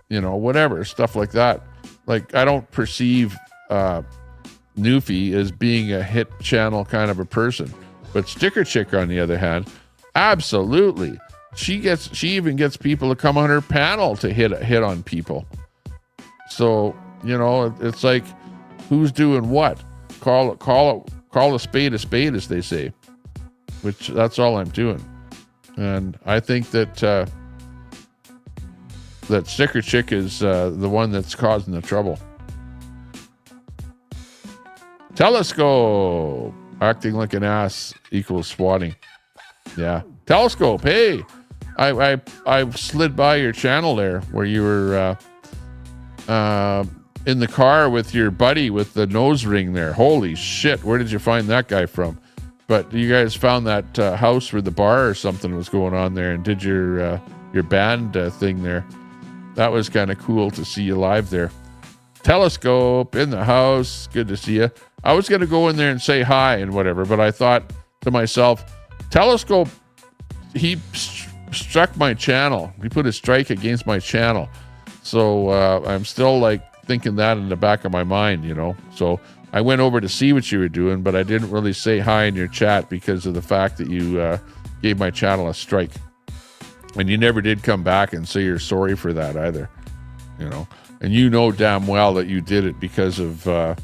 whatever, stuff like that. Like, I don't perceive Newfie as being a hit channel kind of a person. But Sticker Chick, on the other hand, absolutely. She even gets people to come on her panel to hit on people. So, it's like, who's doing what? Call a spade, as they say. Which, that's all I'm doing. And I think that Sticker Chick is the one that's causing the trouble. Telescope. Acting like an ass equals swatting. Yeah. Telescope. Hey, I slid by your channel there where you were in the car with your buddy with the nose ring there. Holy shit. Where did you find that guy from? But you guys found that house where the bar or something was going on there and did your band thing there. That was kind of cool to see you live there. Telescope in the house. Good to see you. I was going to go in there and say hi and whatever, but I thought to myself, Telescope, he struck my channel. He put a strike against my channel. So I'm still like thinking that in the back of my mind, you know. So I went over to see what you were doing, but I didn't really say hi in your chat because of the fact that you gave my channel a strike. And you never did come back and say you're sorry for that either, you know. And you know damn well that you did it because of a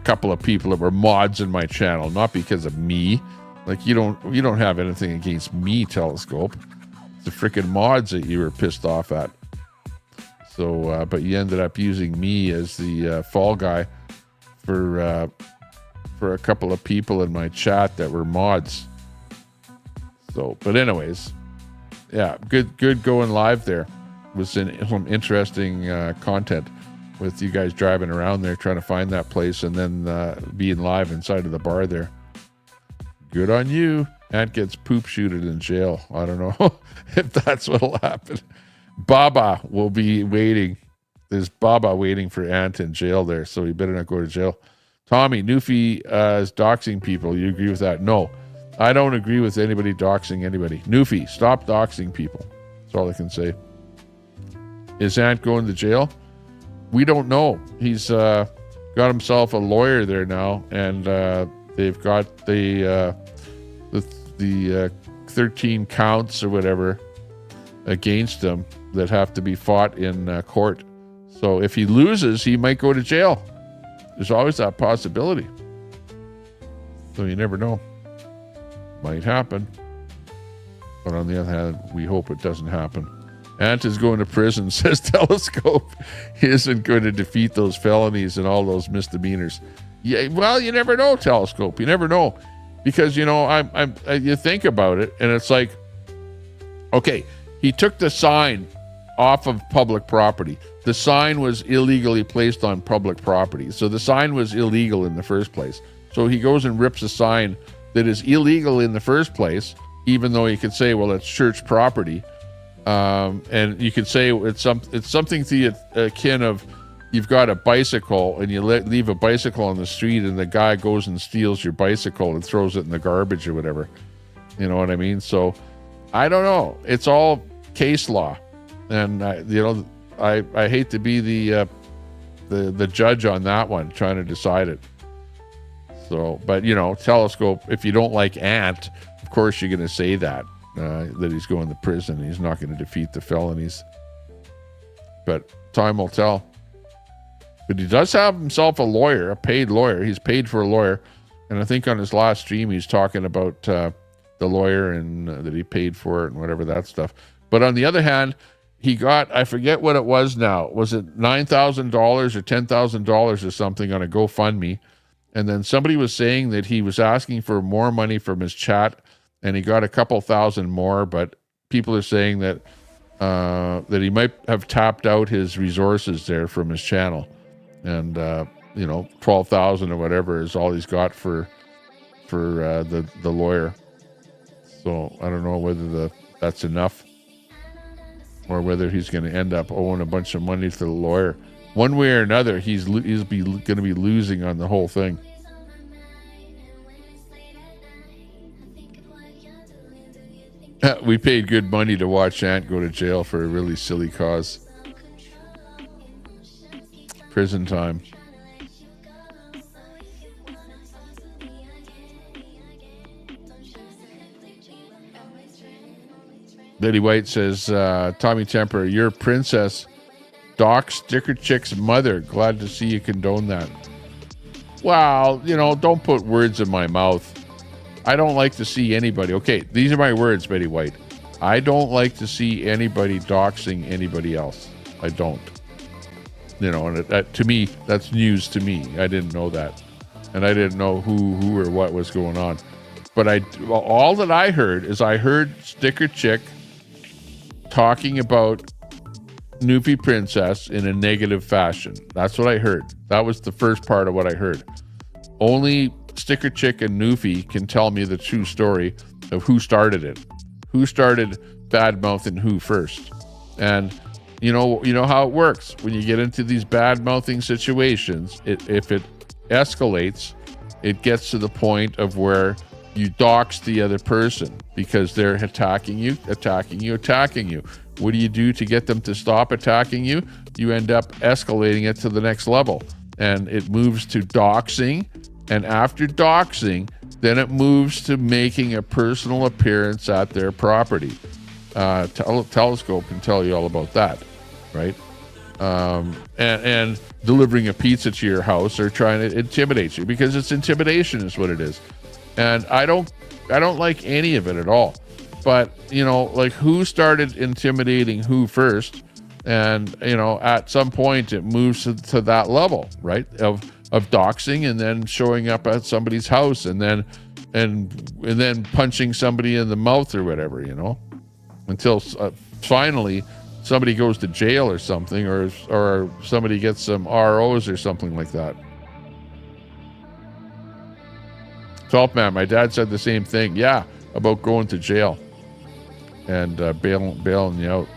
couple of people that were mods in my channel, not because of me. Like you don't have anything against me, Telescope. It's the freaking mods that you were pissed off at. So, but you ended up using me as the fall guy for a couple of people in my chat that were mods. So, but anyways, yeah, good going live there. Was some interesting content with you guys driving around there trying to find that place and then being live inside of the bar there. Good on you. Ant gets poop shooted in jail. I don't know if that's what'll happen. Baba will be waiting. There's Baba waiting for Ant in jail there, so he better not go to jail. Tommy, Newfie is doxing people. You agree with that? No, I don't agree with anybody doxing anybody. Newfie, stop doxing people. That's all I can say. Is Ant going to jail? We don't know. He's got himself a lawyer there now, and they've got the 13 counts or whatever against him that have to be fought in court. So if he loses, he might go to jail. There's always that possibility. So you never know. Might happen. But on the other hand, we hope it doesn't happen. Ant is going to prison, says Telescope. He isn't going to defeat those felonies and all those misdemeanors. Yeah, well, you never know, Telescope. You never know. Because, you know, you think about it, and it's like, okay, he took the sign off of public property. The sign was illegally placed on public property. So the sign was illegal in the first place. So he goes and rips a sign that is illegal in the first place, even though you could say, well, it's church property. And you could say it's something to the akin of you've got a bicycle and you leave a bicycle on the street and the guy goes and steals your bicycle and throws it in the garbage or whatever. You know what I mean? So I don't know. It's all case law. And, I hate to be the judge on that one, trying to decide it. So, but, you know, Telescope, if you don't like Ant, of course you're going to say that he's going to prison. He's not going to defeat the felonies. But time will tell. But he does have himself a lawyer, a paid lawyer. He's paid for a lawyer. And I think on his last stream, he's talking about the lawyer and that he paid for it and whatever that stuff. But on the other hand, he got, I forget what it was now. Was it $9,000 or $10,000 or something on a GoFundMe? And then somebody was saying that he was asking for more money from his chat, and he got a couple thousand more. But people are saying that that he might have tapped out his resources there from his channel, and 12,000 or whatever is all he's got for the lawyer. So I don't know whether that's enough, or whether he's going to end up owing a bunch of money to the lawyer. One way or another, he's going to be losing on the whole thing. We paid good money to watch Ant go to jail for a really silly cause. Prison time. Betty White says, Tommy Temper, your princess, Doc Sticker Chick's mother. Glad to see you condone that. Well, don't put words in my mouth. I don't like to see anybody. Okay, these are my words, Betty White. I don't like to see anybody doxing anybody else. I don't. And to me, that's news to me. I didn't know that. and I didn't know who or what was going on. But all that I heard is I heard Sticker Chick talking about Newfie Princess in a negative fashion. That's what I heard. That was the first part of what I heard. Only Sticker Chick and Newfie can tell me the true story of who started it. Who started bad-mouthing who first. And you know how it works. When you get into these bad-mouthing situations, if it escalates, it gets to the point of where you dox the other person because they're attacking you. What do you do to get them to stop attacking you? You end up escalating it to the next level, and it moves to doxing. And after doxing, then it moves to making a personal appearance at their property. Telescope can tell you all about that, right? And delivering a pizza to your house or trying to intimidate you, because it's intimidation is what it is. And I don't like any of it at all. But, like, who started intimidating who first? And, at some point it moves to that level, right? Of doxing and then showing up at somebody's house and then punching somebody in the mouth or whatever, until finally somebody goes to jail or something, or somebody gets some ROs or something like that. Salt Man, my dad said the same thing. Yeah, about going to jail and bailing you out.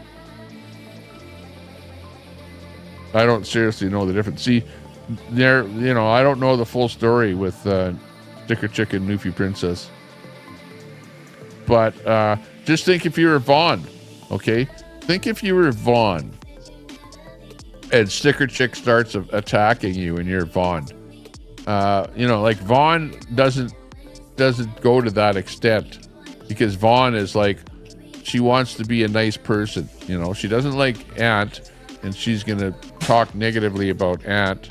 I don't seriously know the difference. See, I don't know the full story with Sticker Chick and Newfie Princess. But just think if you were Vaughn, okay? Think if you were Vaughn and Sticker Chick starts attacking you and you're Vaughn. Like Vaughn doesn't go to that extent, because Vaughn is like, she wants to be a nice person. She doesn't like Ant, and she's going to talk negatively about Ant.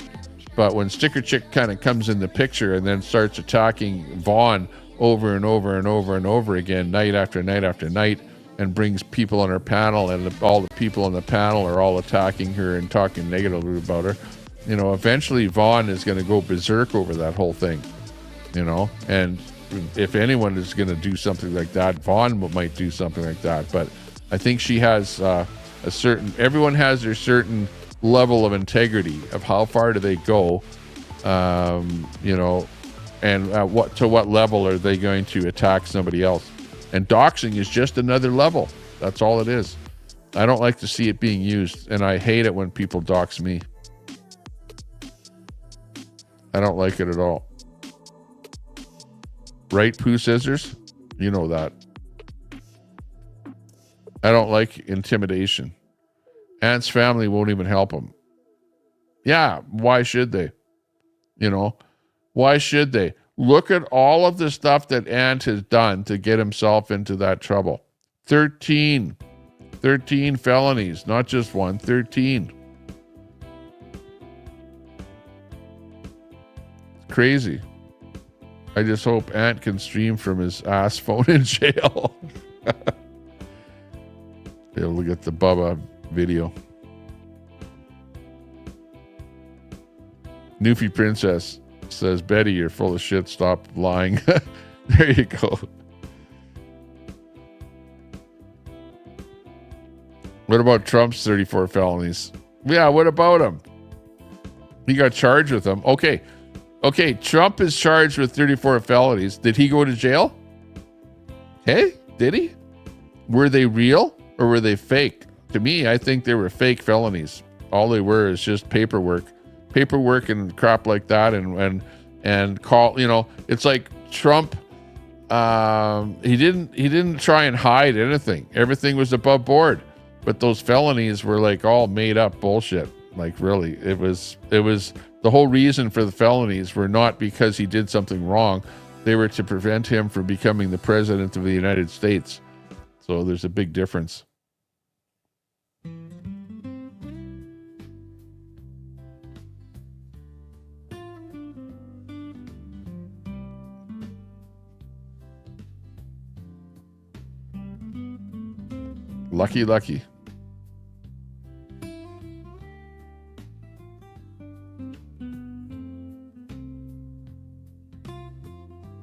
But when Sticker Chick kind of comes in the picture and then starts attacking Vaughn over and over and over and over again, night after night after night, and brings people on her panel, and all the people on the panel are all attacking her and talking negatively about her, eventually Vaughn is going to go berserk over that whole thing, and if anyone is going to do something like that, Vaughn might do something like that. But I think she has everyone has their certain level of integrity of how far do they go, and to what level are they going to attack somebody else. And doxing is just another level. That's all it is. I don't like to see it being used, and I hate it when people dox me. I don't like it at all. Right, Pooh Scissors? You know that. I don't like intimidation. Ant's family won't even help him. Yeah, why should they? Why should they? Look at all of the stuff that Ant has done to get himself into that trouble. 13 felonies, not just one, 13. Crazy. I just hope Ant can stream from his ass phone in jail. Be able to get the Bubba video. Newfie Princess says, Betty, you're full of shit. Stop lying. There you go. What about Trump's 34 felonies? Yeah, what about him? He got charged with them. Okay, Trump is charged with 34 felonies. Did he go to jail? Hey, did he? Were they real or were they fake? To me, I think they were fake felonies. All they were is just paperwork and crap like that. And call, it's like Trump. He didn't try and hide anything. Everything was above board. But those felonies were like all made up bullshit. Like really, it was the whole reason for the felonies were not because he did something wrong. They were to prevent him from becoming the president of the United States. So there's a big difference. Lucky.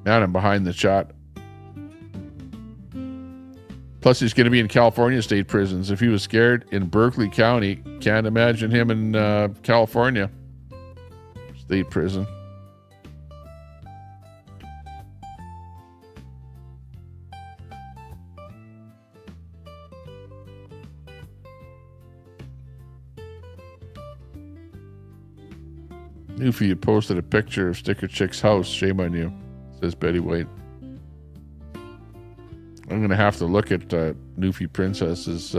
And I'm behind the chat. Plus, he's going to be in California state prisons. If he was scared in Berkeley County, can't imagine him in California state prison. Newfie, you posted a picture of Sticker Chick's house. Shame on you, says Betty White. I'm going to have to look at Newfie Princess's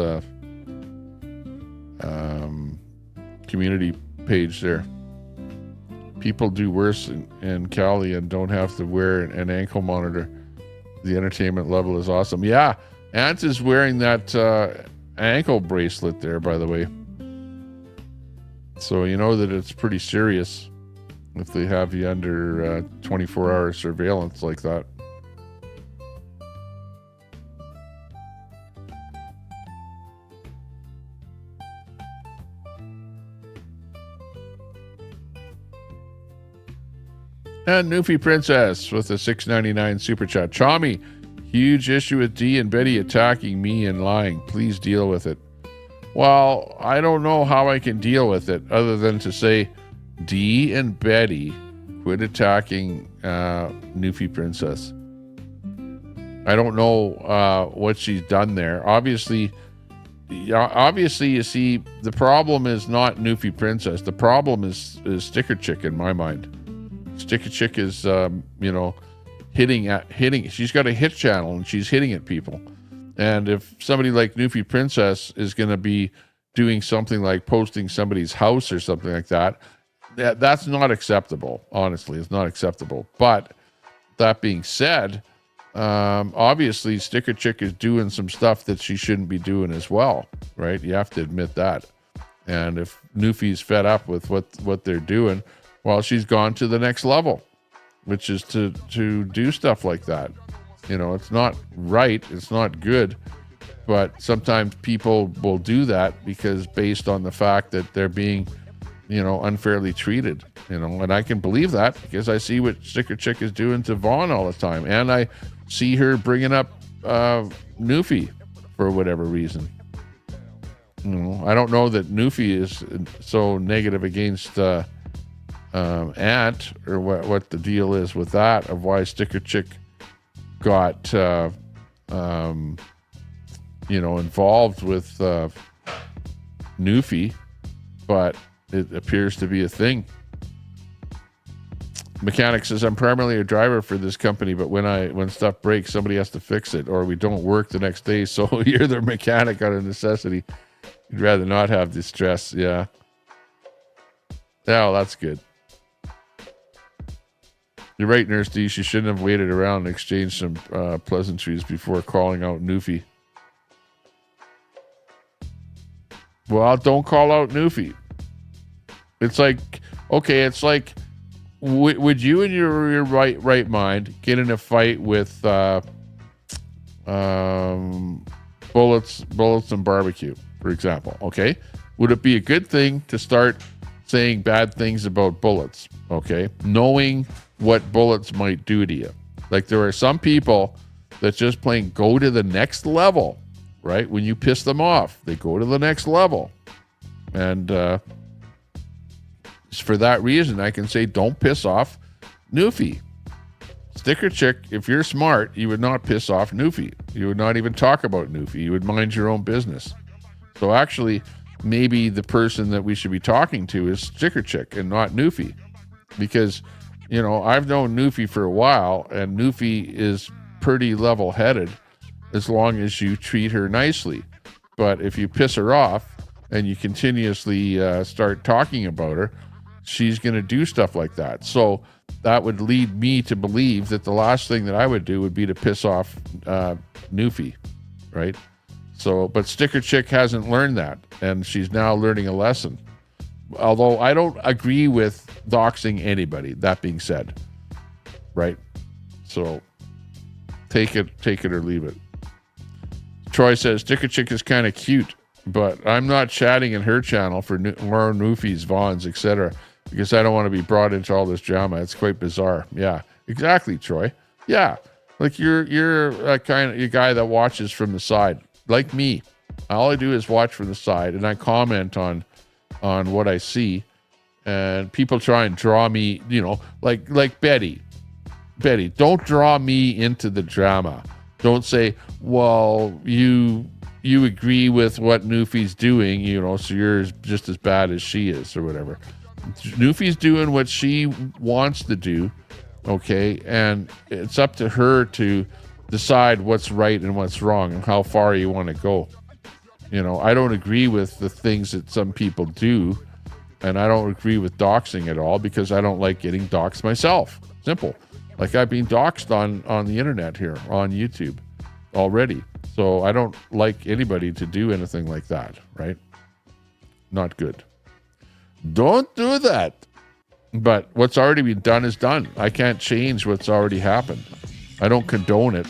community page there. People do worse in Cali and don't have to wear an ankle monitor. The entertainment level is awesome. Yeah, Ant is wearing that ankle bracelet there, by the way. So you know that it's pretty serious if they have you under 24-hour surveillance like that. And Newfie Princess with a $6.99 super chat. Chommy, huge issue with Dee and Betty attacking me and lying. Please deal with it. Well, I don't know how I can deal with it other than to say, Dee and Betty, quit attacking Newfie Princess. I don't know what she's done there. Obviously, you see, the problem is not Newfie Princess. The problem is Sticker Chick in my mind. Sticker Chick is, hitting. She's got a hit channel and she's hitting at people. And if somebody like Newfie Princess is going to be doing something like posting somebody's house or something like that, that's not acceptable. Honestly, it's not acceptable. But that being said, obviously Sticker Chick is doing some stuff that she shouldn't be doing as well, right? You have to admit that. And if Newfie's fed up with what they're doing, well, she's gone to the next level, which is to do stuff like that. You know, it's not right. It's not good. But sometimes people will do that because based on the fact that they're being, unfairly treated, and I can believe that because I see what Sticker Chick is doing to Vaughn all the time. And I see her bringing up Newfie for whatever reason. I don't know that Newfie is so negative against Ant or what the deal is with that, of why Sticker Chick got involved with Newfie, but it appears to be a thing. Mechanic says, I'm primarily a driver for this company, but when stuff breaks, somebody has to fix it, or we don't work the next day, so you're the mechanic out of necessity. You'd rather not have the stress. Yeah. Oh, that's good. You're right, Nurse D. She shouldn't have waited around and exchanged some pleasantries before calling out Newfie. Well, don't call out Newfie. It's like, okay, it's like, would you in your right mind get in a fight with bullets and barbecue, for example? Okay, would it be a good thing to start saying bad things about bullets? Okay, knowing what bullets might do to you. Like, there are some people that just plain go to the next level, right? When you piss them off, they go to the next level. And for that reason, I can say, don't piss off Newfie. Sticker Chick, if you're smart, you would not piss off Newfie. You would not even talk about Newfie. You would mind your own business. So actually, maybe the person that we should be talking to is Sticker Chick and not Newfie. Because, I've known Newfie for a while, and Newfie is pretty level-headed as long as you treat her nicely. But if you piss her off and you continuously start talking about her, she's going to do stuff like that. So that would lead me to believe that the last thing that I would do would be to piss off Newfie, right? So, but Sticker Chick hasn't learned that, and she's now learning a lesson. Although I don't agree with doxing anybody, that being said, right? So take it or leave it. Troy says, Sticker Chick is kind of cute, but I'm not chatting in her channel for more Newfies, Vaughns, etc., because I don't want to be brought into all this drama. It's quite bizarre. Yeah, exactly, Troy. Yeah, like you're a kind of a guy that watches from the side, like me. All I do is watch from the side, and I comment on what I see. And people try and draw me, like Betty. Betty, don't draw me into the drama. Don't say, well, you agree with what Newfie's doing, so you're just as bad as she is or whatever. Newfie's doing what she wants to do, okay? And it's up to her to decide what's right and what's wrong and how far you want to go. I don't agree with the things that some people do, and I don't agree with doxing at all because I don't like getting doxed myself. Simple. Like I've been doxed on the internet here, on YouTube already. So I don't like anybody to do anything like that, right? Not good. Don't do that. But what's already been done is done. I can't change what's already happened. I don't condone it.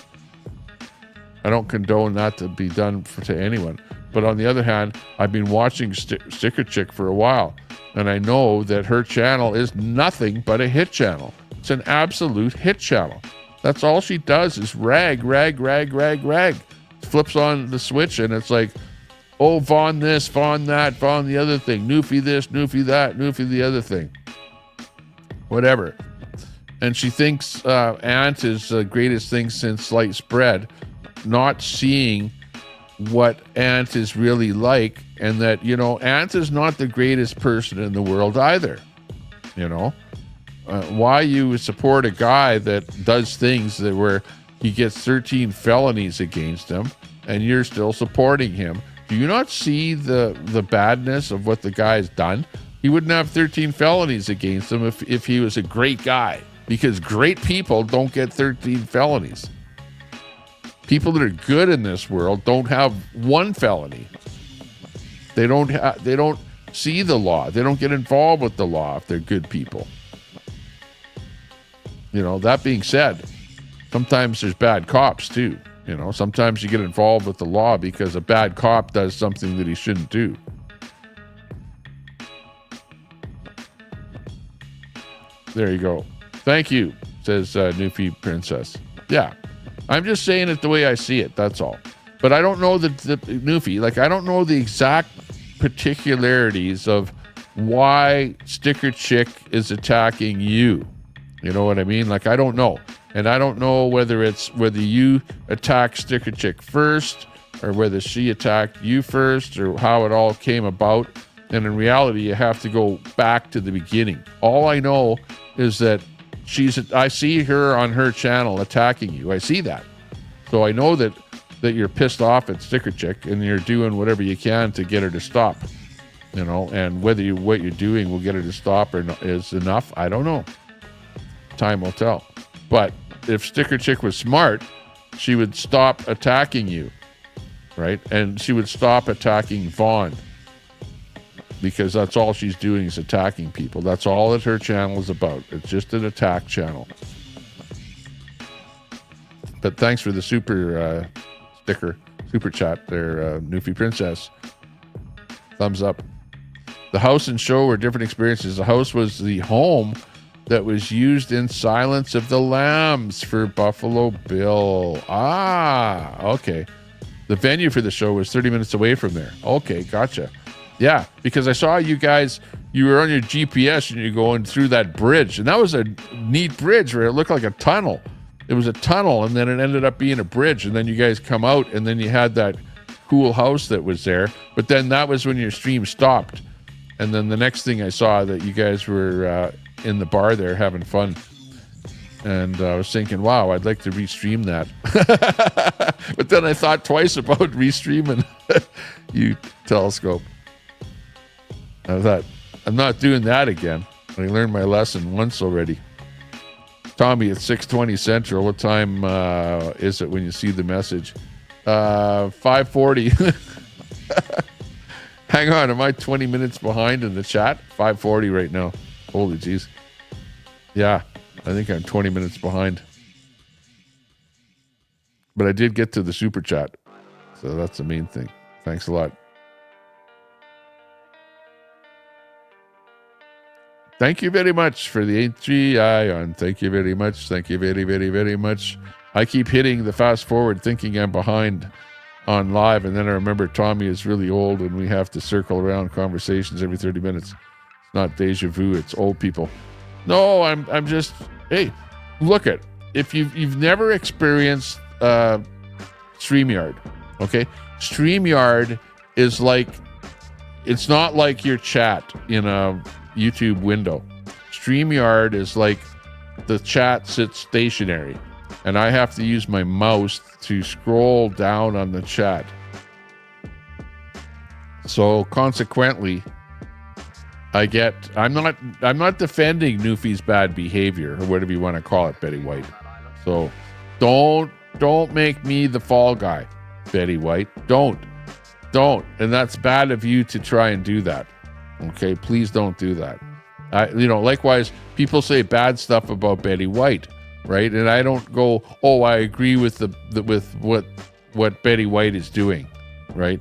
I don't condone that to be done to anyone. But on the other hand, I've been watching Sticker Chick for a while, and I know that her channel is nothing but a hit channel. It's an absolute hit channel. That's all she does is rag. Flips on the switch, and it's like, oh, Vaughn this, Vaughn that, Vaughn the other thing, Newfie this, Newfie that, Newfie the other thing. Whatever. And she thinks Ant is the greatest thing since sliced bread, not seeing what Ant is really like, and that, Ant is not the greatest person in the world either. Why you support a guy that does things that where he gets 13 felonies against him and you're still supporting him? Do you not see the badness of what the guy's done? He wouldn't have 13 felonies against him if he was a great guy, because great people don't get 13 felonies. People that are good in this world don't have one felony. They don't see the law. They don't get involved with the law if they're good people. That being said, sometimes there's bad cops too. Sometimes you get involved with the law because a bad cop does something that he shouldn't do. There you go. Thank you, says Newfie Princess. Yeah. I'm just saying it the way I see it, that's all. But I don't know the Newfie, I don't know the exact particularities of why Sticker Chick is attacking you. You know what I mean? I don't know. And I don't know whether you attacked Sticker Chick first or whether she attacked you first or how it all came about. And in reality, you have to go back to the beginning. All I know is that I see her on her channel attacking you. I see that. So I know that you're pissed off at Sticker Chick and you're doing whatever you can to get her to stop. And whether what you're doing will get her to stop or not is enough, I don't know. Time will tell. But if Sticker Chick was smart, she would stop attacking you, right? And she would stop attacking Vaughn, because that's all she's doing is attacking people. That's all that her channel is about. It's just an attack channel. But thanks for the super chat there, Newfie Princess. Thumbs up. The house and show were different experiences. The house was the home that was used in Silence of the Lambs for Buffalo Bill. Okay. The venue for the show was 30 minutes away from there. Okay, gotcha. Yeah, because I saw you guys, you were on your GPS and you're going through that bridge. And that was a neat bridge where it looked like a tunnel. It was a tunnel, and then it ended up being a bridge. And then you guys come out, and then you had that cool house that was there. But then that was when your stream stopped. And then the next thing I saw that you guys were in the bar there having fun. And I was thinking, wow, I'd like to restream that. But then I thought twice about restreaming you Telescope. I thought, I'm not doing that again. I learned my lesson once already. Tommy, it's 6:20 Central. What time is it when you see the message? 5:40. Hang on, am I 20 minutes behind in the chat? 5:40 right now. Holy jeez. Yeah, I think I'm 20 minutes behind. But I did get to the super chat. So that's the main thing. Thanks a lot. Thank you very much for the HGI on. Thank you very much. Thank you very, very, very much. I keep hitting the fast forward thinking I'm behind on live, and then I remember Tommy is really old and we have to circle around conversations every 30 minutes. It's not deja vu, it's old people. No, I'm just, hey, look at, if you've never experienced StreamYard, okay? StreamYard is like, it's not like your chat in a YouTube window. StreamYard is like the chat sits stationary, and I have to use my mouse to scroll down on the chat. So consequently, I'm not defending Newfie's bad behavior or whatever you want to call it, Betty White. So don't make me the fall guy, Betty White. Don't. And that's bad of you to try and do that. Okay, please don't do that. Likewise, people say bad stuff about Betty White, right? And I don't go, oh, I agree with with what Betty White is doing, right?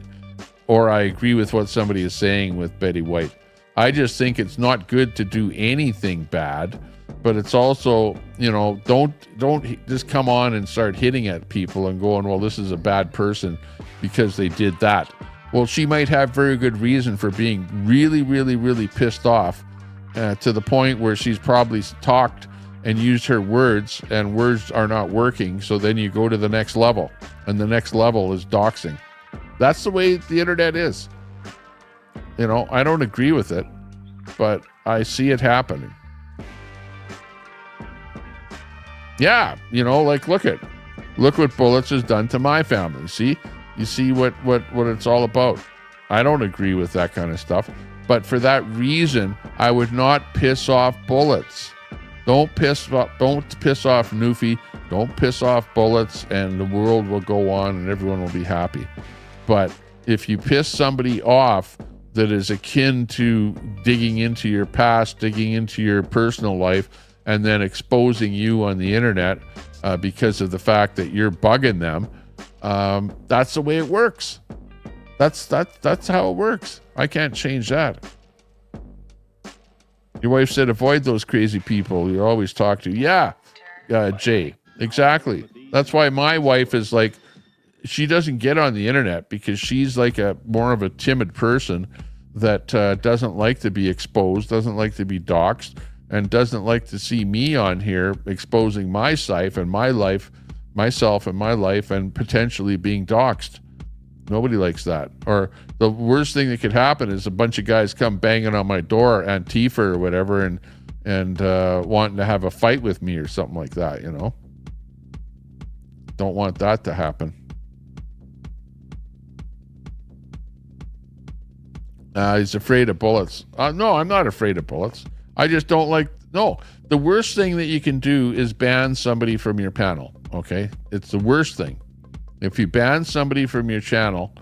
Or I agree with what somebody is saying with Betty White. I just think it's not good to do anything bad, but it's also, don't just come on and start hitting at people and going, well, this is a bad person because they did that. Well, she might have very good reason for being really, really, really pissed off to the point where she's probably talked and used her words, and words are not working. So then you go to the next level, and the next level is doxing. That's the way the internet is. I don't agree with it, but I see it happening. Yeah, look what Bullets has done to my family. See? You see what it's all about. I don't agree with that kind of stuff. But for that reason, I would not piss off Bullets. Don't piss off Newfie. Don't piss off Bullets, and the world will go on and everyone will be happy. But if you piss somebody off that is akin to digging into your past, digging into your personal life, and then exposing you on the internet because of the fact that you're bugging them, that's the way it works. That's how it works. I can't change that. Your wife said, avoid those crazy people you always talk to. Yeah, Jay, exactly. That's why my wife is like, she doesn't get on the internet because she's like more of a timid person that doesn't like to be exposed, doesn't like to be doxxed, and doesn't like to see me on here exposing myself and my life, and potentially being doxxed. Nobody likes that. Or the worst thing that could happen is a bunch of guys come banging on my door, Antifa or whatever, and wanting to have a fight with me or something like that, Don't want that to happen. He's afraid of bullets. No, I'm not afraid of bullets. I just don't like... No, the worst thing that you can do is ban somebody from your panel, okay? It's the worst thing. If you ban somebody from your channel,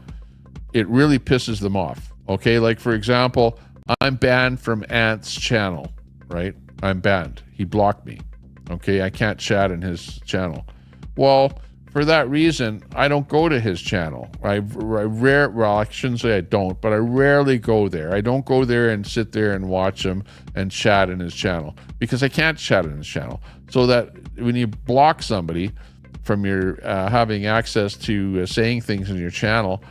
it really pisses them off, okay? Like, for example, I'm banned from Ant's channel, right? I'm banned. He blocked me, okay? I can't chat in his channel. Well... for that reason, I don't go to his channel. I shouldn't say I don't, but I rarely go there. I don't go there and sit there and watch him and chat in his channel because I can't chat in his channel. So that when you block somebody from your having access to saying things in your channel,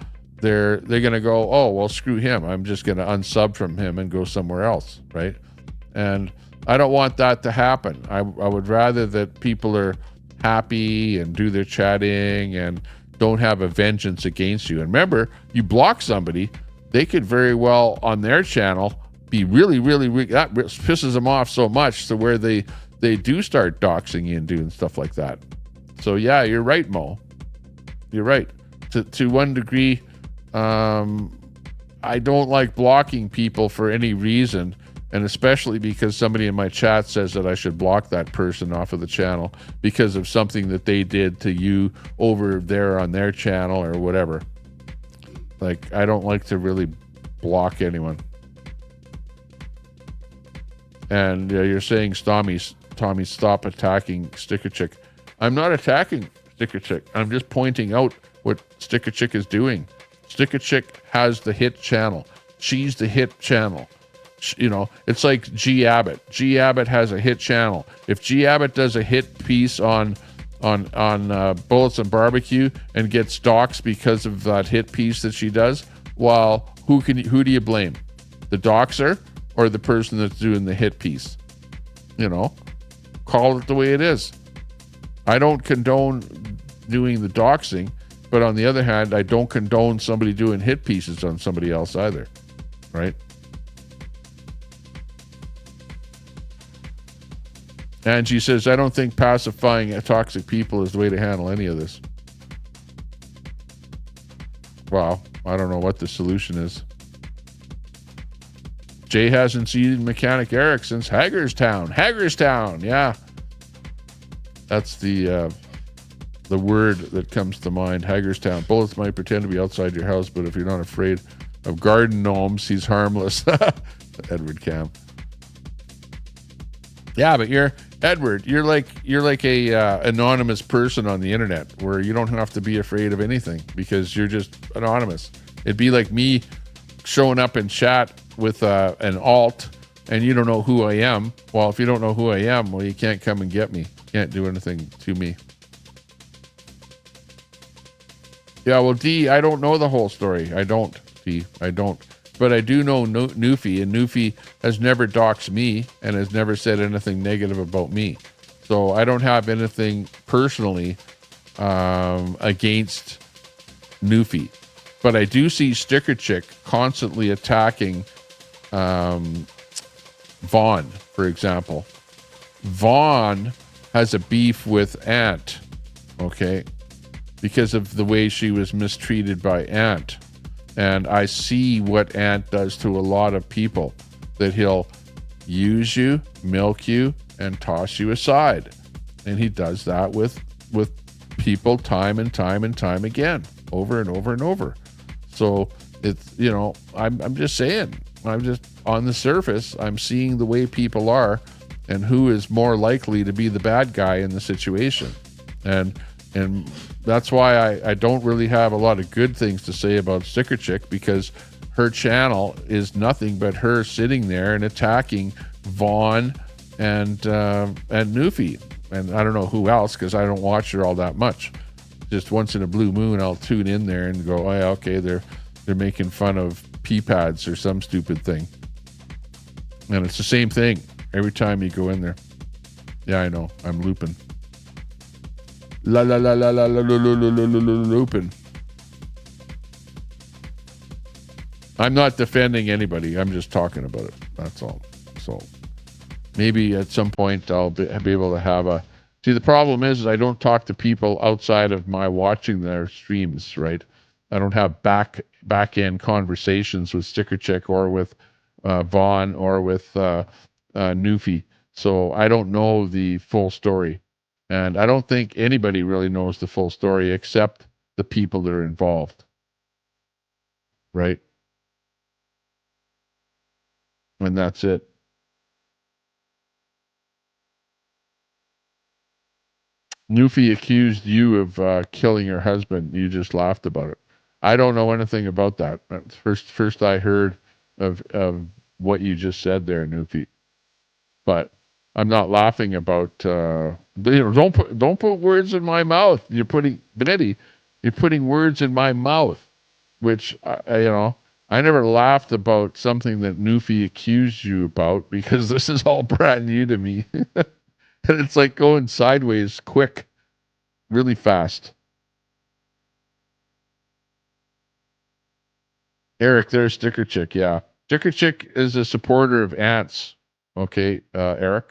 they're going to go, oh, well, screw him. I'm just going to unsub from him and go somewhere else, right? And I don't want that to happen. I would rather that people are happy and do their chatting and don't have a vengeance against you. And remember, you block somebody, they could very well on their channel be really, really, that pisses them off so much to where they do start doxing you and doing stuff like that. So yeah, you're right, Mo. You're right. To one degree, I don't like blocking people for any reason. And especially because somebody in my chat says that I should block that person off of the channel because of something that they did to you over there on their channel or whatever. Like, I don't like to really block anyone. And you're saying, Tommy, stop attacking Sticker Chick. I'm not attacking Sticker Chick. I'm just pointing out what Sticker Chick is doing. Sticker Chick has the hit channel. She's the hit channel. You know, it's like G Abbott. G Abbott has a hit channel. If G Abbott does a hit piece on Bullets and Barbecue and gets doxxed because of that hit piece that she does, well, who do you blame? The doxer or the person that's doing the hit piece? You know, call it the way it is. I don't condone doing the doxing, but on the other hand, I don't condone somebody doing hit pieces on somebody else either, right? Angie says, I don't think pacifying toxic people is the way to handle any of this. Well, I don't know what the solution is. Jay hasn't seen Mechanic Eric since Hagerstown. Hagerstown, yeah. That's the word that comes to mind, Hagerstown. Bullets might pretend to be outside your house, but if you're not afraid of garden gnomes, he's harmless. Edward Cam. Yeah, but you're like a anonymous person on the internet where you don't have to be afraid of anything because you're just anonymous. It'd be like me showing up in chat with an alt and you don't know who I am. Well, if you don't know who I am, well, you can't come and get me. You can't do anything to me. Yeah, well, D, I don't know the whole story. I don't, D. I don't. But I do know Newfie, and Newfie has never doxed me and has never said anything negative about me. So I don't have anything personally against Newfie. But I do see Sticker Chick constantly attacking Vaughn, for example. Vaughn has a beef with Ant, okay, because of the way she was mistreated by Ant. And I see what Ant does to a lot of people, that he'll use you, milk you, and toss you aside. And he does that with people time and time and time again, over and over and over. So it's, you know, I'm just saying, I'm just on the surface, I'm seeing the way people are and who is more likely to be the bad guy in the situation. And that's why I don't really have a lot of good things to say about Sticker Chick, because her channel is nothing but her sitting there and attacking Vaughn and Newfie. And I don't know who else, because I don't watch her all that much. Just once in a blue moon, I'll tune in there and go, oh, yeah, okay, they're making fun of pee pads or some stupid thing. And it's the same thing every time you go in there. Yeah, I know. I'm looping. La la la la la la la la la la looping. I'm not defending anybody. I'm just talking about it. That's all. So maybe at some point I'll be able to have a... See, the problem is I don't talk to people outside of my watching their streams, right? I don't have back-end conversations with Sticker Chick or with Vaughn or with Newfie. So I don't know the full story. And I don't think anybody really knows the full story except the people that are involved. Right? And that's it. Newfie accused you of killing her husband. You just laughed about it. I don't know anything about that. First I heard of what you just said there, Newfie. But I'm not laughing about don't put words in my mouth. You're putting words in my mouth, which I never laughed about something that Newfie accused you about, because this is all brand new to me. And it's like going sideways quick, really fast. Eric, there's Sticker Chick, yeah. Sticker Chick is a supporter of Ants, okay, Eric.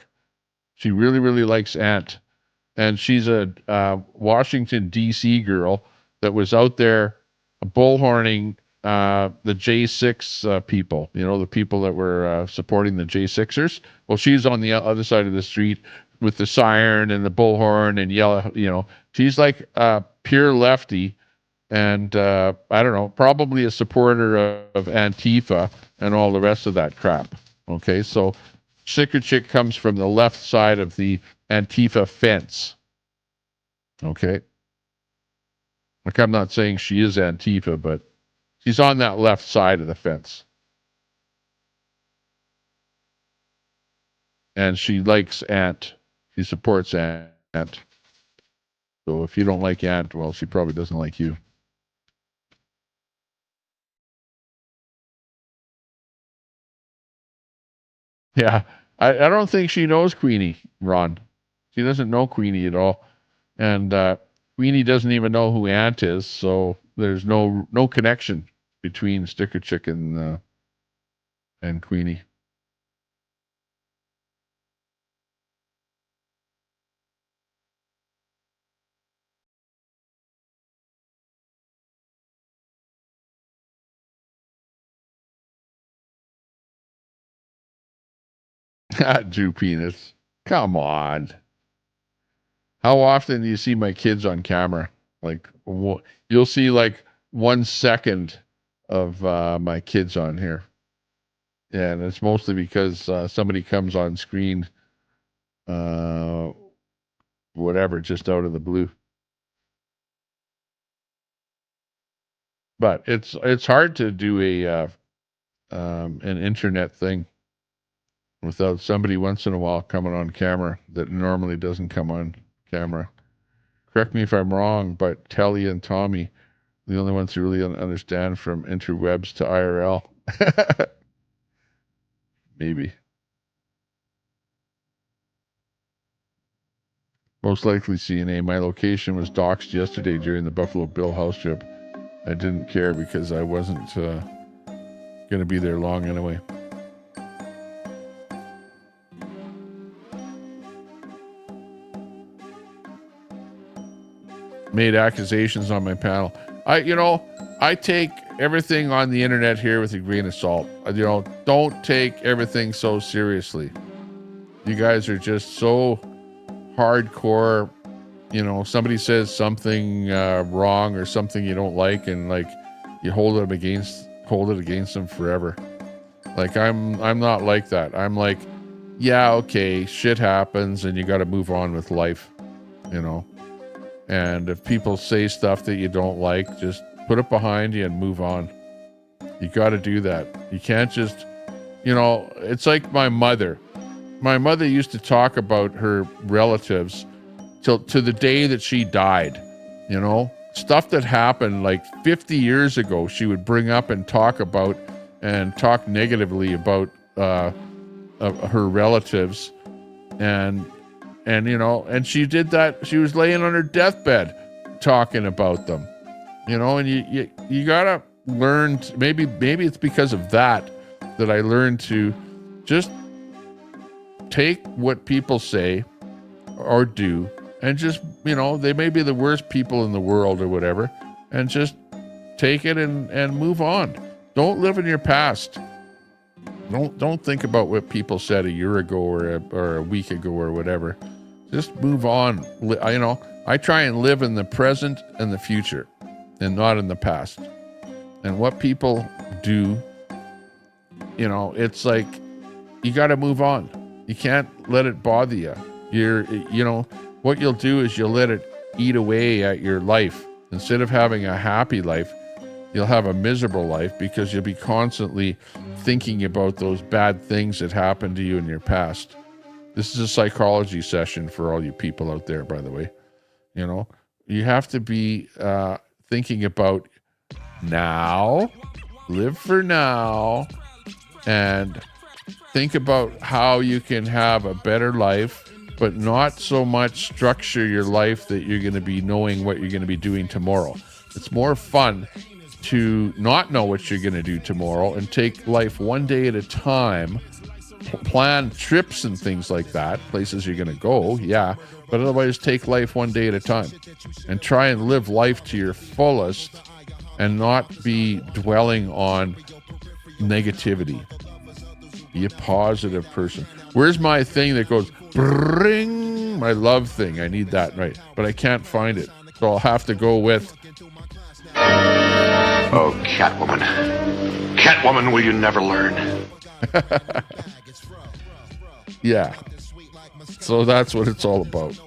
She really, really likes Ant. And she's a Washington, D.C. girl that was out there bullhorning the J6 people, the people that were supporting the J6ers. Well, she's on the other side of the street with the siren and the bullhorn and yell, she's like a pure lefty. And I don't know, probably a supporter of Antifa and all the rest of that crap. Okay, so Sticker Chick comes from the left side of the Antifa fence. Okay. Like, I'm not saying she is Antifa, but she's on that left side of the fence. and she likes Ant. She supports Ant. So if you don't like Ant, well, she probably doesn't like you. Yeah, I don't think she knows Queenie, Ron. She doesn't know Queenie at all, and Queenie doesn't even know who Ant is. So there's no connection between Sticker Chick and Queenie. Jew penis. Come on. How often do you see my kids on camera? Like, you'll see like 1 second of my kids on here. Yeah, and it's mostly because somebody comes on screen, uh, whatever, just out of the blue. But it's hard to do an internet thing without somebody once in a while coming on camera that normally doesn't come on camera. Correct me if I'm wrong, but Telly and Tommy, the only ones who really understand from interwebs to IRL. Maybe. Most likely CNA. My location was doxed yesterday during the Buffalo Bill house trip. I didn't care because I wasn't going to be there long anyway. Made accusations on my panel. I take everything on the internet here with a grain of salt. Don't take everything so seriously. You guys are just so hardcore. Somebody says something wrong or something you don't like, and like you hold it against them forever. Like I'm not like that. I'm like, yeah, okay, shit happens, and you got to move on with life. And if people say stuff that you don't like, just put it behind you and move on. You got to do that. You can't just, it's like my mother. My mother used to talk about her relatives to the day that she died. Stuff that happened like 50 years ago, she would bring up and talk about and talk negatively about her relatives. And she did that. She was laying on her deathbed talking about them, and you gotta learn maybe it's because of that I learned to just take what people say or do and just, they may be the worst people in the world or whatever, and just take it and move on. Don't live in your past. Don't think about what people said a year ago or a week ago or whatever. Just move on. I try and live in the present and the future and not in the past. And what people do, it's like you got to move on. You can't let it bother you. What you'll do is you'll let it eat away at your life. Instead of having a happy life, you'll have a miserable life because you'll be constantly thinking about those bad things that happened to you in your past. This is a psychology session for all you people out there, by the way. You have to be thinking about now, live for now, and think about how you can have a better life, but not so much structure your life that you're going to be knowing what you're going to be doing tomorrow. It's more fun to not know what you're going to do tomorrow and take life one day at a time, plan trips and things like that, places you're going to go, yeah, but otherwise take life one day at a time and try and live life to your fullest and not be dwelling on negativity. Be a positive person. Where's my thing that goes, bring my love thing? I need that, right? But I can't find it. So I'll have to go with... Oh, Catwoman. Catwoman, will you never learn? Yeah. So that's what it's all about.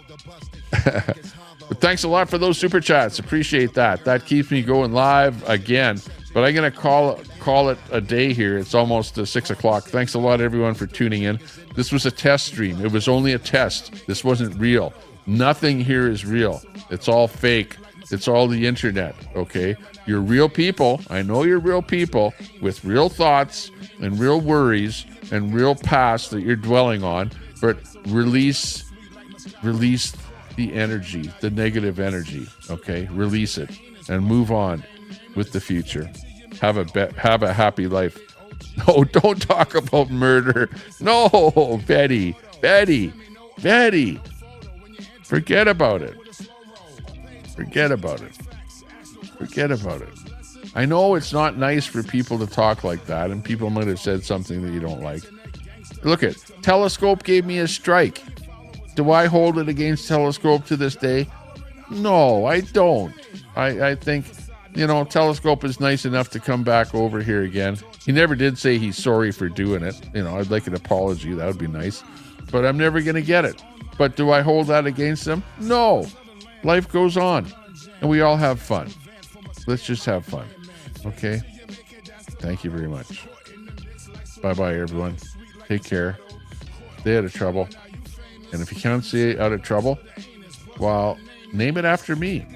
But thanks a lot for those super chats. Appreciate that. That keeps me going live again. But I'm going to call call it a day here. It's almost 6 o'clock. Thanks a lot, everyone, for tuning in. This was a test stream. It was only a test. This wasn't real. Nothing here is real. It's all fake. It's all the internet, okay? You're real people. I know you're real people with real thoughts and real worries and real past that you're dwelling on, but release the energy, the negative energy, okay? Release it and move on with the future. Have a happy life. No, don't talk about murder. No, Betty. Forget about it. Forget about it. I know it's not nice for people to talk like that, and people might have said something that you don't like. Look at Telescope gave me a strike. Do I hold it against Telescope to this day? No, I don't. I think, Telescope is nice enough to come back over here again. He never did say he's sorry for doing it. I'd like an apology. That would be nice. But I'm never going to get it. But do I hold that against him? No. Life goes on. And we all have fun. Let's just have fun. Okay? Thank you very much. Bye-bye, everyone. Take care. Stay out of trouble. And if you can't stay out of trouble, well, name it after me.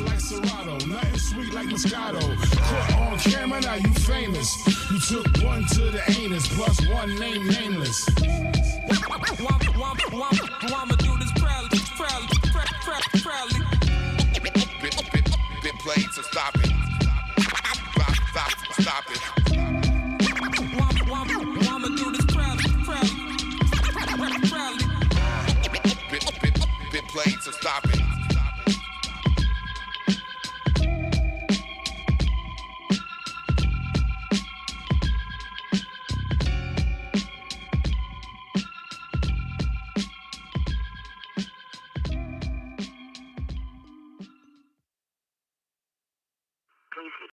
Like Serato, nothing sweet like Moscato. Caught on camera, now you famous. You took one to the anus, plus one name nameless. I'ma do this proudly. Bit played, so stop it. Stop it. I'ma do this proudly. Bit played, so stop it. Please